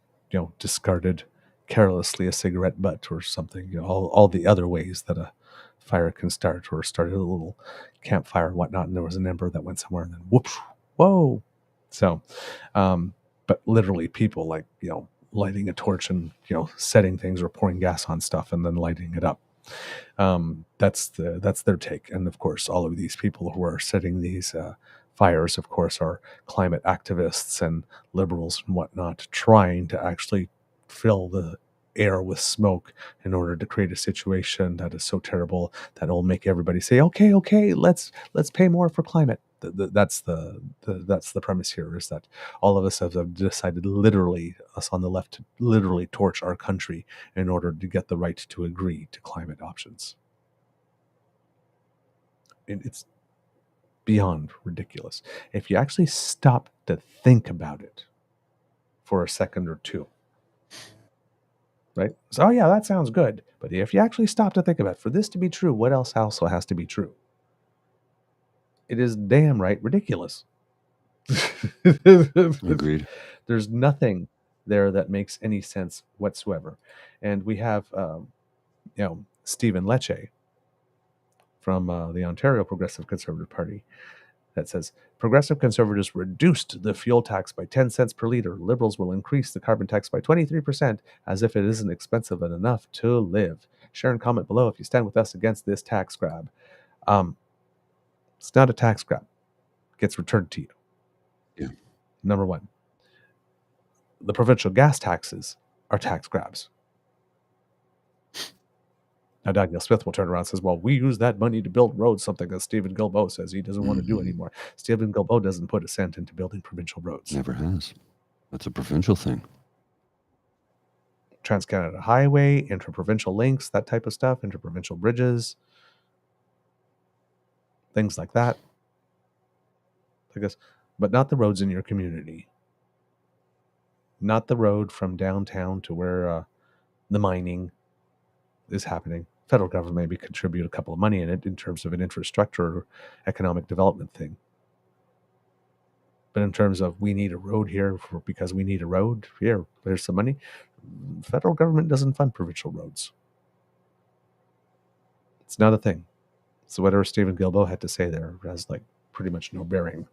S2: discarded carelessly a cigarette butt or something. All the other ways that a fire can start, or started a little campfire and whatnot, and there was an ember that went somewhere, and then whoops, whoa. So, but literally people like, lighting a torch and, setting things or pouring gas on stuff and then lighting it up. That's their take. And of course, all of these people who are setting these fires, of course, are climate activists and liberals and whatnot, trying to actually fill the air with smoke in order to create a situation that is so terrible that will make everybody say, okay, let's pay more for climate. That's the premise here, is that all of us have decided, literally, us on the left, to literally torch our country in order to get the right to agree to climate options. It's beyond ridiculous. If you actually stop to think about it for a second or two, right? So, yeah, that sounds good. But if you actually stop to think about it, for this to be true, what else also has to be true? It is damn right ridiculous.
S3: Agreed.
S2: There's nothing there that makes any sense whatsoever. And we have, Stephen Lecce from the Ontario Progressive Conservative Party that says, Progressive Conservatives reduced the fuel tax by 10 cents per litre. Liberals will increase the carbon tax by 23%, as if it isn't expensive enough to live. Share and comment below if you stand with us against this tax grab. It's not a tax grab. It gets returned to you.
S3: Yeah.
S2: Number one. The provincial gas taxes are tax grabs. Now, Danielle Smith will turn around and says, well, we use that money to build roads, something that Stephen Guilbeault says he doesn't want to do anymore. Stephen Guilbeault doesn't put a cent into building provincial roads.
S3: Never has. That's a provincial thing.
S2: Trans-Canada Highway, interprovincial links, that type of stuff, interprovincial bridges, things like that. I guess, but not the roads in your community. Not the road from downtown to where the mining is happening. Federal government maybe contribute a couple of money in it in terms of an infrastructure or economic development thing. But in terms of we need a road here because we need a road, here, there's some money. Federal government doesn't fund provincial roads. It's not a thing. So whatever Stephen Guilbeault had to say there has pretty much no bearing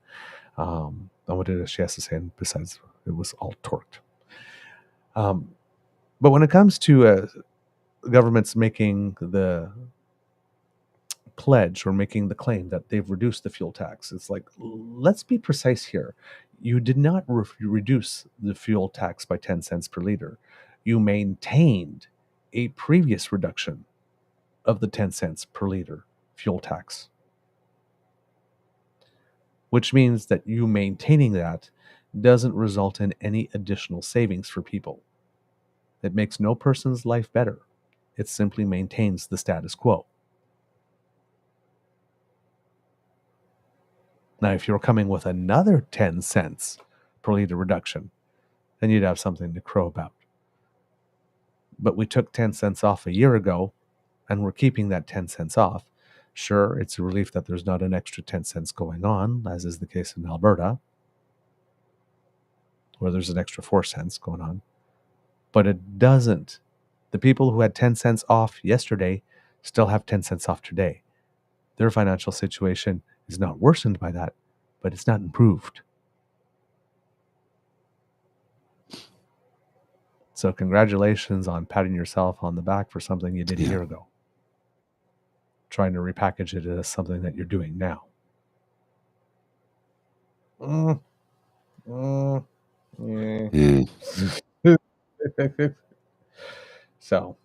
S2: on what it is she has to say, and besides, it was all torqued. But when it comes to governments making the pledge or making the claim that they've reduced the fuel tax, it's let's be precise here. You did not reduce the fuel tax by 10 cents per litre. You maintained a previous reduction of the 10 cents per litre fuel tax, which means that you maintaining that doesn't result in any additional savings for people. It makes no person's life better. It simply maintains the status quo. Now, if you're coming with another 10 cents per litre reduction, then you'd have something to crow about. But we took 10 cents off a year ago, and we're keeping that 10 cents off. Sure, it's a relief that there's not an extra 10 cents going on, as is the case in Alberta, where there's an extra 4 cents going on. But it doesn't. The people who had 10 cents off yesterday still have 10 cents off today. Their financial situation is not worsened by that, but it's not improved. So congratulations on patting yourself on the back for something you did a year ago. Trying to repackage it as something that you're doing now. So,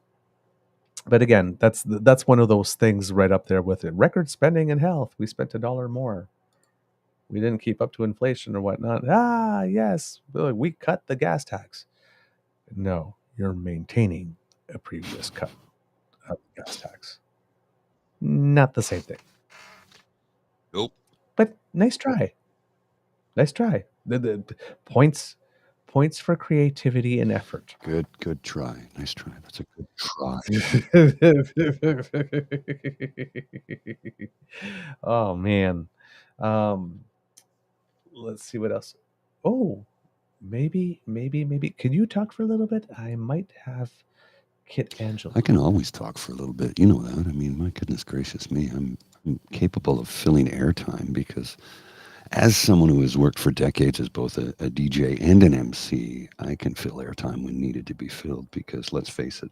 S2: but again, that's one of those things right up there with it. Record spending in health. We spent $1 more. We didn't keep up to inflation or whatnot. Yes, we cut the gas tax. No, you're maintaining a previous cut of gas tax. Not the same thing.
S3: Nope.
S2: But nice try. Nice try. The points for creativity and effort.
S3: Good try. Nice try. That's a good try.
S2: Oh man. Let's see what else. Oh, maybe. Can you talk for a little bit? I might have Kit Angela.
S3: I can always talk for a little bit. You know that. I mean, my goodness gracious me. I'm capable of filling airtime because as someone who has worked for decades as both a DJ and an MC, I can fill airtime when needed to be filled because, let's face it,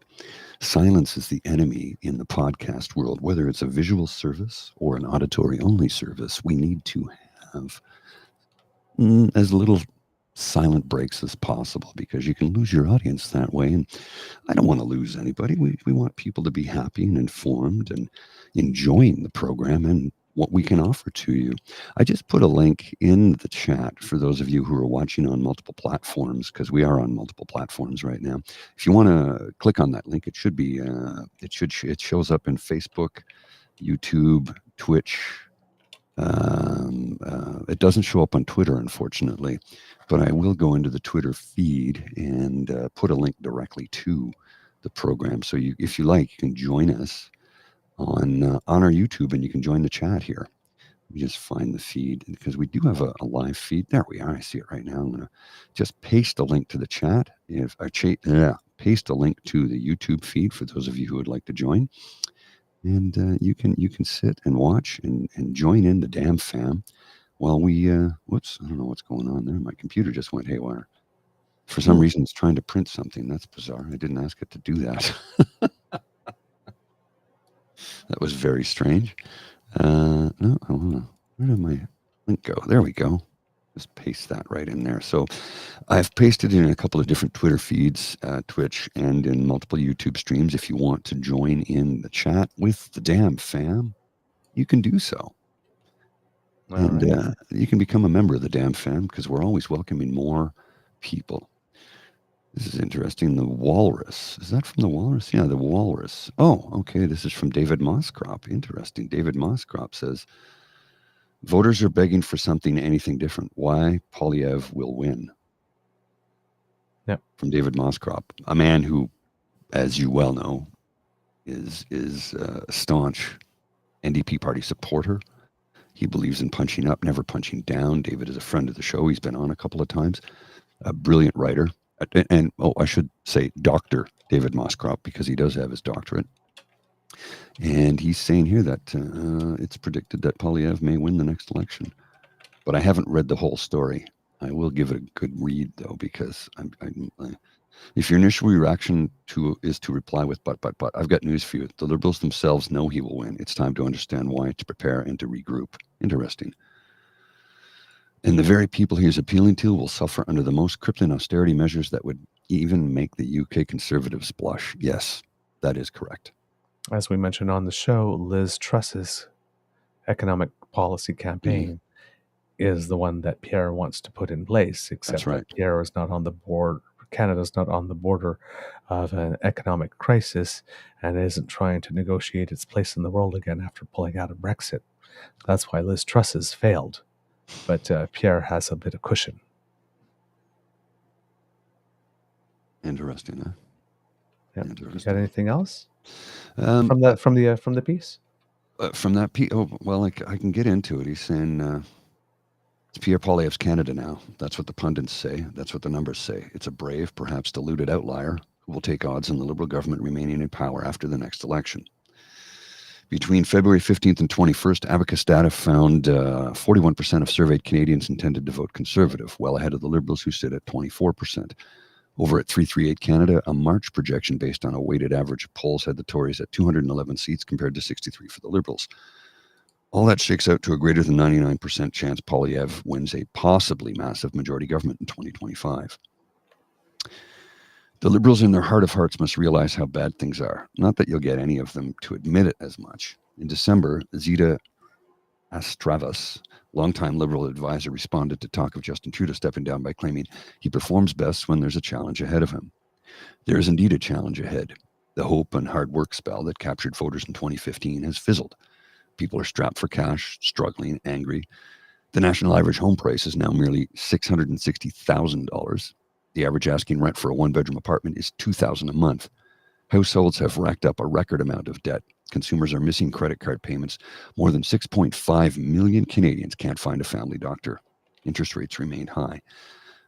S3: silence is the enemy in the podcast world. Whether it's a visual service or an auditory-only service, we need to have as little silent breaks as possible because you can lose your audience that way. And I don't want to lose anybody. We want people to be happy and informed and enjoying the program and what we can offer to you. I just put a link in the chat for those of you who are watching on multiple platforms, because we are on multiple platforms right now. If you want to click on that link, it should be it shows up in Facebook, YouTube, Twitch. It doesn't show up on Twitter, unfortunately, but I will go into the Twitter feed and put a link directly to the program. So if you like, you can join us on our YouTube, and you can join the chat here. We just find the feed, because we do have a live feed. There we are. I see it right now. I'm going to just paste a link to the chat. Paste a link to the YouTube feed for those of you who would like to join. And you can sit and watch and join in the damn fam while we, whoops, I don't know what's going on there. My computer just went haywire. For some reason, it's trying to print something. That's bizarre. I didn't ask it to do that. That was very strange. No, where did my link go? There we go. Just paste that right in there. So I've pasted in a couple of different Twitter feeds, Twitch, and in multiple YouTube streams. If you want to join in the chat with the damn fam, you can do so. And you can become a member of the damn fam, because we're always welcoming more people. This is interesting. The Walrus. Is that from the Walrus? Yeah, the Walrus. Oh, okay. This is from David Moscrop. Interesting. David Moscrop says, voters are begging for something, anything different. Why Poilievre will win.
S2: Yeah.
S3: From David Moscrop, a man who, as you well know, is a staunch NDP party supporter. He believes in punching up, never punching down. David is a friend of the show. He's been on a couple of times. A brilliant writer. And I should say Dr. David Moscrop, because he does have his doctorate. And he's saying here that it's predicted that Poilievre may win the next election. But I haven't read the whole story. I will give it a good read, though, because if your initial reaction is to reply with but, I've got news for you. The Liberals themselves know he will win. It's time to understand why, to prepare, and to regroup. Interesting. And the very people he is appealing to will suffer under the most crippling austerity measures that would even make the UK Conservatives blush. Yes, that is correct.
S2: As we mentioned on the show, Liz Truss's economic policy campaign is the one that Pierre wants to put in place, except that Pierre is not on the board. Canada's not on the border of an economic crisis and isn't trying to negotiate its place in the world again after pulling out of Brexit. That's why Liz Truss's failed. But Pierre has a bit of cushion.
S3: Interesting, huh?
S2: Yeah. You got anything else from the piece?
S3: From that piece, oh well, I can get into it. He's saying it's Pierre Poilievre's Canada now. That's what the pundits say. That's what the numbers say. It's a brave, perhaps deluded outlier who will take odds on the Liberal government remaining in power after the next election. Between February 15th and 21st, Abacus data found 41% of surveyed Canadians intended to vote Conservative, well ahead of the Liberals, who sit at 24%. Over at 338 Canada, a March projection based on a weighted average of polls had the Tories at 211 seats compared to 63 for the Liberals. All that shakes out to a greater than 99% chance Poilievre wins a possibly massive majority government in 2025. The Liberals in their heart of hearts must realize how bad things are. Not that you'll get any of them to admit it as much. In December, Zita Astravas, longtime Liberal advisor, responded to talk of Justin Trudeau stepping down by claiming he performs best when there's a challenge ahead of him. There is indeed a challenge ahead. The hope and hard work spell that captured voters in 2015 has fizzled. People are strapped for cash, struggling, angry. The national average home price is now merely $660,000. The average asking rent for a one-bedroom apartment is $2,000 a month. Households have racked up a record amount of debt. Consumers are missing credit card payments. More than 6.5 million Canadians can't find a family doctor. Interest rates remain high.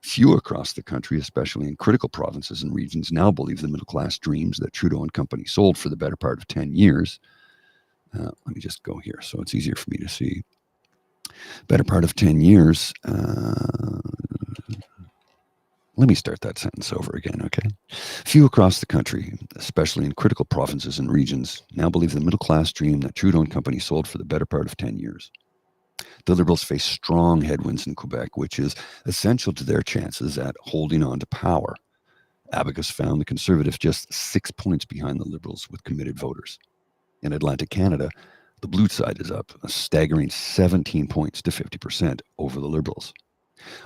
S3: Few across the country, especially in critical provinces and regions, now believe the middle-class dreams that Trudeau and company sold for the better part of 10 years. Let me just go here so it's easier for me to see. Better part of 10 years. Let me start that sentence over again, okay? Few across the country, especially in critical provinces and regions, now believe the middle-class dream that Trudeau and company sold for the better part of 10 years. The Liberals face strong headwinds in Quebec, which is essential to their chances at holding on to power. Abacus found the Conservatives just 6 points behind the Liberals with committed voters. In Atlantic Canada, The blue side is up a staggering 17 points to 50% over the Liberals.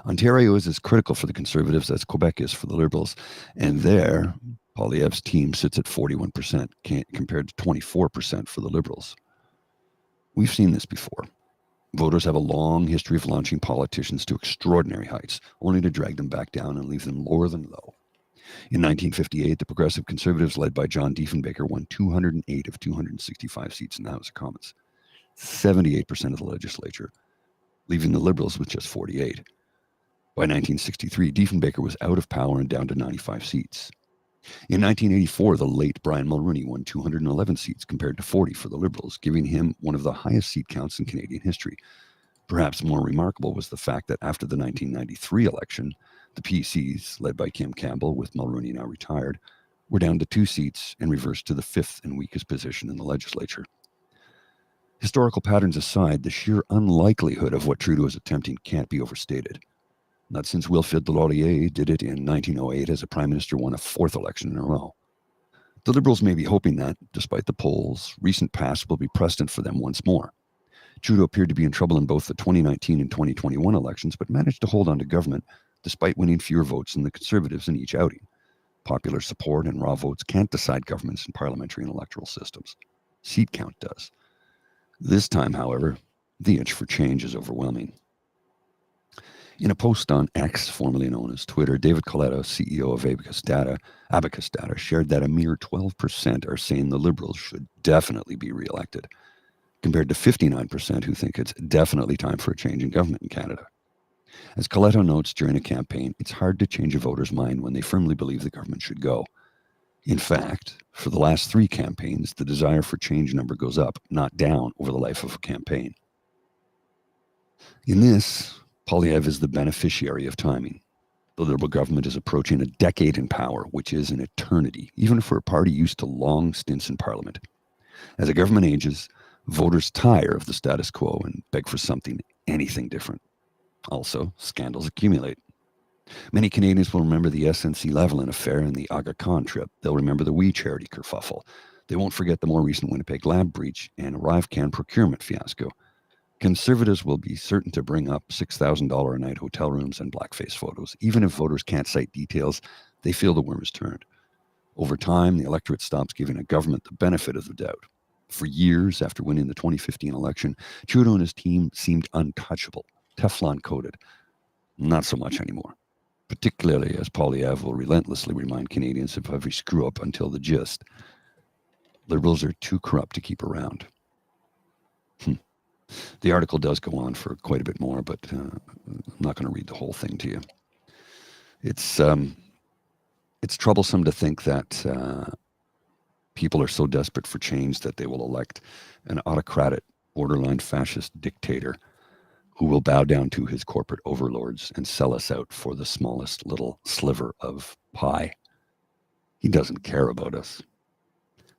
S3: Ontario is as critical for the Conservatives as Quebec is for the Liberals, and there, Poilievre's team sits at 41% compared to 24% for the Liberals. We've seen this before. Voters have a long history of launching politicians to extraordinary heights, only to drag them back down and leave them lower than low. In 1958, the Progressive Conservatives, led by John Diefenbaker, won 208 of 265 seats in the House of Commons, 78% of the legislature, leaving the Liberals with just 48. By 1963, Diefenbaker was out of power and down to 95 seats. In 1984, the late Brian Mulroney won 211 seats compared to 40 for the Liberals, giving him one of the highest seat counts in Canadian history. Perhaps more remarkable was the fact that after the 1993 election, the PCs, led by Kim Campbell, with Mulroney now retired, were down to 2 seats and reversed to the 5th and weakest position in the legislature. Historical patterns aside, the sheer unlikelihood of what Trudeau is attempting can't be overstated. Not since Wilfrid Laurier did it in 1908 as a prime minister won a 4th election in a row. The Liberals may be hoping that, despite the polls, recent past will be precedent for them once more. Trudeau appeared to be in trouble in both the 2019 and 2021 elections, but managed to hold on to government despite winning fewer votes than the Conservatives in each outing. Popular support and raw votes can't decide governments in parliamentary and electoral systems. Seat count does. This time, however, the itch for change is overwhelming. In a post on X, formerly known as Twitter, David Coletto, CEO of Abacus Data, shared that a mere 12% are saying the Liberals should definitely be re-elected, compared to 59% who think it's definitely time for a change in government in Canada. As Coletto notes during a campaign, it's hard to change a voter's mind when they firmly believe the government should go. In fact, for the last 3 campaigns, the desire for change number goes up, not down, over the life of a campaign. In this, Poilievre is the beneficiary of timing. The Liberal government is approaching a decade in power, which is an eternity, even for a party used to long stints in Parliament. As a government ages, voters tire of the status quo and beg for something, anything different. Also, scandals accumulate. Many Canadians will remember the SNC-Lavalin affair and the Aga Khan trip. They'll remember the We Charity kerfuffle. They won't forget the more recent Winnipeg lab breach and ArriveCan procurement fiasco. Conservatives will be certain to bring up $6,000 a night hotel rooms and blackface photos. Even if voters can't cite details, they feel the worm is turned. Over time, the electorate stops giving a government the benefit of the doubt. For years after winning the 2015 election, Trudeau and his team seemed untouchable, Teflon-coated. Not so much anymore, particularly as Poilievre will relentlessly remind Canadians of every screw-up until the gist. Liberals are too corrupt to keep around. The article does go on for quite a bit more, but I'm not going to read the whole thing to you. It's troublesome to think that people are so desperate for change that they will elect an autocratic, borderline fascist dictator who will bow down to his corporate overlords and sell us out for the smallest little sliver of pie. He doesn't care about us.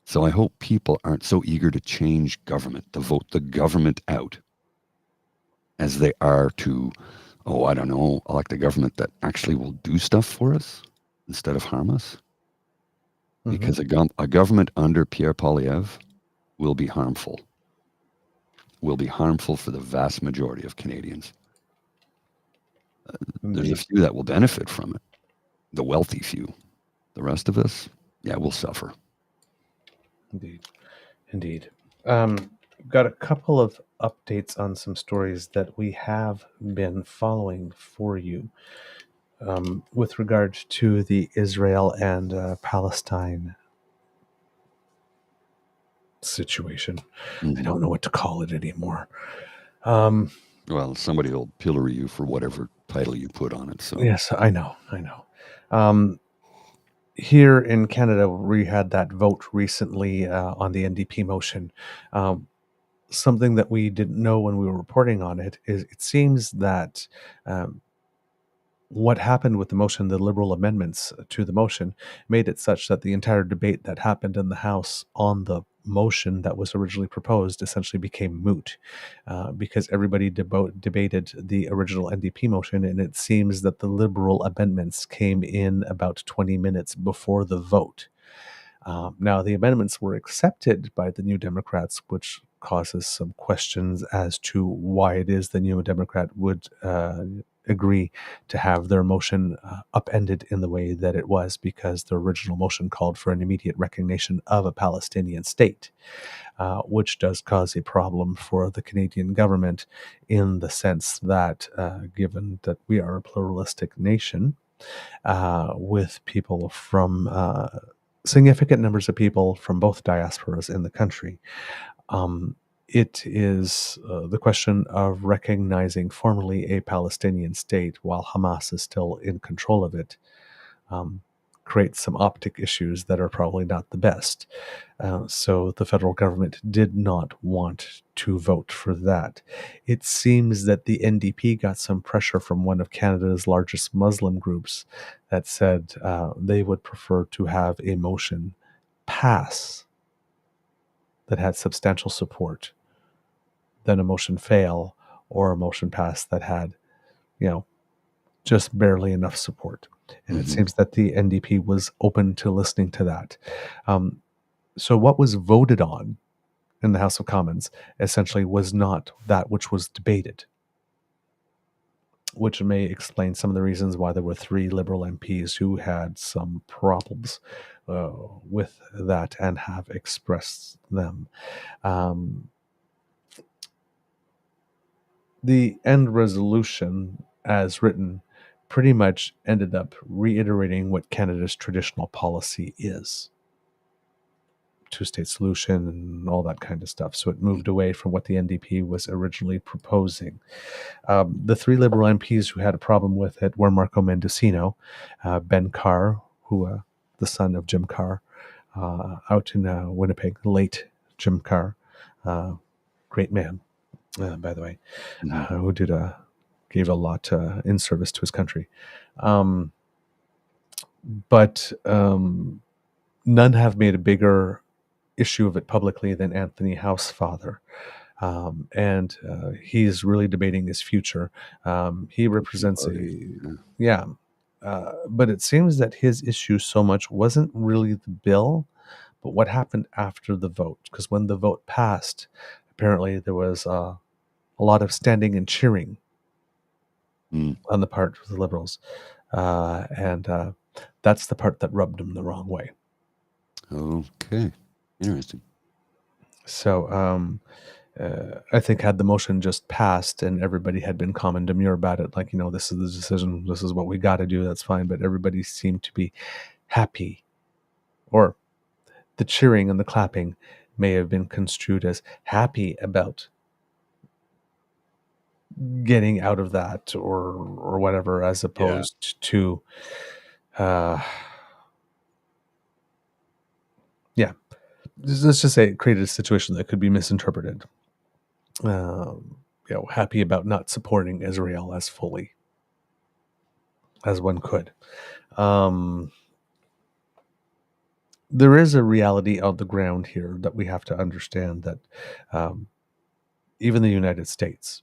S3: So I hope people aren't so eager to change government, to vote the government out, as they are to, elect a government that actually will do stuff for us instead of harm us. Mm-hmm. Because a government under Pierre Poilievre will be harmful. Will be harmful for the vast majority of Canadians. There's a few that will benefit from it, the wealthy few. The rest of us, we'll suffer.
S2: Indeed. Got a couple of updates on some stories that we have been following for you with regard to the Israel and Palestine situation. Mm-hmm. I don't know what to call it anymore.
S3: Well, somebody will pillory you for whatever title you put on it. So
S2: yes, I know. Here in Canada, we had that vote recently on the NDP motion. Something that we didn't know when we were reporting on it is it seems that what happened with the motion, the Liberal amendments to the motion, made it such that the entire debate that happened in the House on the motion that was originally proposed essentially became moot because everybody debated the original NDP motion, and it seems that the Liberal amendments came in about 20 minutes before the vote. Now, the amendments were accepted by the New Democrats, which causes some questions as to why it is the New Democrat would agree to have their motion upended in the way that it was, because the original motion called for an immediate recognition of a Palestinian state, which does cause a problem for the Canadian government in the sense that, given that we are a pluralistic nation, with people from significant numbers of people from both diasporas in the country, it is the question of recognizing formally a Palestinian state while Hamas is still in control of it, creates some optic issues that are probably not the best. So the federal government did not want to vote for that. It seems that the NDP got some pressure from one of Canada's largest Muslim groups that said they would prefer to have a motion pass that had substantial support than a motion fail or a motion pass that had, just barely enough support. And it seems that the NDP was open to listening to that. So what was voted on in the House of Commons essentially was not that which was debated, which may explain some of the reasons why there were 3 Liberal MPs who had some problems with that and have expressed them. The end resolution, as written, pretty much ended up reiterating what Canada's traditional policy is. Two-state solution and all that kind of stuff. So it moved away from what the NDP was originally proposing. The 3 Liberal MPs who had a problem with it were Marco Mendocino, Ben Carr, who the son of Jim Carr, out in Winnipeg, late Jim Carr, great man, by the way, who gave a lot in service to his country. But none have made a bigger issue of it publicly than Anthony Housefather. And he's really debating his future. He represents but it seems that his issue so much wasn't really the bill, but what happened after the vote. Because when the vote passed, apparently there was a lot of standing and cheering on the part of the Liberals. And that's the part that rubbed him the wrong way.
S3: Okay. Interesting.
S2: So I think had the motion just passed and everybody had been calm and demure about it, like, this is the decision, this is what we got to do, that's fine. But everybody seemed to be happy, or the cheering and the clapping may have been construed as happy about getting out of that or whatever, as opposed to let's just say it created a situation that could be misinterpreted. Happy about not supporting Israel as fully as one could. There is a reality on the ground here that we have to understand, that even the United States,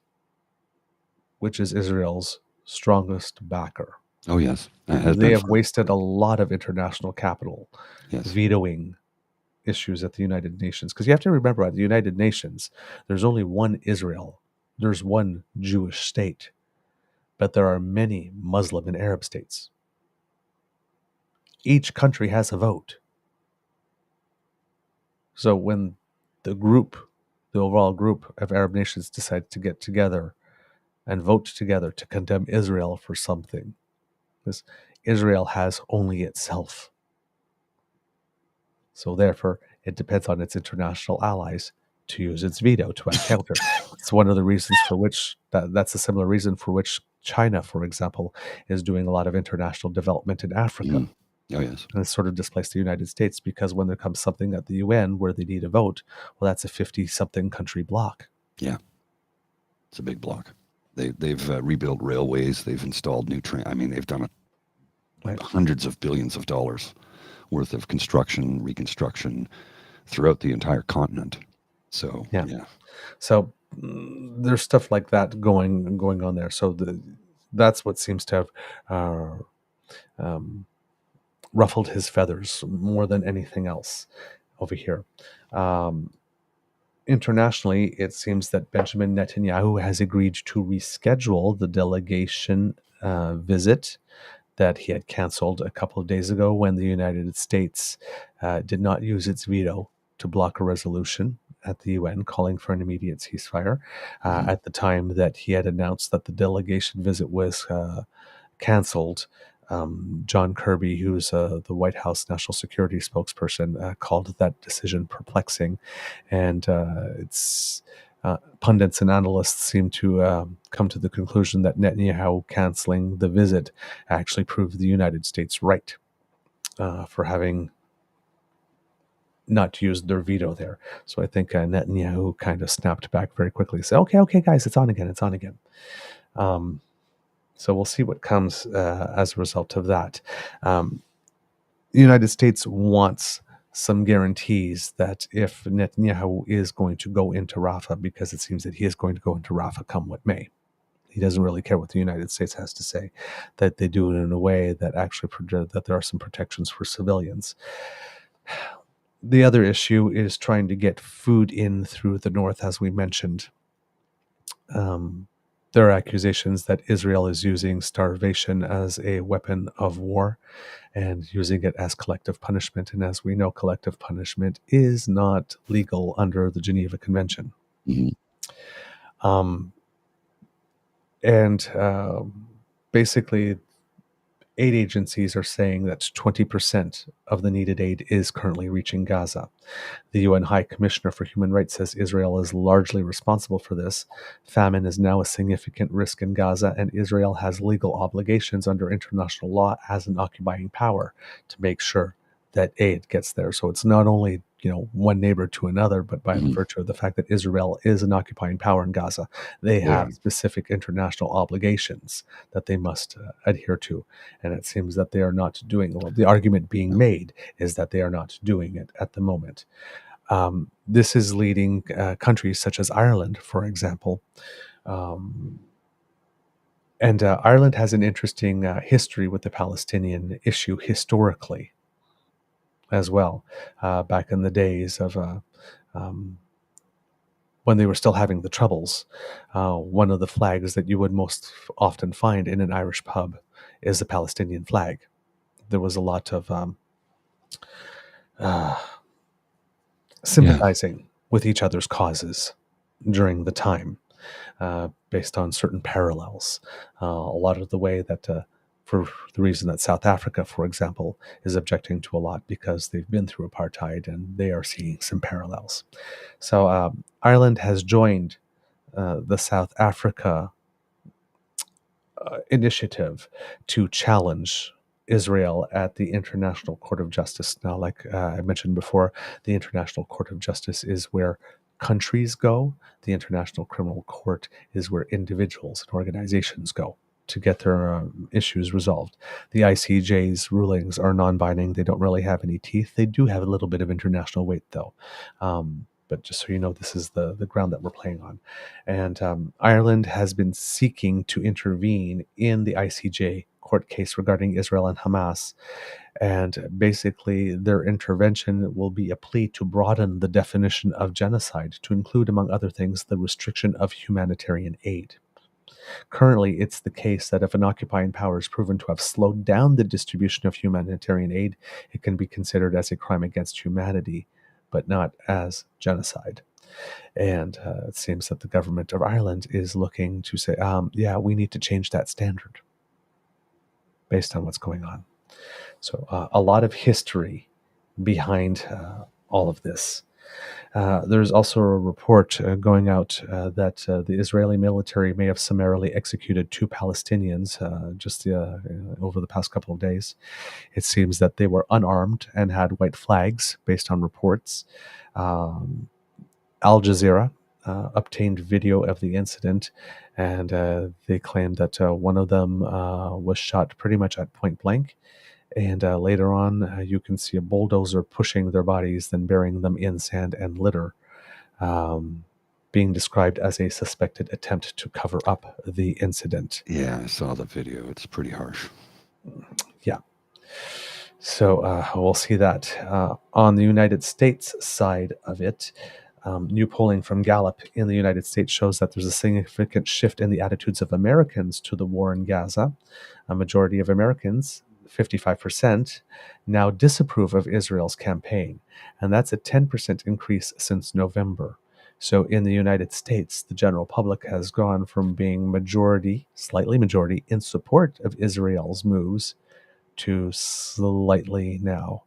S2: which is Israel's strongest backer, they have wasted a lot of international capital vetoing issues at the United Nations. Because you have to remember, at the United Nations, there's only one Israel. There's one Jewish state. But there are many Muslim and Arab states. Each country has a vote. So when the overall group of Arab nations decide to get together and vote together to condemn Israel for something, because Israel has only itself. So therefore, it depends on its international allies to use its veto to counter. It's one of the reasons for which, that's a similar reason for which China, for example, is doing a lot of international development in Africa. And it's sort of displaced the United States, because when there comes something at the UN where they need a vote, well, that's a 50-something country bloc.
S3: Yeah, it's a big bloc. They've rebuilt railways. They've installed new they've done hundreds of billions of dollars worth of construction, reconstruction throughout the entire continent. So so there's stuff like that going on there. So that's what seems to have ruffled his feathers more than anything else over here.
S2: internationally, it seems that Benjamin Netanyahu has agreed to reschedule the delegation visit that he had canceled a couple of days ago when the United States did not use its veto to block a resolution at the UN calling for an immediate ceasefire. At the time that he had announced that the delegation visit was canceled, John Kirby, who's the White House national security spokesperson, called that decision perplexing. And it's pundits and analysts seem to come to the conclusion that Netanyahu canceling the visit actually proved the United States right for having not used their veto there. So I think Netanyahu kind of snapped back very quickly, said, okay, guys, it's on again. So we'll see what comes as a result of that. The United States wants some guarantees that if Netanyahu is going to go into Rafah, because it seems that he is going to go into Rafah come what may, he doesn't really care what the United States has to say, that they do it in a way that actually that there are some protections for civilians. The other issue is trying to get food in through the north, as we mentioned. There are accusations that Israel is using starvation as a weapon of war and using it as collective punishment. And as we know, collective punishment is not legal under the Geneva Convention. Basically, aid agencies are saying that 20% of the needed aid is currently reaching Gaza. The UN High Commissioner for Human Rights says Israel is largely responsible for this. Famine is now a significant risk in Gaza, and Israel has legal obligations under international law as an occupying power to make sure that aid gets there. So it's not only one neighbor to another, but by virtue of the fact that Israel is an occupying power in Gaza, they have specific international obligations that they must adhere to. And it seems that they are not doing well. The argument being made is that they are not doing it at the moment. This is leading countries such as Ireland, for example. And Ireland has an interesting history with the Palestinian issue historically as well, back in the days of when they were still having the Troubles. One of the flags that you would most often find in an Irish pub is the Palestinian flag. There was a lot of sympathizing with each other's causes during the time, based on certain parallels. A lot of the way that for the reason that South Africa, for example, is objecting to a lot because they've been through apartheid and they are seeing some parallels. So Ireland has joined the South Africa initiative to challenge Israel at the International Court of Justice. Now, like I mentioned before, the International Court of Justice is where countries go. The International Criminal Court is where individuals and organizations go to get their issues resolved. The ICJ's rulings are non-binding. They don't really have any teeth. They do have a little bit of international weight, though. But just so you know, this is the ground that we're playing on. And Ireland has been seeking to intervene in the ICJ court case regarding Israel and Hamas. And basically, their intervention will be a plea to broaden the definition of genocide to include, among other things, the restriction of humanitarian aid. Currently, it's the case that if an occupying power is proven to have slowed down the distribution of humanitarian aid, it can be considered as a crime against humanity, but not as genocide. And it seems that the government of Ireland is looking to say, we need to change that standard based on what's going on. So a lot of history behind all of this. There's also a report going out that the Israeli military may have summarily executed 2 Palestinians just over the past couple of days. It seems that they were unarmed and had white flags based on reports. Al Jazeera obtained video of the incident, and they claimed that one of them was shot pretty much at point blank. And later on, you can see a bulldozer pushing their bodies, then burying them in sand and litter, being described as a suspected attempt to cover up the incident.
S3: Yeah, I saw the video. It's pretty harsh.
S2: Yeah. So we'll see that. On the United States side of it, New polling from Gallup in the United States shows that there's a significant shift in the attitudes of Americans to the war in Gaza. A majority of Americans, 55%, now disapprove of Israel's campaign, and that's a 10% increase since November. So in the United States, the general public has gone from being slightly majority, in support of Israel's moves to slightly now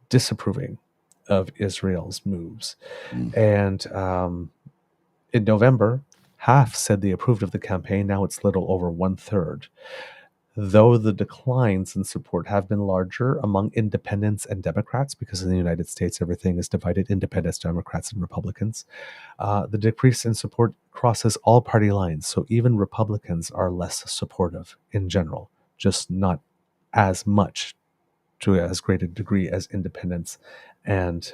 S2: disapproving of Israel's moves. And in November, half said they approved of the campaign. Now it's little over 1/3. Though the declines in support have been larger among independents and Democrats, because in the United States everything is divided: independents, Democrats, and Republicans, the decrease in support crosses all party lines. So even Republicans are less supportive in general, just not as much, to as great a degree, as independents and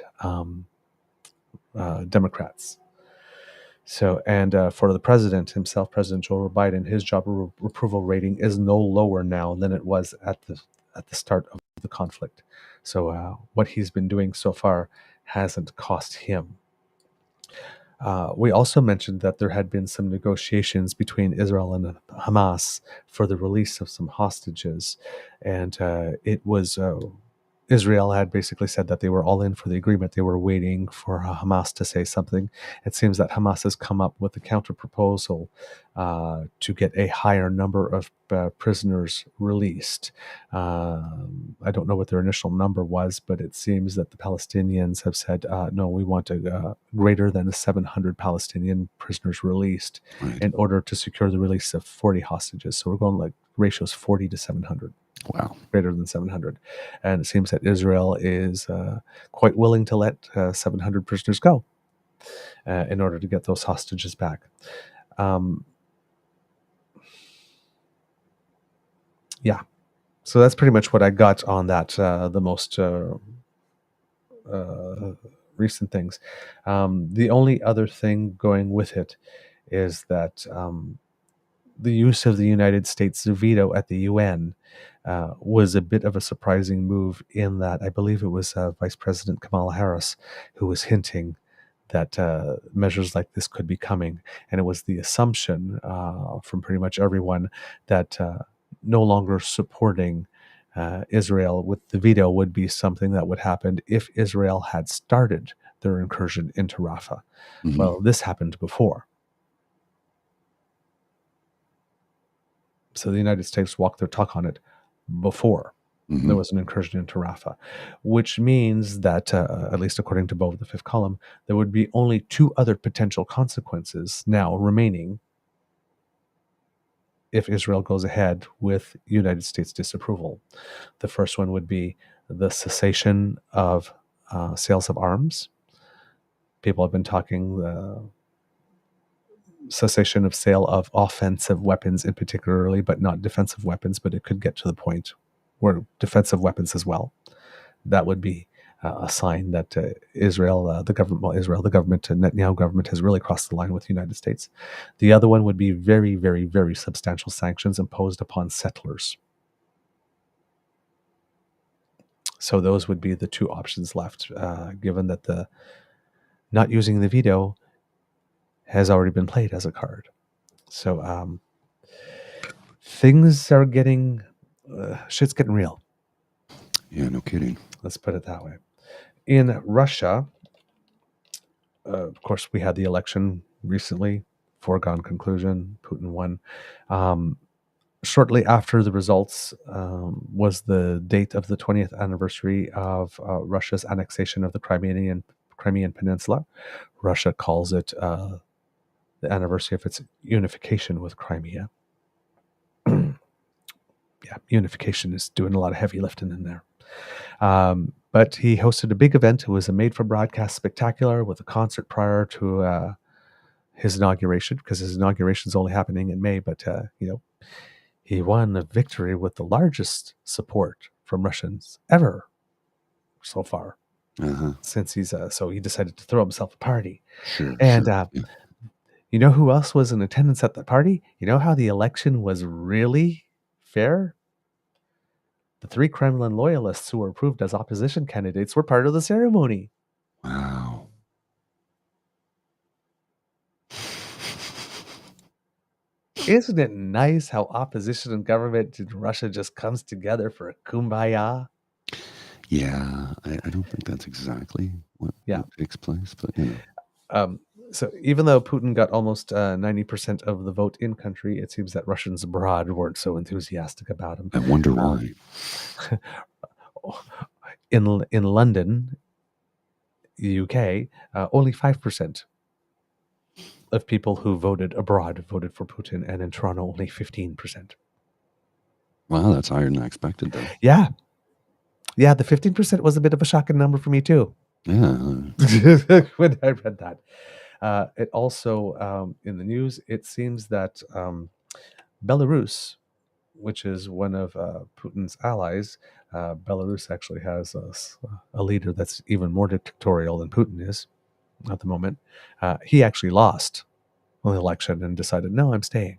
S2: Democrats. So, and for the president himself, President Joe Biden, his job approval rating is no lower now than it was at the start of the conflict. So, what he's been doing so far hasn't cost him. We also mentioned that there had been some negotiations between Israel and Hamas for the release of some hostages, and it was Israel had basically said that they were all in for the agreement. They were waiting for Hamas to say something. It seems that Hamas has come up with a counter proposal to get a higher number of prisoners released. I don't know what their initial number was, but it seems that the Palestinians have said, no, we want a greater than 700 Palestinian prisoners released in order to secure the release of 40 hostages. So we're going like ratios 40 to 700.
S3: Wow.
S2: Greater than 700. And it seems that Israel is quite willing to let 700 prisoners go in order to get those hostages back. Yeah. So that's pretty much what I got on that, the most recent things. The only other thing going with it is that the use of the United States veto at the UN was a bit of a surprising move, in that I believe it was Vice President Kamala Harris who was hinting that measures like this could be coming. And it was the assumption from pretty much everyone that no longer supporting Israel with the veto would be something that would happen if Israel had started their incursion into Rafah.
S3: Mhm.
S2: Well, this happened before. So the United States walked their talk on it before
S3: Mhm.
S2: there was an incursion into Rafah, which means that, at least according to Bo of the Fifth Column, there would be only two other potential consequences now remaining if Israel goes ahead with United States disapproval. The first one would be the cessation of sales of arms. People have been talking the cessation of sale of offensive weapons in particularly, but not defensive weapons, but it could get to the point where defensive weapons as well. That would be a sign that Israel, the government, Netanyahu government has really crossed the line with the United States. The other one would be very, very, very substantial sanctions imposed upon settlers. So those would be the two options left, given that the not using the veto has already been played as a card. So things are getting, shit's getting real.
S3: Yeah, no kidding.
S2: Let's put it that way. In Russia, of course, we had the election recently, foregone conclusion, Putin won. Shortly after the results was the date of the 20th anniversary of Russia's annexation of the Crimean Peninsula. Russia calls it the anniversary of its unification with Crimea. Yeah, unification is doing a lot of heavy lifting in there. But he hosted a big event. It was a made-for-broadcast spectacular with a concert prior to his inauguration, because his inauguration is only happening in May. But, he won a victory with the largest support from Russians ever so far. Since so he decided to throw himself a party.
S3: Sure.
S2: And
S3: yeah.
S2: you know who else was in attendance at the party? You know how the election was really fair? The 3 Kremlin loyalists who were approved as opposition candidates were part of the ceremony.
S3: Wow.
S2: Isn't it nice how opposition and government in Russia just comes together for a kumbaya?
S3: Yeah, I don't think that's exactly what takes place, but
S2: So even though Putin got almost 90% of the vote in country, it seems that Russians abroad weren't so enthusiastic about him.
S3: I wonder why.
S2: In London, UK, only 5% of people who voted abroad voted for Putin, and in Toronto, only 15%.
S3: Wow, that's higher than I expected, though.
S2: Yeah. Yeah, the 15% was a bit of a shocking number for me, too.
S3: Yeah.
S2: When I read that. It also, in the news, it seems that Belarus, which is one of Putin's allies, Belarus actually has a leader that's even more dictatorial than Putin is at the moment. He actually lost the election and decided, no, I'm staying.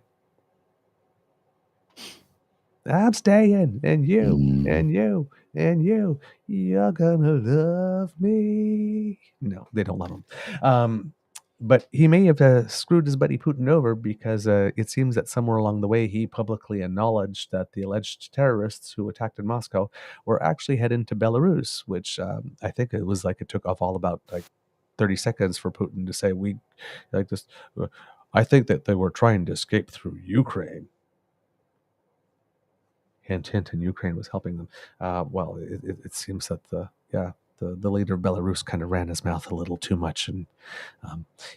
S2: I'm staying, and you, and you, and you, you're gonna love me. No, they don't love him. But he may have screwed his buddy Putin over because it seems that somewhere along the way he publicly acknowledged that the alleged terrorists who attacked in Moscow were actually heading to Belarus, which I think it was like it took off all about like 30 seconds for Putin to say, we like this. I think that they were trying to escape through Ukraine. Hint, hint, and Ukraine was helping them. Well, it seems that the leader of Belarus kind of ran his mouth a little too much, and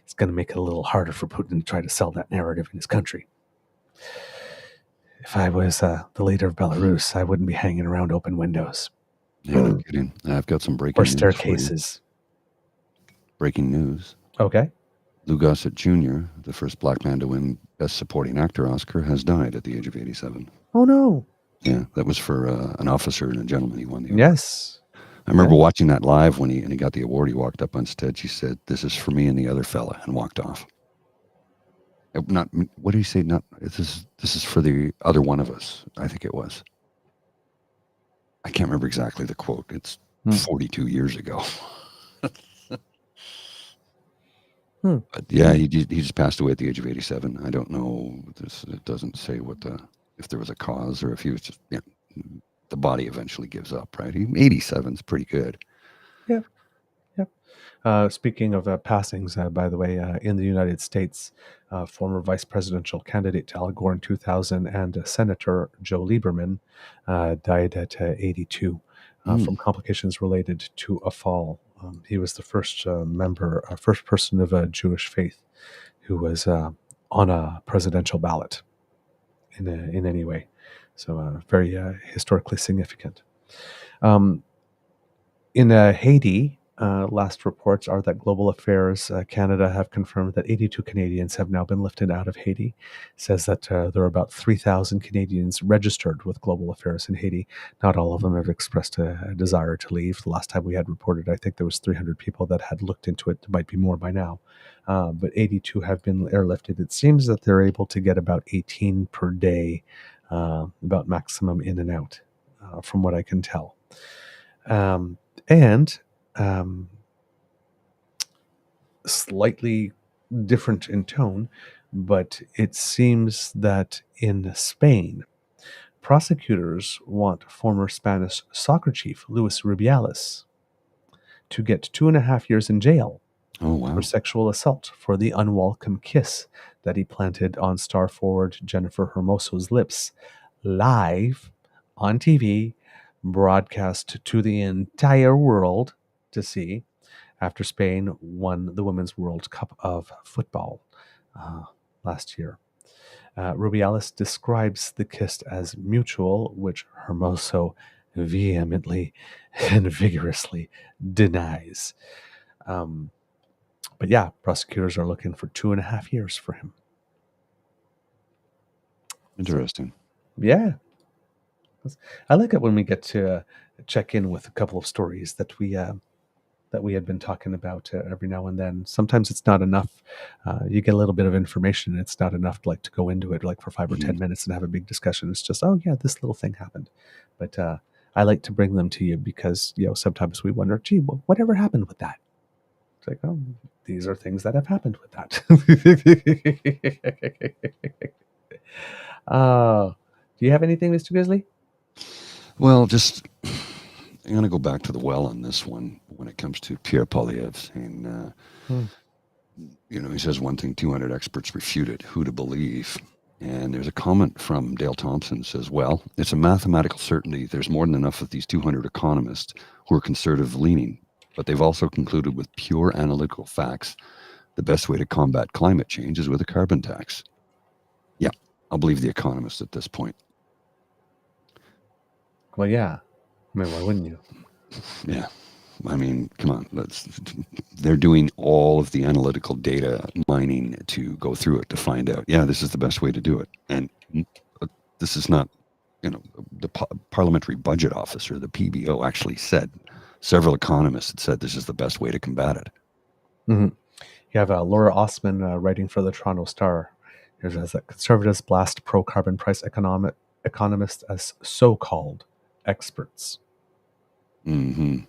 S2: it's going to make it a little harder for Putin to try to sell that narrative in his country. If I was the leader of Belarus, I wouldn't be hanging around open windows.
S3: Yeah, no kidding. I've got some breaking
S2: or
S3: news
S2: staircases.
S3: Breaking news.
S2: Okay.
S3: Lou Gossett Jr., the first black man to win Best Supporting Actor Oscar, has died at the age of 87.
S2: Oh, no.
S3: Yeah, that was for an officer and a gentleman. He won the award.
S2: Yes.
S3: I remember watching that live when he got the award. He walked up on stage. He said, "This is for me and the other fella," and walked off. Not what did he say? Not this is for the other one of us. I think it was. I can't remember exactly the quote. It's 42 years ago. But yeah, he just passed away at the age of 87. I don't know. It doesn't say if there was a cause or if he was just the body eventually gives up. Right? 87 is pretty good.
S2: Yeah. Yep. Speaking of passings, by the way, in the United States, former vice presidential candidate Al Gore in 2000 and Senator Joe Lieberman died at 82 from complications related to a fall. He was the first first person of Jewish faith who was on a presidential ballot in any way. So very historically significant. In Haiti, last reports are that Global Affairs Canada have confirmed that 82 Canadians have now been lifted out of Haiti. It says that there are about 3,000 Canadians registered with Global Affairs in Haiti. Not all of them have expressed a desire to leave. The last time we had reported, I think there was 300 people that had looked into it. There might be more by now. But 82 have been airlifted. It seems that they're able to get about 18 per day, about maximum in and out, from what I can tell. And slightly different in tone, but it seems that in Spain, prosecutors want former Spanish soccer chief Luis Rubiales to get 2.5 years in jail for sexual assault for the unwelcome kiss that he planted on star forward Jennifer Hermoso's lips live on TV, broadcast to the entire world to see after Spain won the Women's World Cup of Football last year. Rubiales describes the kiss as mutual, which Hermoso vehemently and vigorously denies. But yeah, prosecutors are looking for 2.5 years for him.
S3: Interesting.
S2: Yeah. I like it when we get to check in with a couple of stories that we had been talking about every now and then. Sometimes it's not enough. You get a little bit of information. It's not enough to go into it like for 5 or 10 minutes and have a big discussion. It's just, oh yeah, this little thing happened. But I like to bring them to you because sometimes we wonder, gee, whatever happened with that? It's like, oh, these are things that have happened with that. Do you have anything, Mr. Grizzly?
S3: Well, just I'm going to go back to the well on this one when it comes to Pierre Poilievre saying, he says one thing, 200 experts refuted. Who to believe? And there's a comment from Dale Thompson says, well, it's a mathematical certainty. There's more than enough of these 200 economists who are conservative leaning, but they've also concluded with pure analytical facts the best way to combat climate change is with a carbon tax. Yeah, I'll believe the economists at this point.
S2: Well, yeah. I mean, why wouldn't you?
S3: Yeah. I mean, come on. They're doing all of the analytical data mining to go through it to find out, this is the best way to do it. And this is not, the Parliamentary Budget Office or the PBO actually said, several economists had said this is the best way to combat it.
S2: Mm-hmm. You have Laura Osman writing for the Toronto Star. Here's that conservatives blast pro-carbon price economists as so-called experts.
S3: Mm-hmm.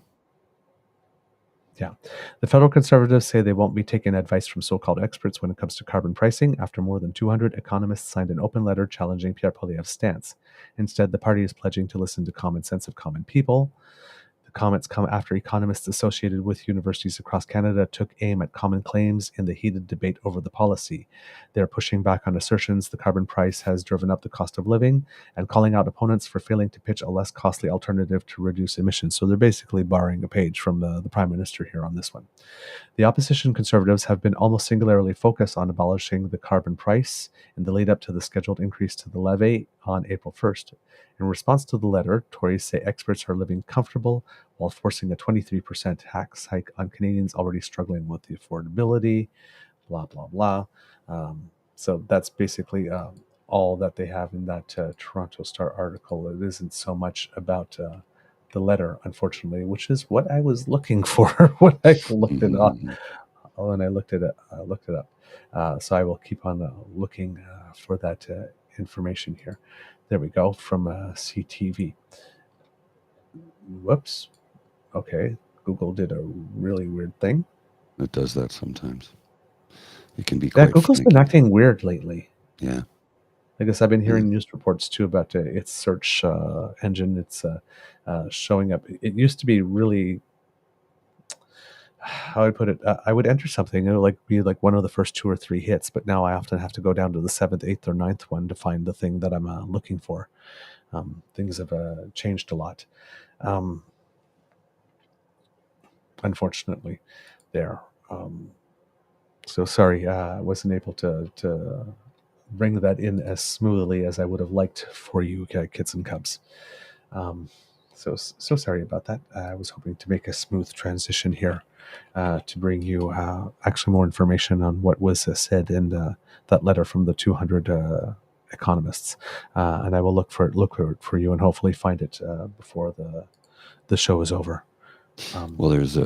S2: Yeah. The federal conservatives say they won't be taking advice from so-called experts when it comes to carbon pricing after more than 200 economists signed an open letter challenging Pierre Poilievre's stance. Instead, the party is pledging to listen to common sense of common people. The comments come after economists associated with universities across Canada took aim at common claims in the heated debate over the policy. They're pushing back on assertions the carbon price has driven up the cost of living and calling out opponents for failing to pitch a less costly alternative to reduce emissions. So they're basically borrowing a page from the Prime Minister here on this one. The opposition Conservatives have been almost singularly focused on abolishing the carbon price in the lead up to the scheduled increase to the levy on April 1st. In response to the letter, Tories say experts are living comfortable while forcing a 23% tax hike on Canadians already struggling with the affordability, blah, blah, blah. So that's basically all that they have in that Toronto Star article. It isn't so much about the letter, unfortunately, which is what I was looking for when I looked it up. When I looked it up. So I will keep on looking for that information here. There we go, from CTV. Whoops. Okay, Google did a really weird thing.
S3: It does that sometimes. It can be quite
S2: Google's
S3: finicky.
S2: been acting weird lately.
S3: Yeah.
S2: I guess I've been hearing news reports too about its search engine. It's showing up. It used to be really, how I put it, I would enter something and it would be like one of the first 2 or 3 hits, but now I often have to go down to the 7th, 8th, or 9th one to find the thing that I'm looking for. Things have changed a lot, unfortunately, there. So sorry, I wasn't able to bring that in as smoothly as I would have liked for you, kids and cubs. So sorry about that. I was hoping to make a smooth transition here to bring you actually more information on what was said in that letter from the 200 economists, and I will look for it for you and hopefully find it before the show is over.
S3: Well, there's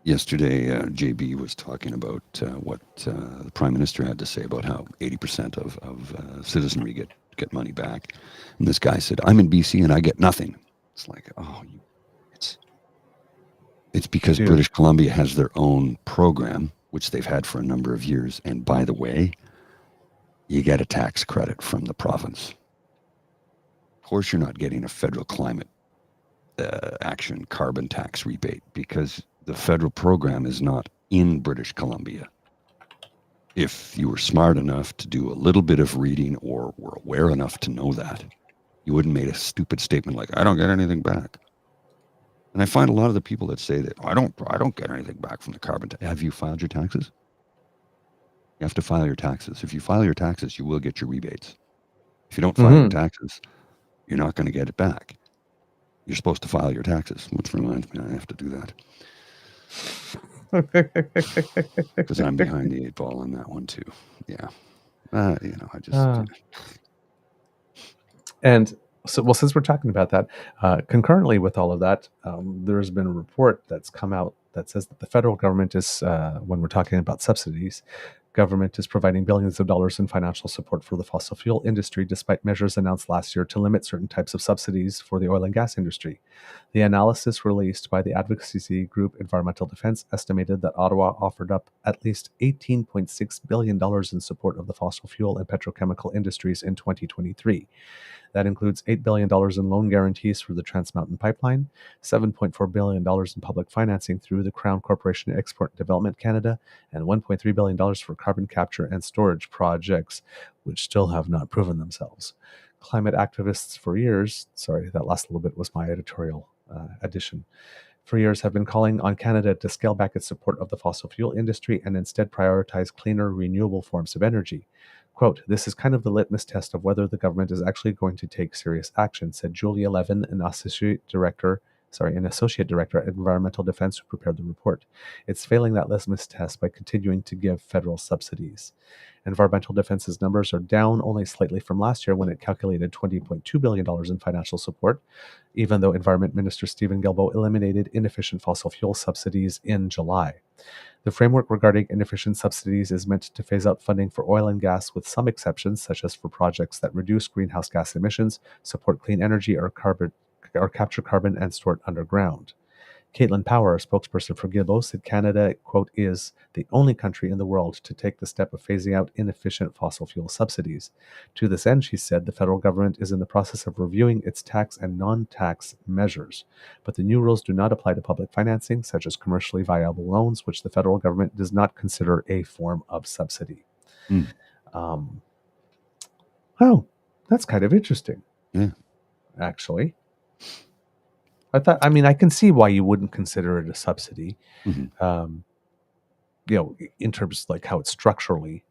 S3: yesterday, JB was talking about what the Prime Minister had to say about how 80% of citizenry get money back. And this guy said, I'm in BC and I get nothing. It's like, it's because British Columbia has their own program, which they've had for a number of years. And by the way, you get a tax credit from the province. Of course, you're not getting a federal climate action carbon tax rebate because the federal program is not in British Columbia. If you were smart enough to do a little bit of reading or were aware enough to know that, you wouldn't have made a stupid statement like, I don't get anything back. And I find a lot of the people that say that, I don't get anything back from the carbon tax. Have you filed your taxes? You have to file your taxes. If you file your taxes, you will get your rebates. If you don't file your taxes, you're not going to get it back. You're supposed to file your taxes, which reminds me I have to do that. Because I'm behind the 8 ball on that one too. Yeah. I just...
S2: And so, well, since we're talking about that, concurrently with all of that, there's been a report that's come out that says that the federal government is, when we're talking about subsidies, government is providing billions of dollars in financial support for the fossil fuel industry, despite measures announced last year to limit certain types of subsidies for the oil and gas industry. The analysis released by the advocacy group Environmental Defense estimated that Ottawa offered up at least $18.6 billion in support of the fossil fuel and petrochemical industries in 2023. That includes $8 billion in loan guarantees for the Trans Mountain Pipeline, $7.4 billion in public financing through the Crown Corporation Export and Development Canada, and $1.3 billion for carbon capture and storage projects, which still have not proven themselves. Climate activists for years, sorry, that last little bit was my editorial addition, for years have been calling on Canada to scale back its support of the fossil fuel industry and instead prioritize cleaner, renewable forms of energy. Quote, "This is kind of the litmus test of whether the government is actually going to take serious action," said Julia Levin, an associate director at Environmental Defense who prepared the report. "It's failing that litmus test by continuing to give federal subsidies." Environmental Defense's numbers are down only slightly from last year when it calculated $20.2 billion in financial support, even though Environment Minister Stephen Guilbeault eliminated inefficient fossil fuel subsidies in July. The framework regarding inefficient subsidies is meant to phase out funding for oil and gas with some exceptions, such as for projects that reduce greenhouse gas emissions, support clean energy, or capture carbon and store it underground. Caitlin Power, a spokesperson for Guilbeault, said Canada, quote, "is the only country in the world to take the step of phasing out inefficient fossil fuel subsidies. To this end," she said, "the federal government is in the process of reviewing its tax and non-tax measures. But the new rules do not apply to public financing, such as commercially viable loans, which the federal government does not consider a form of subsidy." Oh, that's kind of interesting.
S3: Yeah.
S2: Actually. I can see why you wouldn't consider it a subsidy,
S3: Mm-hmm.
S2: In terms like how it's structurally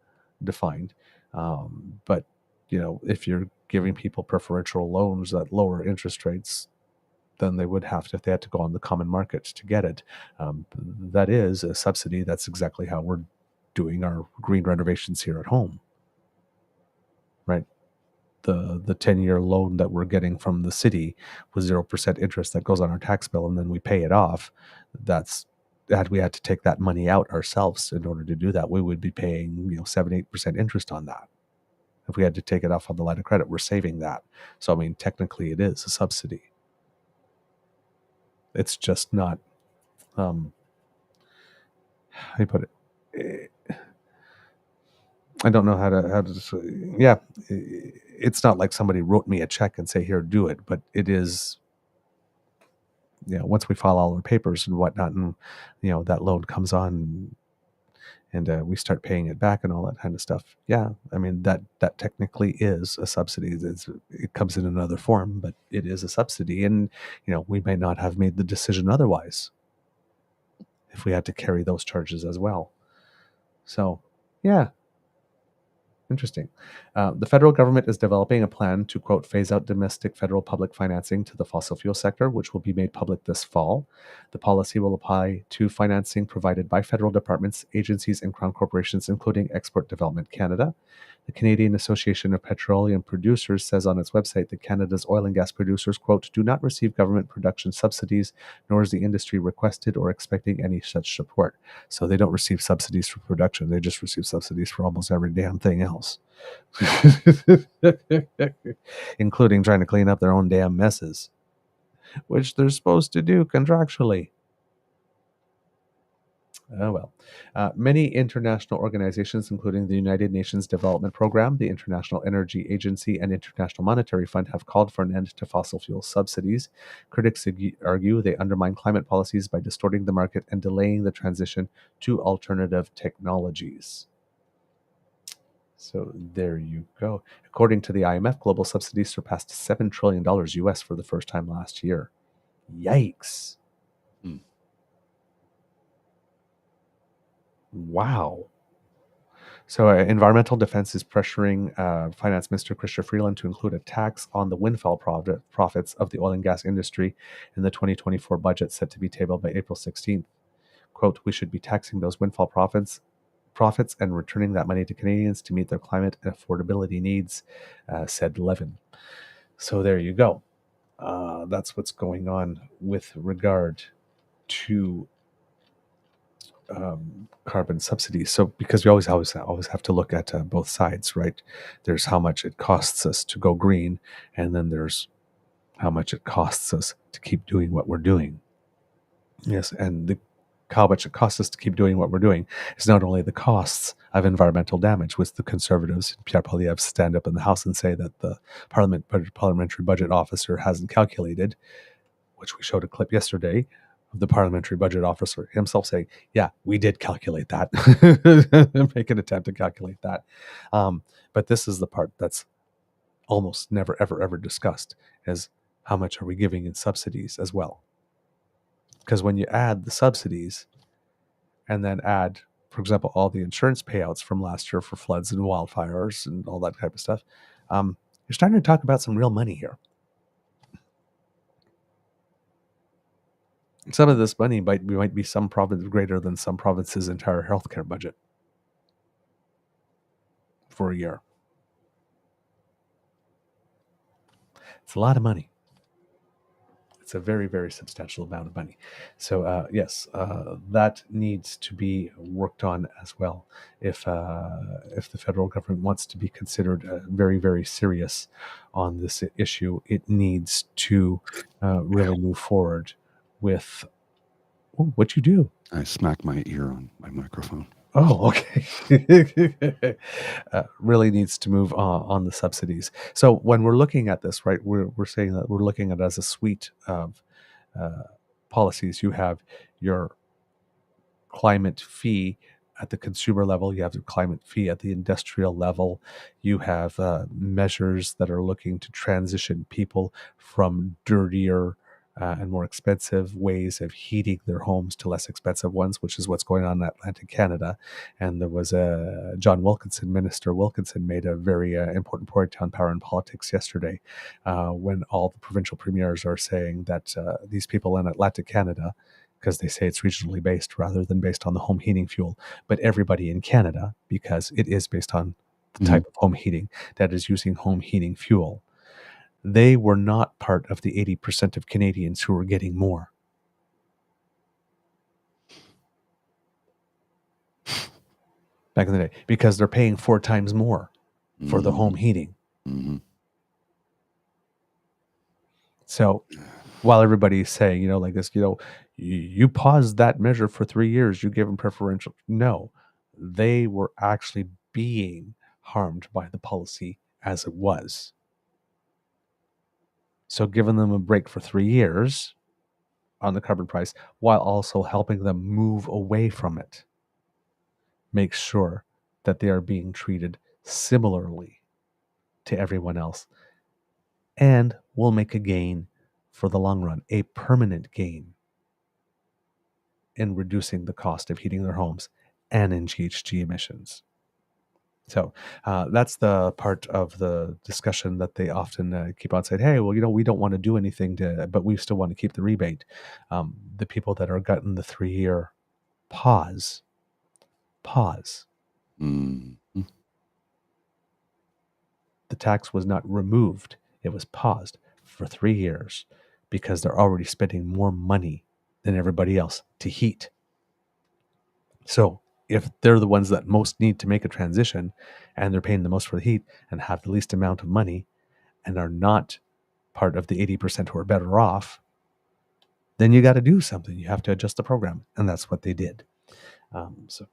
S2: defined. But, if you're giving people preferential loans at lower interest rates, then they would have to, if they had to go on the common market to get it. That is a subsidy. That's exactly how we're doing our green renovations here at home, right? The 10-year loan that we're getting from the city with 0% interest that goes on our tax bill, and then we pay it off. Had we had to take that money out ourselves in order to do that, we would be paying 7-8% interest on that. If we had to take it off on the line of credit, we're saving that. So technically it is a subsidy. It's just not how do you put it? I don't know how to yeah, it's not like somebody wrote me a check and say, "Here, do it," but it is, once we file all our papers and whatnot, and that loan comes on, and we start paying it back and all that kind of stuff. Yeah, that technically is a subsidy. It comes in another form, but it is a subsidy, and we may not have made the decision otherwise if we had to carry those charges as well. So, yeah. Interesting. The federal government is developing a plan to, quote, "phase out domestic federal public financing to the fossil fuel sector," which will be made public this fall. The policy will apply to financing provided by federal departments, agencies, and crown corporations, including Export Development Canada. The Canadian Association of Petroleum Producers says on its website that Canada's oil and gas producers, quote, "do not receive government production subsidies, nor is the industry requested or expecting any such support." So they don't receive subsidies for production. They just receive subsidies for almost every damn thing else, including trying to clean up their own damn messes, which they're supposed to do contractually. Oh, well. Many international organizations, including the United Nations Development Program, the International Energy Agency, and International Monetary Fund, have called for an end to fossil fuel subsidies. Critics argue they undermine climate policies by distorting the market and delaying the transition to alternative technologies. So there you go. According to the IMF, global subsidies surpassed $7 trillion US for the first time last year. Yikes. Wow. So Environmental Defense is pressuring Finance Minister Chrystia Freeland to include a tax on the windfall profits of the oil and gas industry in the 2024 budget set to be tabled by April 16th. Quote, "We should be taxing those windfall profits and returning that money to Canadians to meet their climate and affordability needs," said Levin. So there you go. That's what's going on with regard to carbon subsidies. So because we always have to look at both sides, right? There's how much it costs us to go green, and then there's how much it costs us to keep doing what we're doing. Yes, and how much it costs us to keep doing what we're doing is not only the costs of damage, which the Conservatives, Pierre Poilievre, stand up in the House and say that the parliamentary budget officer hasn't calculated, which we showed a clip yesterday of the parliamentary budget officer himself saying, yeah, we did calculate that, make an attempt to calculate that. But this is the part that's almost never, ever discussed, is how much are we giving in subsidies as well? Because when you add the subsidies and then add, for example, all the insurance payouts from last year for floods and wildfires and all that type of stuff, you're starting to talk about some real money here. Some of this money might be some province greater than some province's entire healthcare budget for a year. It's a lot of money. It's a very, very substantial amount of money. So yes, that needs to be worked on as well. If the federal government wants to be considered very, very serious on this issue, it needs to really move forward with what you do.
S3: I smacked my ear on my microphone.
S2: Oh, okay. Really needs to move on the subsidies. So when we're looking at this, right, we're saying that we're looking at it as a suite of policies. You have your climate fee at the consumer level. You have the climate fee at the industrial level. You have measures that are looking to transition people from dirtier and more expensive ways of heating their homes to less expensive ones, which is what's going on in Atlantic Canada. And there was Minister Wilkinson made a very important point on Power and Politics yesterday when all the provincial premiers are saying that these people in Atlantic Canada, because they say it's regionally based rather than based on the home heating fuel, but everybody in Canada, because it is based on the type of home heating that is using home heating fuel, they were not part of the 80% of Canadians who were getting more. Back in the day, because they're paying 4 times more for the home heating. So while everybody's saying, like this, you paused that measure for 3 years, you gave them preferential. No, they were actually being harmed by the policy as it was. So giving them a break for 3 years on the carbon price while also helping them move away from it makes sure that they are being treated similarly to everyone else and will make a gain for the long run, a permanent gain in reducing the cost of heating their homes and in GHG emissions. So that's the part of the discussion that they often keep on saying, hey, well, we don't want to do anything but we still want to keep the rebate. The people that are gotten the 3-year pause. The tax was not removed. It was paused for 3 years because they're already spending more money than everybody else to heat. So if they're the ones that most need to make a transition and they're paying the most for the heat and have the least amount of money and are not part of the 80% who are better off, then you got to do something. You have to adjust the program. And that's what they did. So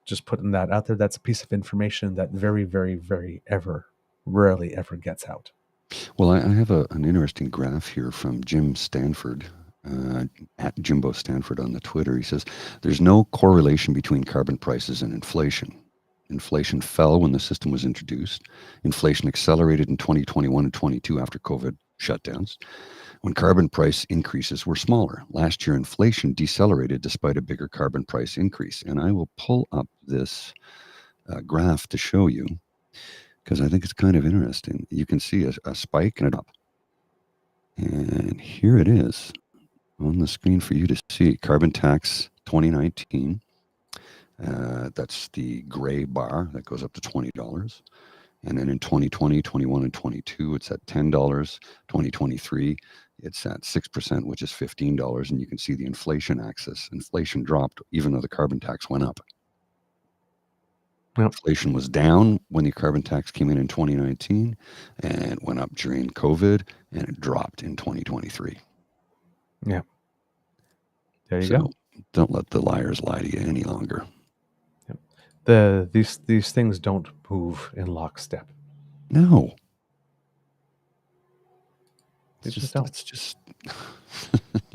S2: just putting that out there, that's a piece of information that very, very, very rarely ever gets out.
S3: Well, I have an interesting graph here from Jim Stanford, at Jimbo Stanford on the Twitter. He says, there's no correlation between carbon prices and inflation. Inflation fell when the system was introduced. Inflation accelerated in 2021 and 22 after COVID shutdowns, when carbon price increases were smaller. Last year, inflation decelerated despite a bigger carbon price increase. And I will pull up this graph to show you, because I think it's kind of interesting. You can see a spike and a drop. And here it is on the screen for you to see. Carbon tax 2019. That's the gray bar that goes up to $20. And then in 2020, 21, and 22, it's at $10. 2023, it's at 6%, which is $15. And you can see the inflation axis. Inflation dropped even though the carbon tax went up.
S2: Yep.
S3: Inflation was down when the carbon tax came in 2019, and it went up during COVID, and it dropped in 2023.
S2: Yeah. There you
S3: So
S2: go.
S3: don't let the liars lie to you any longer.
S2: These things don't move in lockstep.
S3: No.
S2: They just don't.
S3: It's just,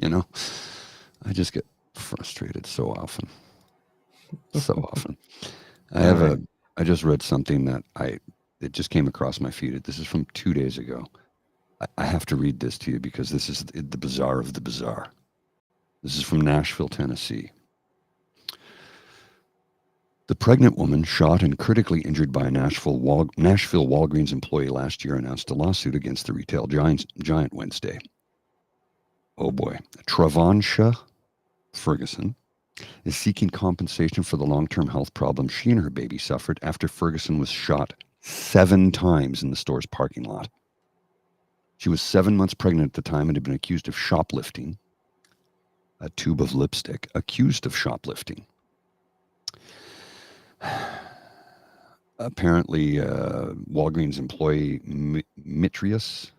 S3: I just get frustrated so often. So often. I just read something that it just came across my feed. This is from 2 days ago. I have to read this to you because this is the bizarre of the bizarre. This is from Nashville, Tennessee. The pregnant woman shot and critically injured by a Nashville Walgreens employee last year announced a lawsuit against the retail giant Wednesday. Oh boy. Travansha Ferguson is seeking compensation for the long-term health problems she and her baby suffered after Ferguson was shot 7 times in the store's parking lot. She was 7 months pregnant at the time and had been accused of shoplifting a tube of lipstick, accused of shoplifting. Apparently, Walgreens employee Mitrius,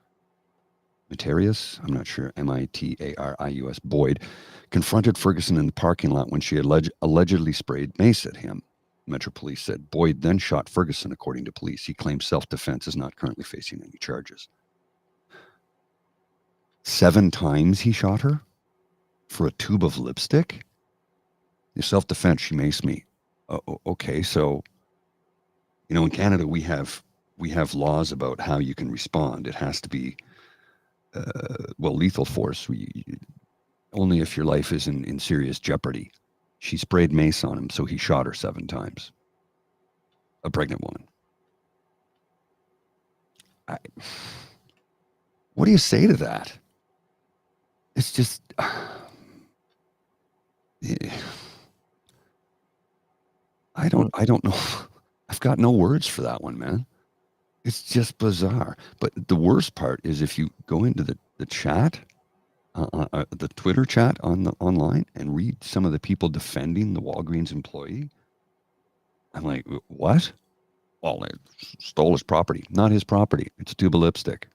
S3: I'm not sure, Mitarius Boyd, confronted Ferguson in the parking lot when she allegedly sprayed mace at him. Metro Police said Boyd then shot Ferguson, according to police. He claims self-defense, is not currently facing any charges. 7 times he shot her for a tube of lipstick? In self-defense, she maced me. Okay, so, in Canada, we have laws about how you can respond. It has to be, lethal force. Only if your life is in serious jeopardy. She sprayed mace on him, so he shot her 7 times. A pregnant woman. What do you say to that? It's just... I don't know. I've got no words for that one, man. It's just bizarre. But the worst part is if you go into the chat, the Twitter chat online and read some of the people defending the Walgreens employee, I'm like, what? Well, they stole his property. Not his property. It's a tube of lipstick.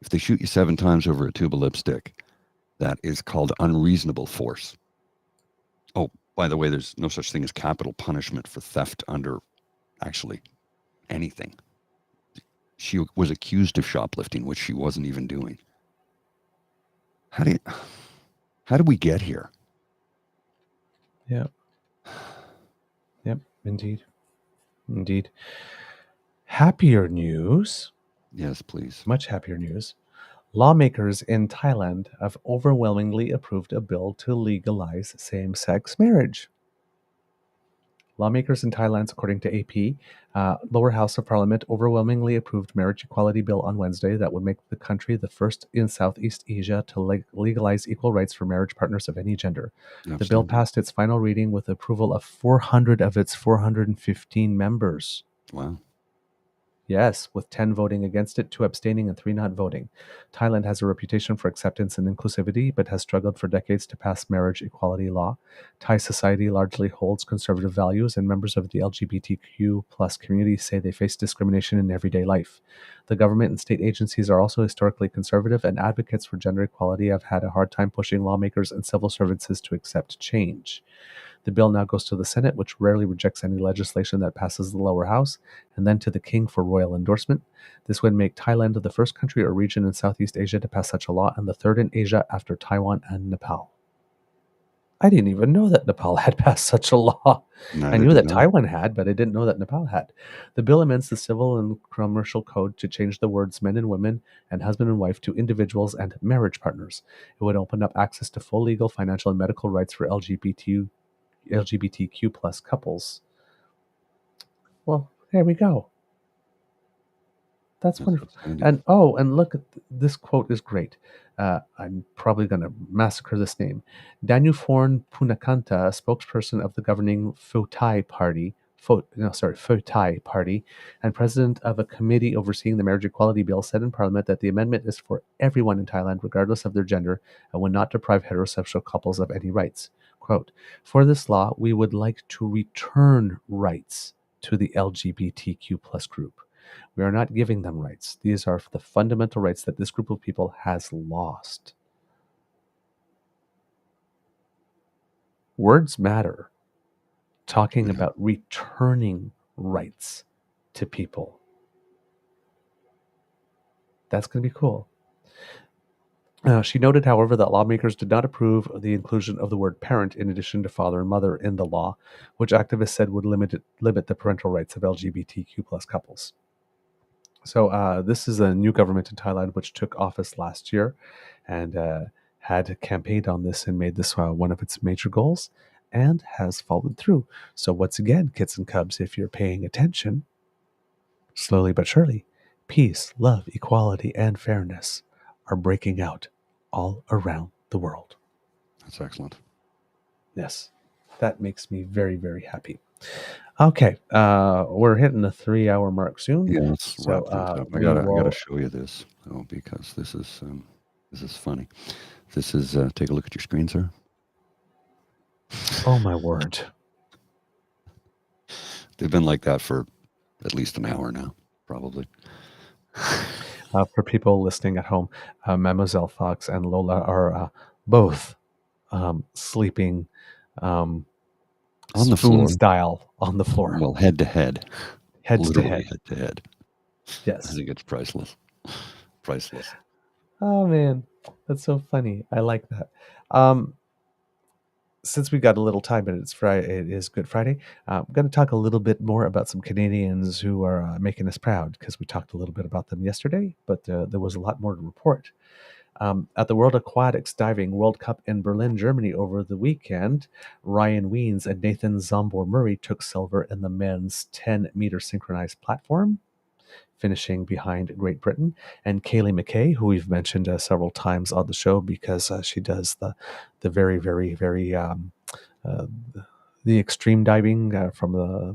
S3: If they shoot you 7 times over a tube of lipstick, that is called unreasonable force. Oh, by the way, there's no such thing as capital punishment for theft under actually anything. She was accused of shoplifting, which she wasn't even doing. How did we get here?
S2: Yep. Yep, indeed. Happier news.
S3: Yes, please.
S2: Much happier news. Lawmakers in Thailand have overwhelmingly approved a bill to legalize same-sex marriage. Lawmakers in Thailand, according to AP, lower house of parliament overwhelmingly approved marriage equality bill on Wednesday that would make the country the first in Southeast Asia to legalize equal rights for marriage partners of any gender. The bill passed its final reading with approval of 400 of its 415 members.
S3: Wow.
S2: Yes, with 10 voting against it, 2 abstaining, and 3 not voting. Thailand has a reputation for acceptance and inclusivity, but has struggled for decades to pass marriage equality law. Thai society largely holds conservative values, and members of the LGBTQ plus community say they face discrimination in everyday life. The government and state agencies are also historically conservative, and advocates for gender equality have had a hard time pushing lawmakers and civil servants to accept change. The bill now goes to the Senate, which rarely rejects any legislation that passes the lower house, and then to the King for royal endorsement. This would make Thailand the first country or region in Southeast Asia to pass such a law, and the third in Asia after Taiwan and Nepal. I didn't even know that Nepal had passed such a law. I knew that Taiwan had, but I didn't know that Nepal had. The bill amends the Civil and Commercial Code to change the words men and women and husband and wife to individuals and marriage partners. It would open up access to full legal, financial, and medical rights for LGBTQ plus couples. Well, there we go. That's wonderful. And look, this quote is great. I'm probably going to massacre this name. Danuforn Punakanta, a spokesperson of the governing Pheu Thai party, Pheu Thai Party and president of a committee overseeing the marriage equality bill, said in Parliament that the amendment is for everyone in Thailand, regardless of their gender, and will not deprive heterosexual couples of any rights. Quote, for this law, we would like to return rights to the LGBTQ plus group. We are not giving them rights. These are the fundamental rights that this group of people has lost. Words matter. Talking about returning rights to people. That's going to be cool. She noted, however, that lawmakers did not approve of the inclusion of the word parent in addition to father and mother in the law, which activists said would limit the parental rights of LGBTQ plus couples. So this is a new government in Thailand which took office last year and had campaigned on this and made this one of its major goals and has followed through. So once again, kids and cubs, if you're paying attention, slowly but surely, peace, love, equality, and fairness are breaking out all around the world.
S3: That's excellent.
S2: Yes, that makes me very, very happy. Okay, we're hitting the 3-hour mark soon.
S3: Yeah, let's wrap things up. I gotta show you this because this is funny. This is take a look at your screen, sir.
S2: Oh my word!
S3: They've been like that for at least an hour now, probably.
S2: For people listening at home, Mademoiselle Fox and Lola are both sleeping
S3: on the
S2: spoon
S3: floor,
S2: style on the floor.
S3: Well, head to head,
S2: literally
S3: head to head.
S2: Yes,
S3: I think it's priceless. Priceless.
S2: Oh man, that's so funny. I like that. Since we got a little time and it's Friday, it is Good Friday. I'm going to talk a little bit more about some Canadians who are making us proud, because we talked a little bit about them yesterday, but there was a lot more to report. At the World Aquatics Diving World Cup in Berlin, Germany over the weekend, Ryan Wiens and Nathan Zombor-Murray took silver in the men's 10-meter synchronized platform, finishing behind Great Britain. And Kaylee McKay, who we've mentioned several times on the show because she does the very, very, very the extreme diving from the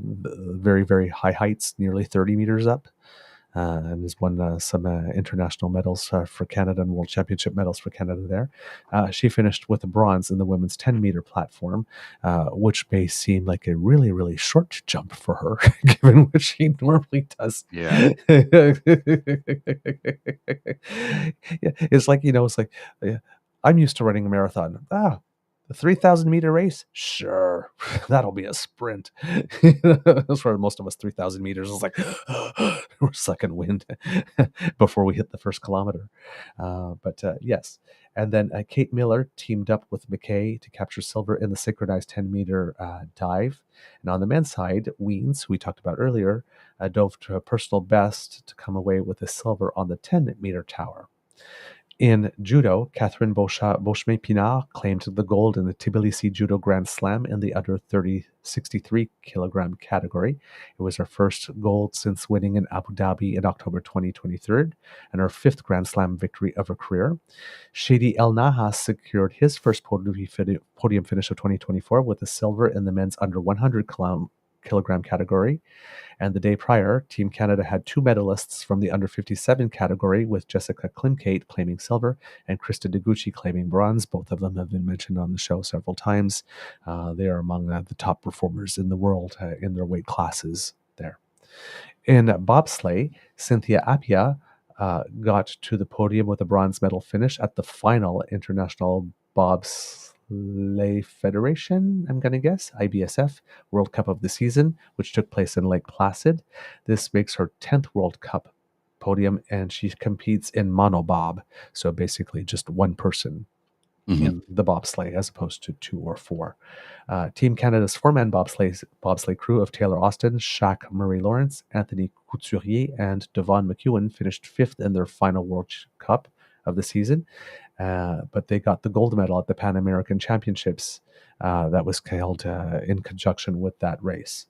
S2: very, very high heights, nearly 30 meters up, and has won some international medals for Canada and World Championship medals for Canada there. She finished with a bronze in the women's 10-meter platform, which may seem like a really, really short jump for her, given what she normally does.
S3: Yeah.
S2: Yeah, it's like, I'm used to running a marathon. The 3,000 meter race? Sure, that'll be a sprint. That's for most of us, 3,000 meters is like, we're sucking wind before we hit the first kilometer. But yes. And then Kate Miller teamed up with McKay to capture silver in the synchronized 10-meter dive. And on the men's side, Wiens, who we talked about earlier, dove to a personal best to come away with a silver on the 10-meter tower. In judo, Catherine Beauchemin-Pinard claimed the gold in the Tbilisi Judo Grand Slam in the under 63 kilogram category. It was her first gold since winning in Abu Dhabi in October 2023, and her fifth Grand Slam victory of her career. Shady El Nahas secured his first podium finish of 2024 with a silver in the men's under 100 kilogram category. And the day prior, Team Canada had two medalists from the under 57 category, with Jessica Klimkate claiming silver and Krista Deguchi claiming bronze. Both of them have been mentioned on the show several times. They are among the top performers in the world in their weight classes there. In bobsleigh, Cynthia Appia got to the podium with a bronze medal finish at the final International Bobsleigh Federation, I'm going to guess, IBSF, World Cup of the season, which took place in Lake Placid. This makes her 10th World Cup podium, and she competes in monobob, so basically just one person in the bobsleigh as opposed to two or four. Team Canada's four-man bobsleigh crew of Taylor Austin, Shaq Murray-Lawrence, Anthony Couturier, and Devon McEwen finished fifth in their final World Cup of the season. But they got the gold medal at the Pan American Championships that was held in conjunction with that race.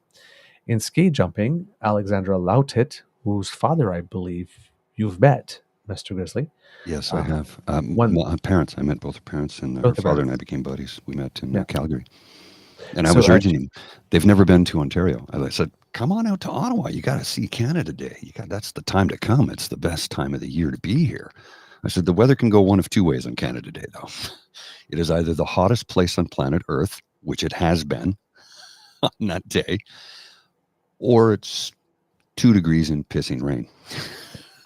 S2: In ski jumping, Alexandra Lautit, whose father I believe you've met, Mr. Grizzly.
S3: Yes, I have. My parents. I met both her parents, and her father and I became buddies. We met in Calgary. And I was urging him. They've never been to Ontario. I said, come on out to Ottawa. You got to see Canada Day. That's the time to come. It's the best time of the year to be here. I said, the weather can go one of two ways on Canada Day, though. It is either the hottest place on planet Earth, which it has been on that day, or it's 2 degrees and pissing rain.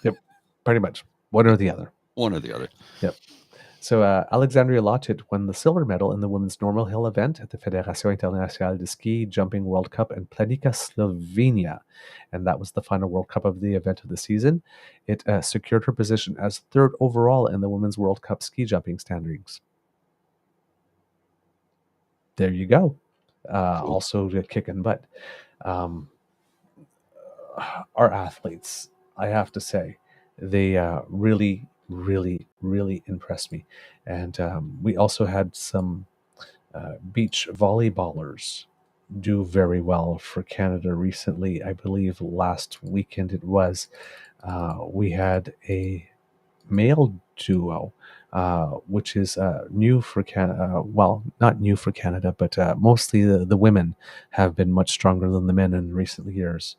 S2: Yep, pretty much. One or the other.
S3: One or the other.
S2: Yep. So Alexandria Lottit won the silver medal in the women's normal hill event at the Fédération Internationale de Ski Jumping World Cup in Planica, Slovenia. And that was the final World Cup of the event of the season. It secured her position as third overall in the Women's World Cup ski jumping standings. There you go. Also kicking butt. Our athletes, I have to say, they really impressed me. And we also had some beach volleyballers do very well for Canada recently. I believe last weekend it was. We had a male duo, which is new for Canada. Well, not new for Canada, but mostly the women have been much stronger than the men in recent years.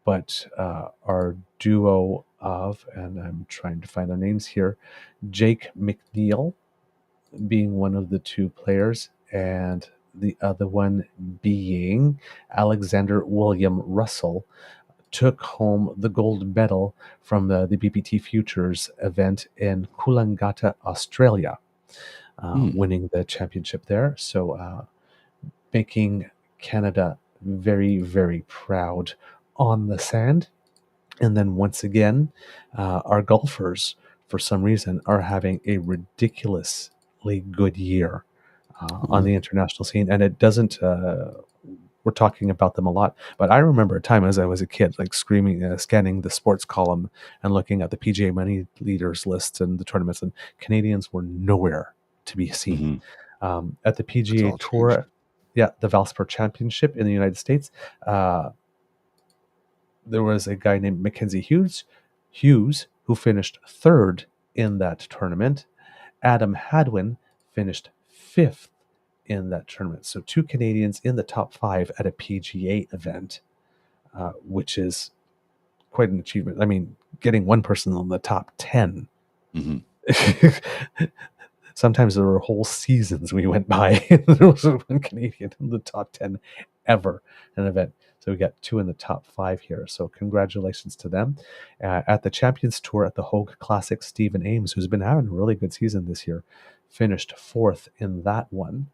S2: But our duo of, and I'm trying to find their names here, Jake McNeil being one of the two players, and the other one being Alexander William Russell, took home the gold medal from the BPT Futures event in Coolangatta, Australia, winning the championship there. So making Canada very proud on the sand. And then once again, our golfers, for some reason, are having a ridiculously good year on the international scene. And it doesn't, we're talking about them a lot, but I remember a time as I was a kid, like screaming, scanning the sports column and looking at the PGA money leaders lists and the tournaments, and Canadians were nowhere to be seen. At the PGA Tour, the Valspar Championship in the United States, there was a guy named Mackenzie Hughes, who finished third in that tournament. Adam Hadwin finished fifth in that tournament. So 2 Canadians in the top 5 at a PGA event, which is quite an achievement. I mean, getting one person on the top 10. Sometimes there were whole seasons we went by and there was one Canadian in the top 10 ever in an event. So we got 2 in the top 5 here. So congratulations to them. At the Champions Tour at the Hogue Classic, Stephen Ames, who's been having a really good season this year, finished 4th in that one.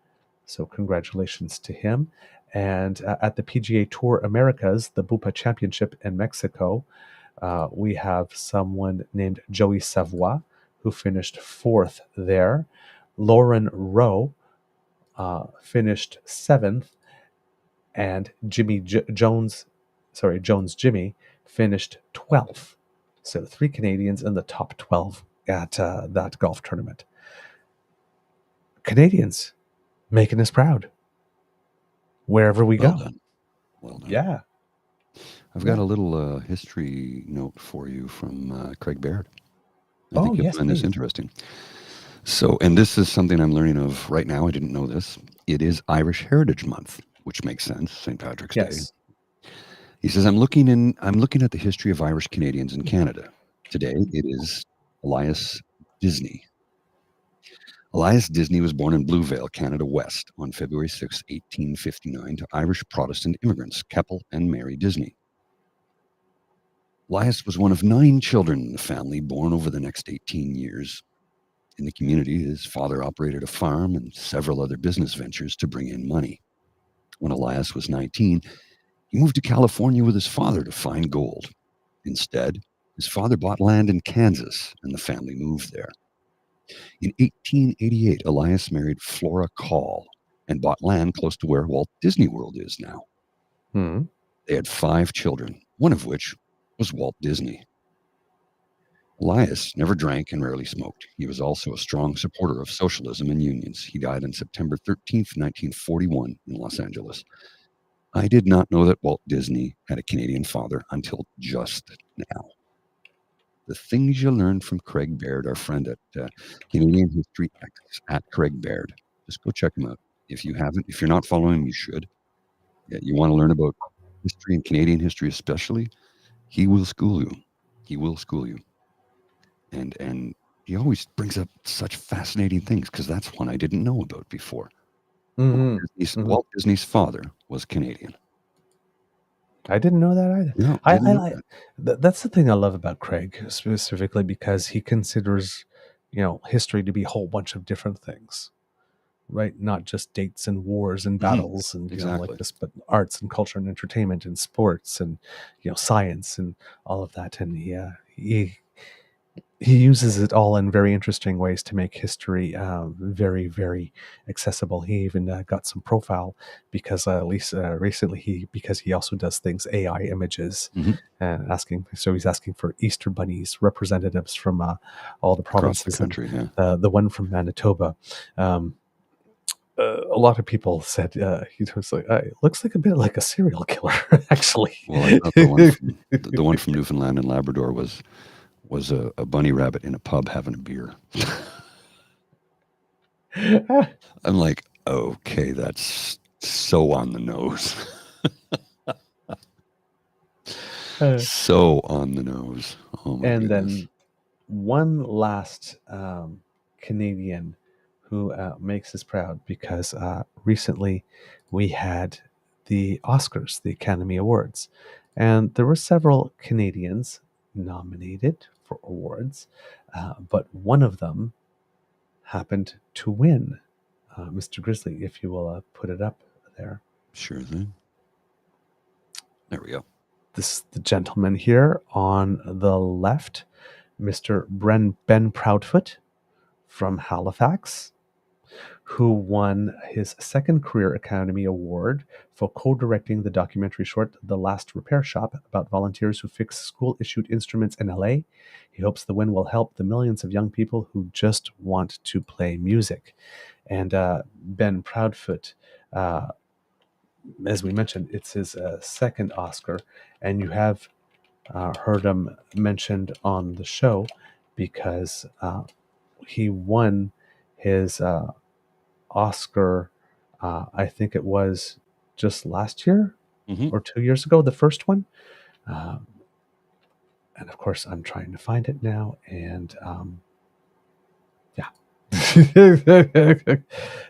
S2: So congratulations to him. And at the PGA Tour Americas, the Bupa Championship in Mexico, we have someone named Joey Savoy, who finished 4th there. Lauren Rowe finished 7th. And Jones Jimmy finished 12th. So 3 Canadians in the top 12 at that golf tournament. Canadians making us proud wherever we go.
S3: Well done.
S2: Yeah.
S3: I've got a little history note for you from Craig Baird. I think you'll find this interesting. So, and this is something I'm learning of right now. I didn't know this. It is Irish Heritage Month, which makes sense. St. Patrick's Day. He says, I'm looking at the history of Irish Canadians in Canada. Today, it is Elias Disney. Elias Disney was born in Blue Vale, Canada West, on February 6, 1859, to Irish Protestant immigrants, Keppel and Mary Disney. Elias was one of 9 children in the family, born over the next 18 years. In the community, his father operated a farm and several other business ventures to bring in money. When Elias was 19, he moved to California with his father to find gold. Instead, his father bought land in Kansas, and the family moved there. In 1888, Elias married Flora Call and bought land close to where Walt Disney World is now. They had 5 children, one of which was Walt Disney. Elias never drank and rarely smoked. He was also a strong supporter of socialism and unions. He died on September 13th, 1941 in Los Angeles. I did not know that Walt Disney had a Canadian father until just now. The things you learn from Craig Baird, our friend at Canadian History X, at Craig Baird. Just go check him out. If you haven't, if you're not following him, you should. Yeah, you want to learn about history and Canadian history especially, he will school you. He will school you. And he always brings up such fascinating things because that's one I didn't know about before. Walt Disney's father was Canadian.
S2: I didn't know that either.
S3: No,
S2: I
S3: didn't know
S2: like
S3: that.
S2: that's the thing I love about Craig specifically because he considers, history to be a whole bunch of different things, right? Not just dates and wars and battles and
S3: Exactly.
S2: like this, but arts and culture and entertainment and sports and science and all of that. And he uses it all in very interesting ways to make history very, very accessible. He even got some profile because at least recently because he also does things AI images and he's asking for Easter bunnies representatives from all the provinces
S3: across the country.
S2: the one from Manitoba. A lot of people said he was like, it looks like a bit like a serial killer, actually.
S3: Well, I thought the one from Newfoundland and Labrador was a bunny rabbit in a pub having a beer. I'm like, okay, that's so on the nose. So on the nose. Oh my
S2: and
S3: goodness.
S2: Then one last Canadian who makes us proud because recently we had the Oscars, the Academy Awards, and there were several Canadians nominated for awards, but one of them happened to win. Mr. Grizzly, if you will put it up there.
S3: Sure thing. There we go.
S2: The gentleman here on the left, Mr. Ben Proudfoot from Halifax, who won his second Career Academy Award for co-directing the documentary short The Last Repair Shop about volunteers who fix school-issued instruments in LA. He hopes the win will help the millions of young people who just want to play music. And Ben Proudfoot, as we mentioned, it's his second Oscar, and you have heard him mentioned on the show because he won his Oscar, I think it was just last year or 2 years ago, the first one. And of course, I'm trying to find it now. And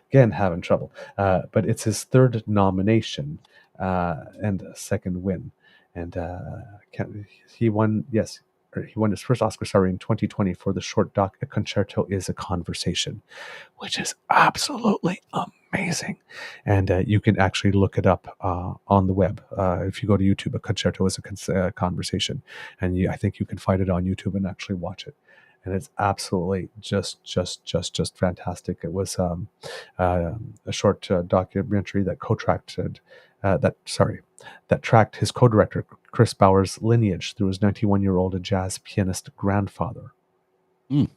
S2: again, having trouble. But it's his third nomination and second win. And he won, yes. He won his first Oscar in 2020 for the short doc "A Concerto is a Conversation," which is absolutely amazing. And you can actually look it up on the web. If you go to YouTube, "A Concerto is a Conversation," and I think you can find it on YouTube and actually watch it. And it's absolutely just fantastic. It was a short documentary that that tracked his co-director Chris Bauer's lineage through his 91-year-old jazz pianist grandfather. There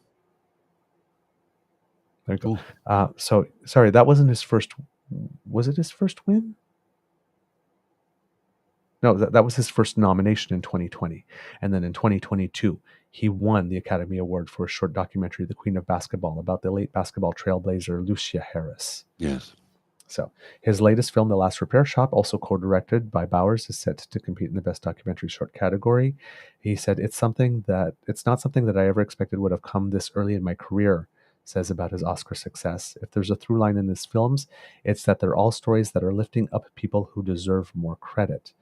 S2: you go. So sorry, that wasn't his first. Was it his first win? No, that was his first nomination in 2020, and then in 2022 he won the Academy Award for a short documentary, "The Queen of Basketball," about the late basketball trailblazer Lucia Harris.
S3: Yes.
S2: So his latest film, The Last Repair Shop, also co-directed by Bowers, is set to compete in the Best Documentary Short category. He said, it's not something that I ever expected would have come this early in my career, says about his Oscar success. If there's a through line in his films, it's that they're all stories that are lifting up people who deserve more credit.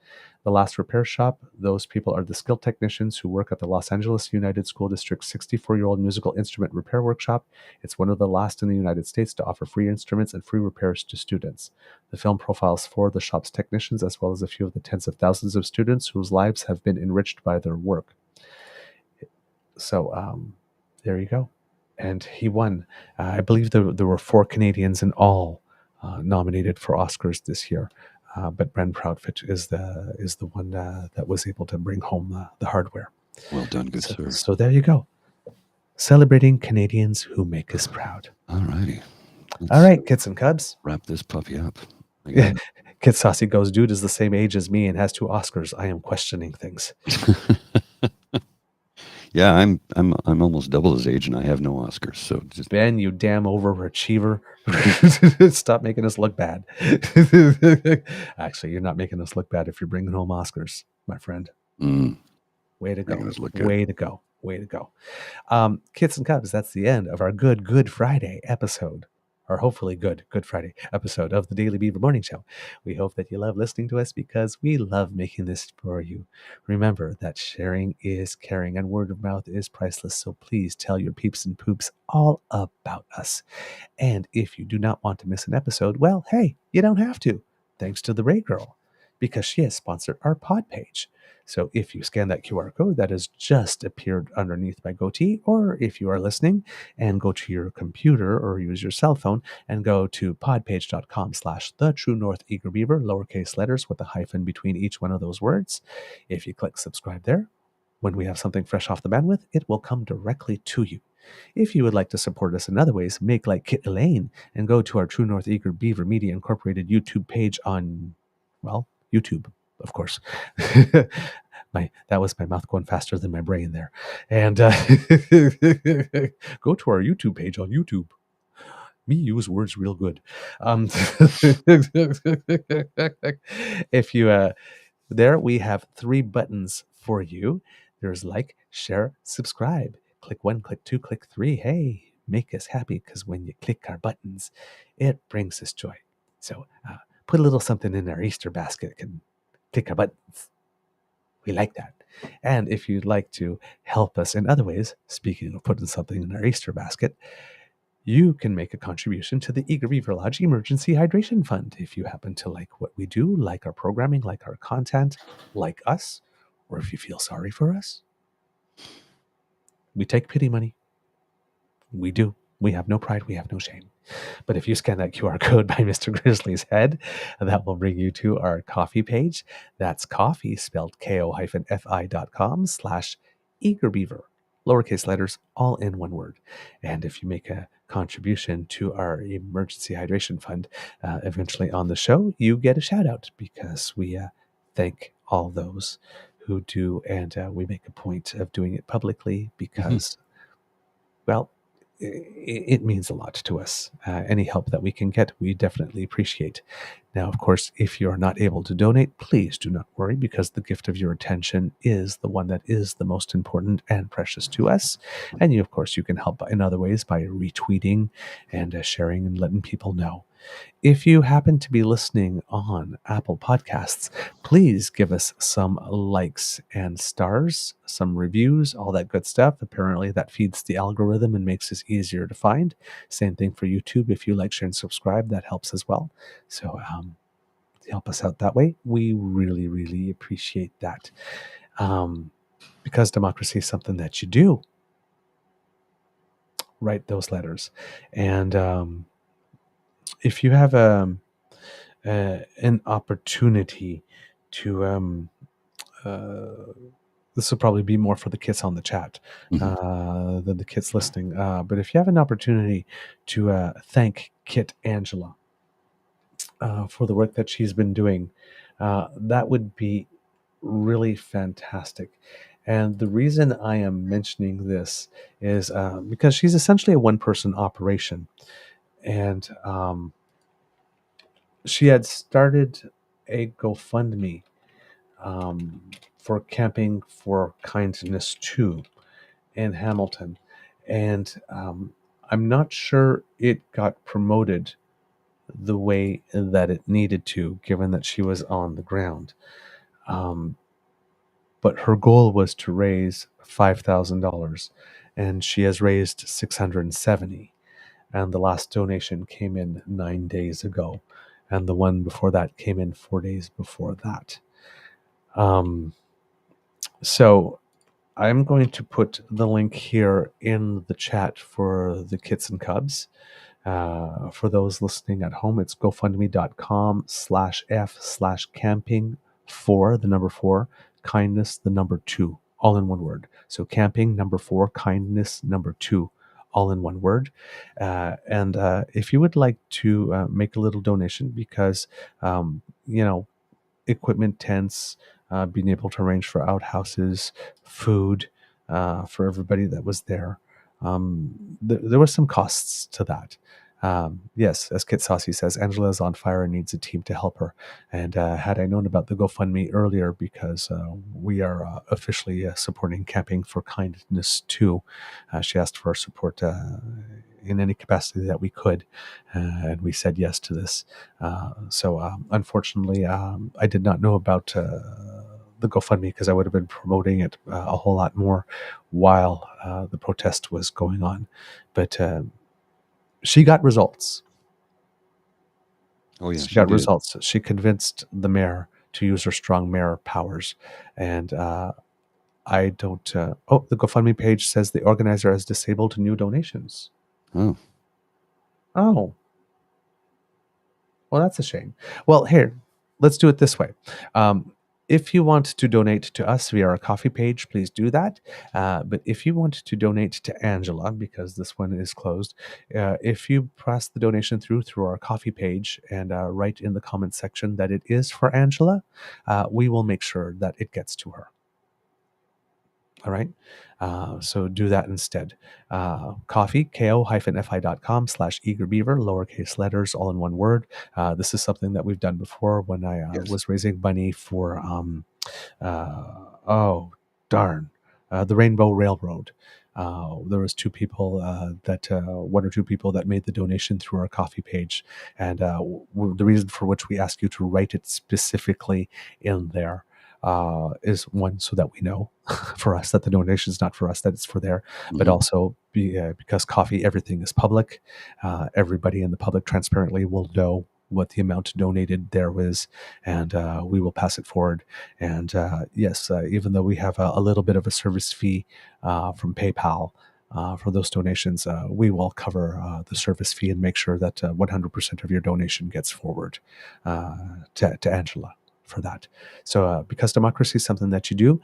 S2: The Last Repair Shop, those people are the skilled technicians who work at the Los Angeles United School District's 64-year-old musical instrument repair workshop. It's one of the last in the United States to offer free instruments and free repairs to students. The film profiles 4 of the shop's technicians as well as a few of the tens of thousands of students whose lives have been enriched by their work. So there you go. And he won. I believe there were 4 Canadians in all nominated for Oscars this year. But Ben Proudfoot is the one that was able to bring home the hardware.
S3: Well done, good sir.
S2: So there you go. Celebrating Canadians who make us proud.
S3: All righty.
S2: All right, kids and cubs.
S3: Wrap this puppy up.
S2: Kid Saucy goes, dude is the same age as me and has 2 Oscars. I am questioning things.
S3: Yeah, I'm almost double his age, and I have no Oscars. So just
S2: Ben, you damn overachiever. Stop making us look bad. Actually, you're not making us look bad if you're bringing home Oscars, my friend. Way to go.
S3: making us look good.
S2: Way to go. Way to go. Kids and Cubs, that's the end of our Good Friday episode. Or hopefully Good Friday episode of the Daily Beaver Morning Show. We hope that you love listening to us because we love making this for you. Remember that sharing is caring and word of mouth is priceless. So please tell your peeps and poops all about us. And if you do not want to miss an episode, well, hey, you don't have to. Thanks to the Ray Girl, because she has sponsored our pod page. So if you scan that QR code that has just appeared underneath my goatee, or if you are listening and go to your computer or use your cell phone and go to podpage.com/the True North Eager Beaver, lowercase letters with a hyphen between each one of those words. If you click subscribe there, when we have something fresh off the bandwidth, it will come directly to you. If you would like to support us in other ways, make like Kit Elaine and go to our True North Eager Beaver Media Incorporated YouTube page on, well, YouTube, of course. That was my mouth going faster than my brain there. And go to our YouTube page on YouTube. Me use words real good. If you there we have 3 buttons for you. There's like, share, subscribe. Click 1, click 2, click 3. Hey, make us happy because when you click our buttons, it brings us joy. So put a little something in our Easter basket and click our buttons. We like that. And if you'd like to help us in other ways, speaking of putting something in our Easter basket, you can make a contribution to the Eager Beaver Lodge Emergency Hydration Fund if you happen to like what we do, like our programming, like our content, like us, or if you feel sorry for us. We take pity money. We do. We have no pride. We have no shame. But if you scan that QR code by Mr. Grizzly's head, that will bring you to our coffee page. That's coffee, spelled ko-fi.com/eagerbeaver. Lowercase letters, all in one word. And if you make a contribution to our emergency hydration fund, eventually on the show, you get a shout out because we thank all those who do. And we make a point of doing it publicly because, well, it means a lot to us. Any help that we can get, we definitely appreciate. Now, of course, if you're not able to donate, please do not worry because the gift of your attention is the one that is the most important and precious to us. And you, of course, you can help in other ways by retweeting and sharing and letting people know. If you happen to be listening on Apple Podcasts, please give us some likes and stars, some reviews, all that good stuff. Apparently that feeds the algorithm and makes us easier to find. Same thing for YouTube. If you like, share, and subscribe, that helps as well. So help us out that way. We really, really appreciate that. Because democracy is something that you do. Write those letters. And if you have an opportunity to this will probably be more for the kids on the chat than the kids listening, but if you have an opportunity to thank Kit Angela for the work that she's been doing, that would be really fantastic. And the reason I am mentioning this is because she's essentially a one-person operation. And she had started a GoFundMe for Camping for Kindness 2 in Hamilton. And I'm not sure it got promoted the way that it needed to, given that she was on the ground. But her goal was to raise $5,000, and she has raised $670. And the last donation came in 9 days ago, and the one before that came in 4 days before that. So I'm going to put the link here in the chat for the Kits and Cubs. For those listening at home, it's gofundme.com/f/camping for the number 4 kindness the number 2, all in one word. So camping number 4 kindness number 2, all in one word. And if you would like to make a little donation, because equipment, tents, being able to arrange for outhouses, food, for everybody that was there. There was some costs to that. Yes, as Kit Saucy says, Angela is on fire and needs a team to help her. And had I known about the GoFundMe earlier, because we are officially supporting Camping for Kindness too, she asked for our support in any capacity that we could, and we said yes to this. Unfortunately, I did not know about the GoFundMe, because I would have been promoting it a whole lot more while the protest was going on. But she got results.
S3: Oh, yeah,
S2: She got
S3: did.
S2: results. She convinced the mayor to use her strong mayor powers. And I don't... the GoFundMe page says the organizer has disabled new donations.
S3: Oh.
S2: Oh. Well, that's a shame. Well, here, let's do it this way. If you want to donate to us via our coffee page, please do that. But if you want to donate to Angela, because this one is closed, if you press the donation through our coffee page and write in the comment section that it is for Angela, we will make sure that it gets to her. All right. So do that instead. Coffee, ko-fi.com/eagerbeaver, lowercase letters, all in one word. This is something that we've done before when I was raising money for, the Rainbow Railroad. There was one or two people that made the donation through our coffee page. And the reason for which we ask you to write it specifically in there is one, so that we know for us that the donation is not for us, that it's for there, but also because coffee, everything is public. Everybody in the public transparently will know what the amount donated there was, and we will pass it forward. And yes, even though we have a little bit of a service fee from PayPal for those donations, we will cover the service fee and make sure that 100% of your donation gets forward to Angela for that. So because democracy is something that you do,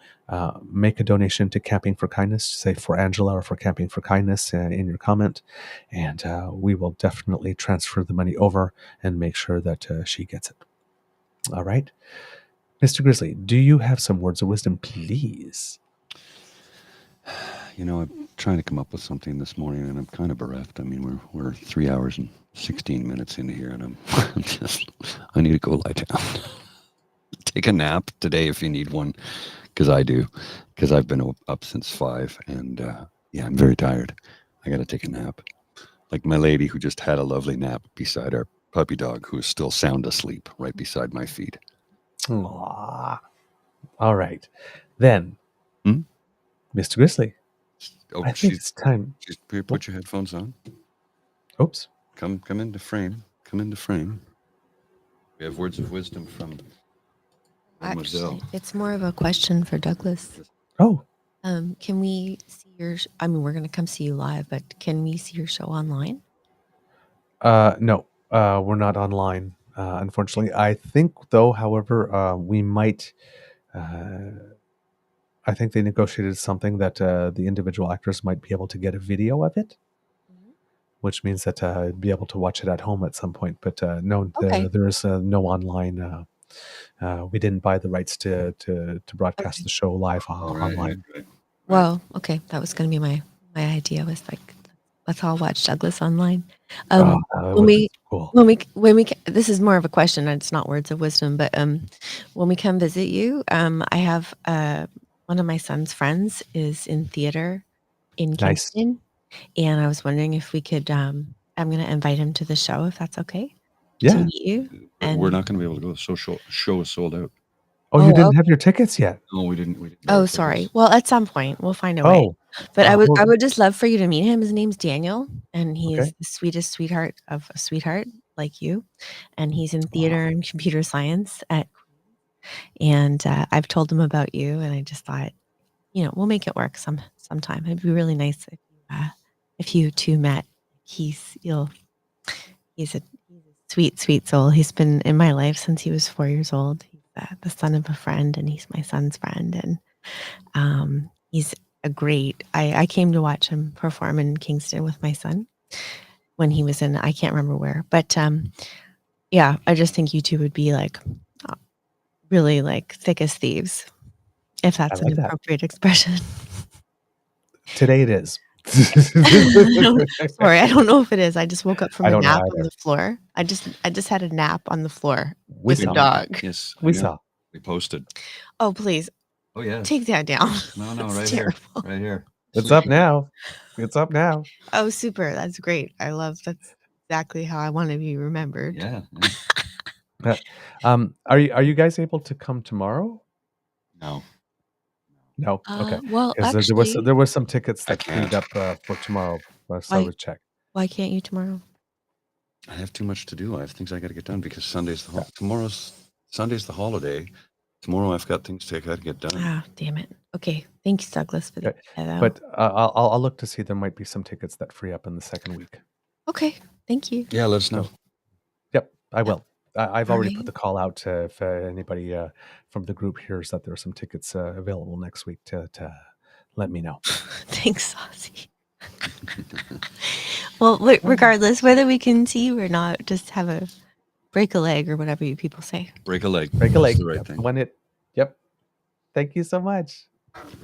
S2: make a donation to Camping for Kindness, say for Angela or for Camping for Kindness in your comment, and we will definitely transfer the money over and make sure that she gets it. All right. Mr. Grizzly, do you have some words of wisdom, please?
S3: You know, I'm trying to come up with something this morning, and I'm kind of bereft. I mean, we're 3 hours and 16 minutes into here, and I'm I need to go lie down. Take a nap today if you need one, because I do, because I've been up since 5, and I'm very tired. I got to take a nap. Like my lady who just had a lovely nap beside our puppy dog, who is still sound asleep right beside my feet.
S2: Aww. All right. then, Mr. Grizzly, I think it's time.
S3: Put your headphones on.
S2: Oops.
S3: Come into frame. Come into frame. We have words of wisdom from
S4: Actually, it's more of a question for Douglas.
S2: Oh.
S4: Can we see your? We're going to come see you live, but can we see your show online?
S2: No, we're not online, unfortunately. I think, though, however, we might. I think they negotiated something that the individual actors might be able to get a video of it, which means that be able to watch it at home at some point. But no, there is no online. We didn't buy the rights to broadcast the show live online.
S3: Right.
S4: Well, okay, that was going to be my idea. Was like, let's all watch Douglas online. When we this is more of a question. It's not words of wisdom, but when we come visit you, I have one of my son's friends is in theater in Kingston, and I was wondering if we could. I'm going to invite him to the show if that's okay.
S2: Yeah,
S4: to meet you. And
S3: we're not going to be able to go. The show is sold out.
S2: Oh, you didn't have your tickets yet?
S3: No, we didn't.
S4: Oh, sorry. Well, at some point we'll find a way. But I would just love for you to meet him. His name's Daniel, and he is the sweetest sweetheart of a sweetheart like you. And he's in theater and computer science at Queen's. And I've told him about you, and I just thought, we'll make it work sometime. It'd be really nice if you two met. He's a sweet, sweet soul. He's been in my life since he was 4 years old. He's the son of a friend, and he's my son's friend. And he's a great. I came to watch him perform in Kingston with my son when he was in. I can't remember where, but I just think you two would be like really like thick as thieves, if that's an appropriate expression.
S2: Today it is.
S4: Sorry, I don't know if it is. I just woke up from
S2: I
S4: a
S2: don't know
S4: nap on
S2: either.
S4: the floor. I just had a nap on the floor
S2: We
S4: with a
S2: saw.
S4: dog.
S3: Yes,
S2: We
S3: yeah,
S2: saw.
S3: we posted.
S4: Oh, please
S3: Oh yeah.
S4: take that down.
S3: No,
S4: It's
S3: right
S4: terrible.
S3: here, right here.
S2: It's up now. It's up now.
S4: Oh, super. That's great. That's exactly how I want to be remembered.
S3: Yeah.
S2: Are you guys able to come tomorrow?
S3: No.
S2: No. Okay.
S4: Well,
S2: Because
S4: actually,
S2: there was some tickets
S3: I
S2: that freed
S3: can't.
S2: up for tomorrow. So I was check.
S4: why can't you tomorrow?
S3: I have too much to do. I have things I got to get done because Sunday's the holiday. Tomorrow I've got things I got to get done.
S4: Ah, damn it. Okay. Thanks, Douglas, for
S2: Okay.
S4: that.
S2: But I'll look to see there might be some tickets that free up in the second week.
S4: Okay. Thank you.
S3: Yeah, let us know.
S2: Yep, I will. I've already
S4: Alright.
S2: put the call out if anybody from the group hears that there are some tickets available next week to let me know.
S4: Thanks, Saucy. Well, regardless, whether we can see you or not, just have a break a leg or whatever you people say.
S3: Break a leg.
S2: Break a leg.
S3: That's the right thing.
S2: Yep. Thank you so much.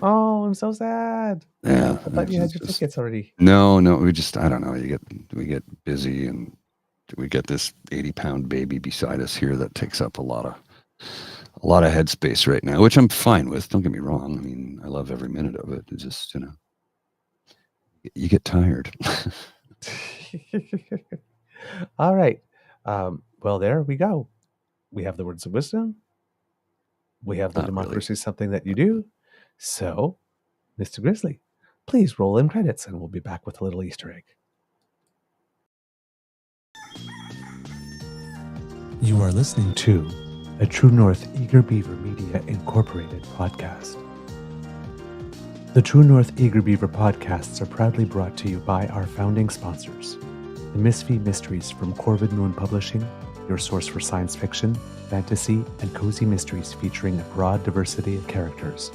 S2: Oh, I'm so sad.
S3: Yeah.
S2: I thought you had your tickets already.
S3: No, I don't know. We get busy and we get this 80-pound baby beside us here that takes up a lot of headspace right now, which I'm fine with. Don't get me wrong. I mean, I love every minute of it. It's just, you get tired.
S2: All right. Well, there we go. We have the words of wisdom. We have the
S3: Not
S2: democracy,
S3: really.
S2: something that you do. So, Mr. Grizzly, please roll in credits and we'll be back with a little Easter egg. You are listening to a True North Eager Beaver Media Incorporated podcast. The True North Eager Beaver podcasts are proudly brought to you by our founding sponsors, the Misfit Mysteries from Corvid Moon Publishing, your source for science fiction, fantasy, and cozy mysteries featuring a broad diversity of characters,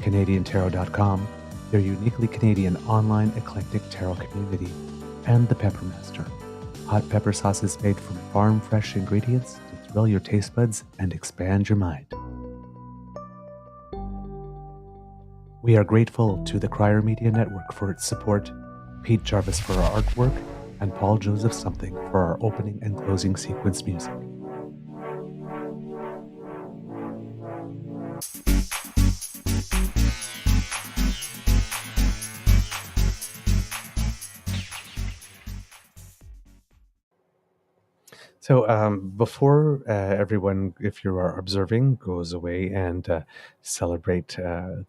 S2: CanadianTarot.com, their uniquely Canadian online eclectic tarot community, and the Peppermaster, hot pepper sauces made from farm-fresh ingredients to thrill your taste buds and expand your mind. We are grateful to the Crier Media Network for its support, Pete Jarvis for our artwork, and Paul Joseph Something for our opening and closing sequence music. So before everyone, if you are observing, goes away and celebrate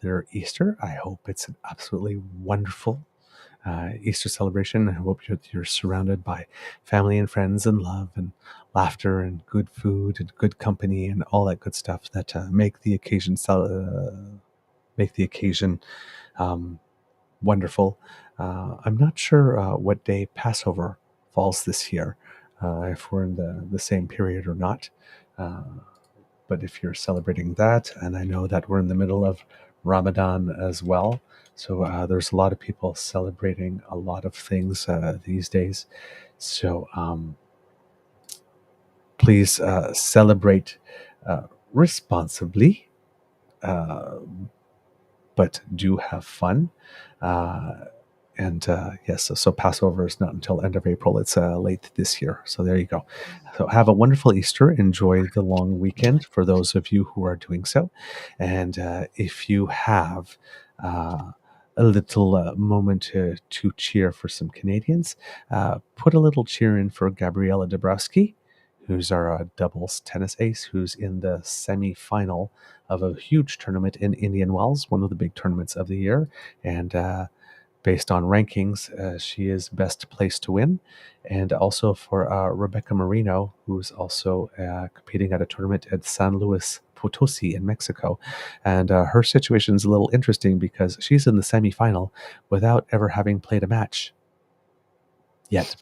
S2: their Easter, I hope it's an absolutely wonderful Easter celebration. I hope you're surrounded by family and friends and love and laughter and good food and good company and all that good stuff that make the occasion wonderful. I'm not sure what day Passover falls this year, if we're in the same period or not. But if you're celebrating that, and I know that we're in the middle of Ramadan as well, so there's a lot of people celebrating a lot of things these days. So please celebrate responsibly, but do have fun. And yes, so Passover is not until end of April. It's late this year. So there you go. So have a wonderful Easter. Enjoy the long weekend for those of you who are doing so. And if you have a little moment to cheer for some Canadians, put a little cheer in for Gabriela Dabrowski, who's our doubles tennis ace, who's in the semi-final of a huge tournament in Indian Wells, one of the big tournaments of the year. And based on rankings, she is best placed to win. And also for Rebecca Marino, who's also competing at a tournament at San Luis Potosi in Mexico. And her situation is a little interesting because she's in the semifinal without ever having played a match yet.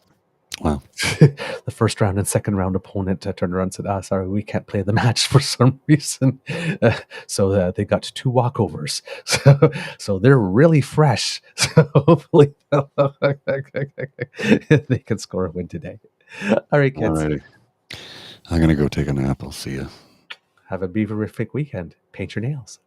S3: Wow.
S2: The first round and second round opponent turned around and said, sorry, we can't play the match for some reason. So they got 2 walkovers. So they're really fresh. So hopefully they can score a win today. All right, kids.
S3: Alrighty. I'm going to go take a nap. I'll see you.
S2: Have a beaverific weekend. Paint your nails.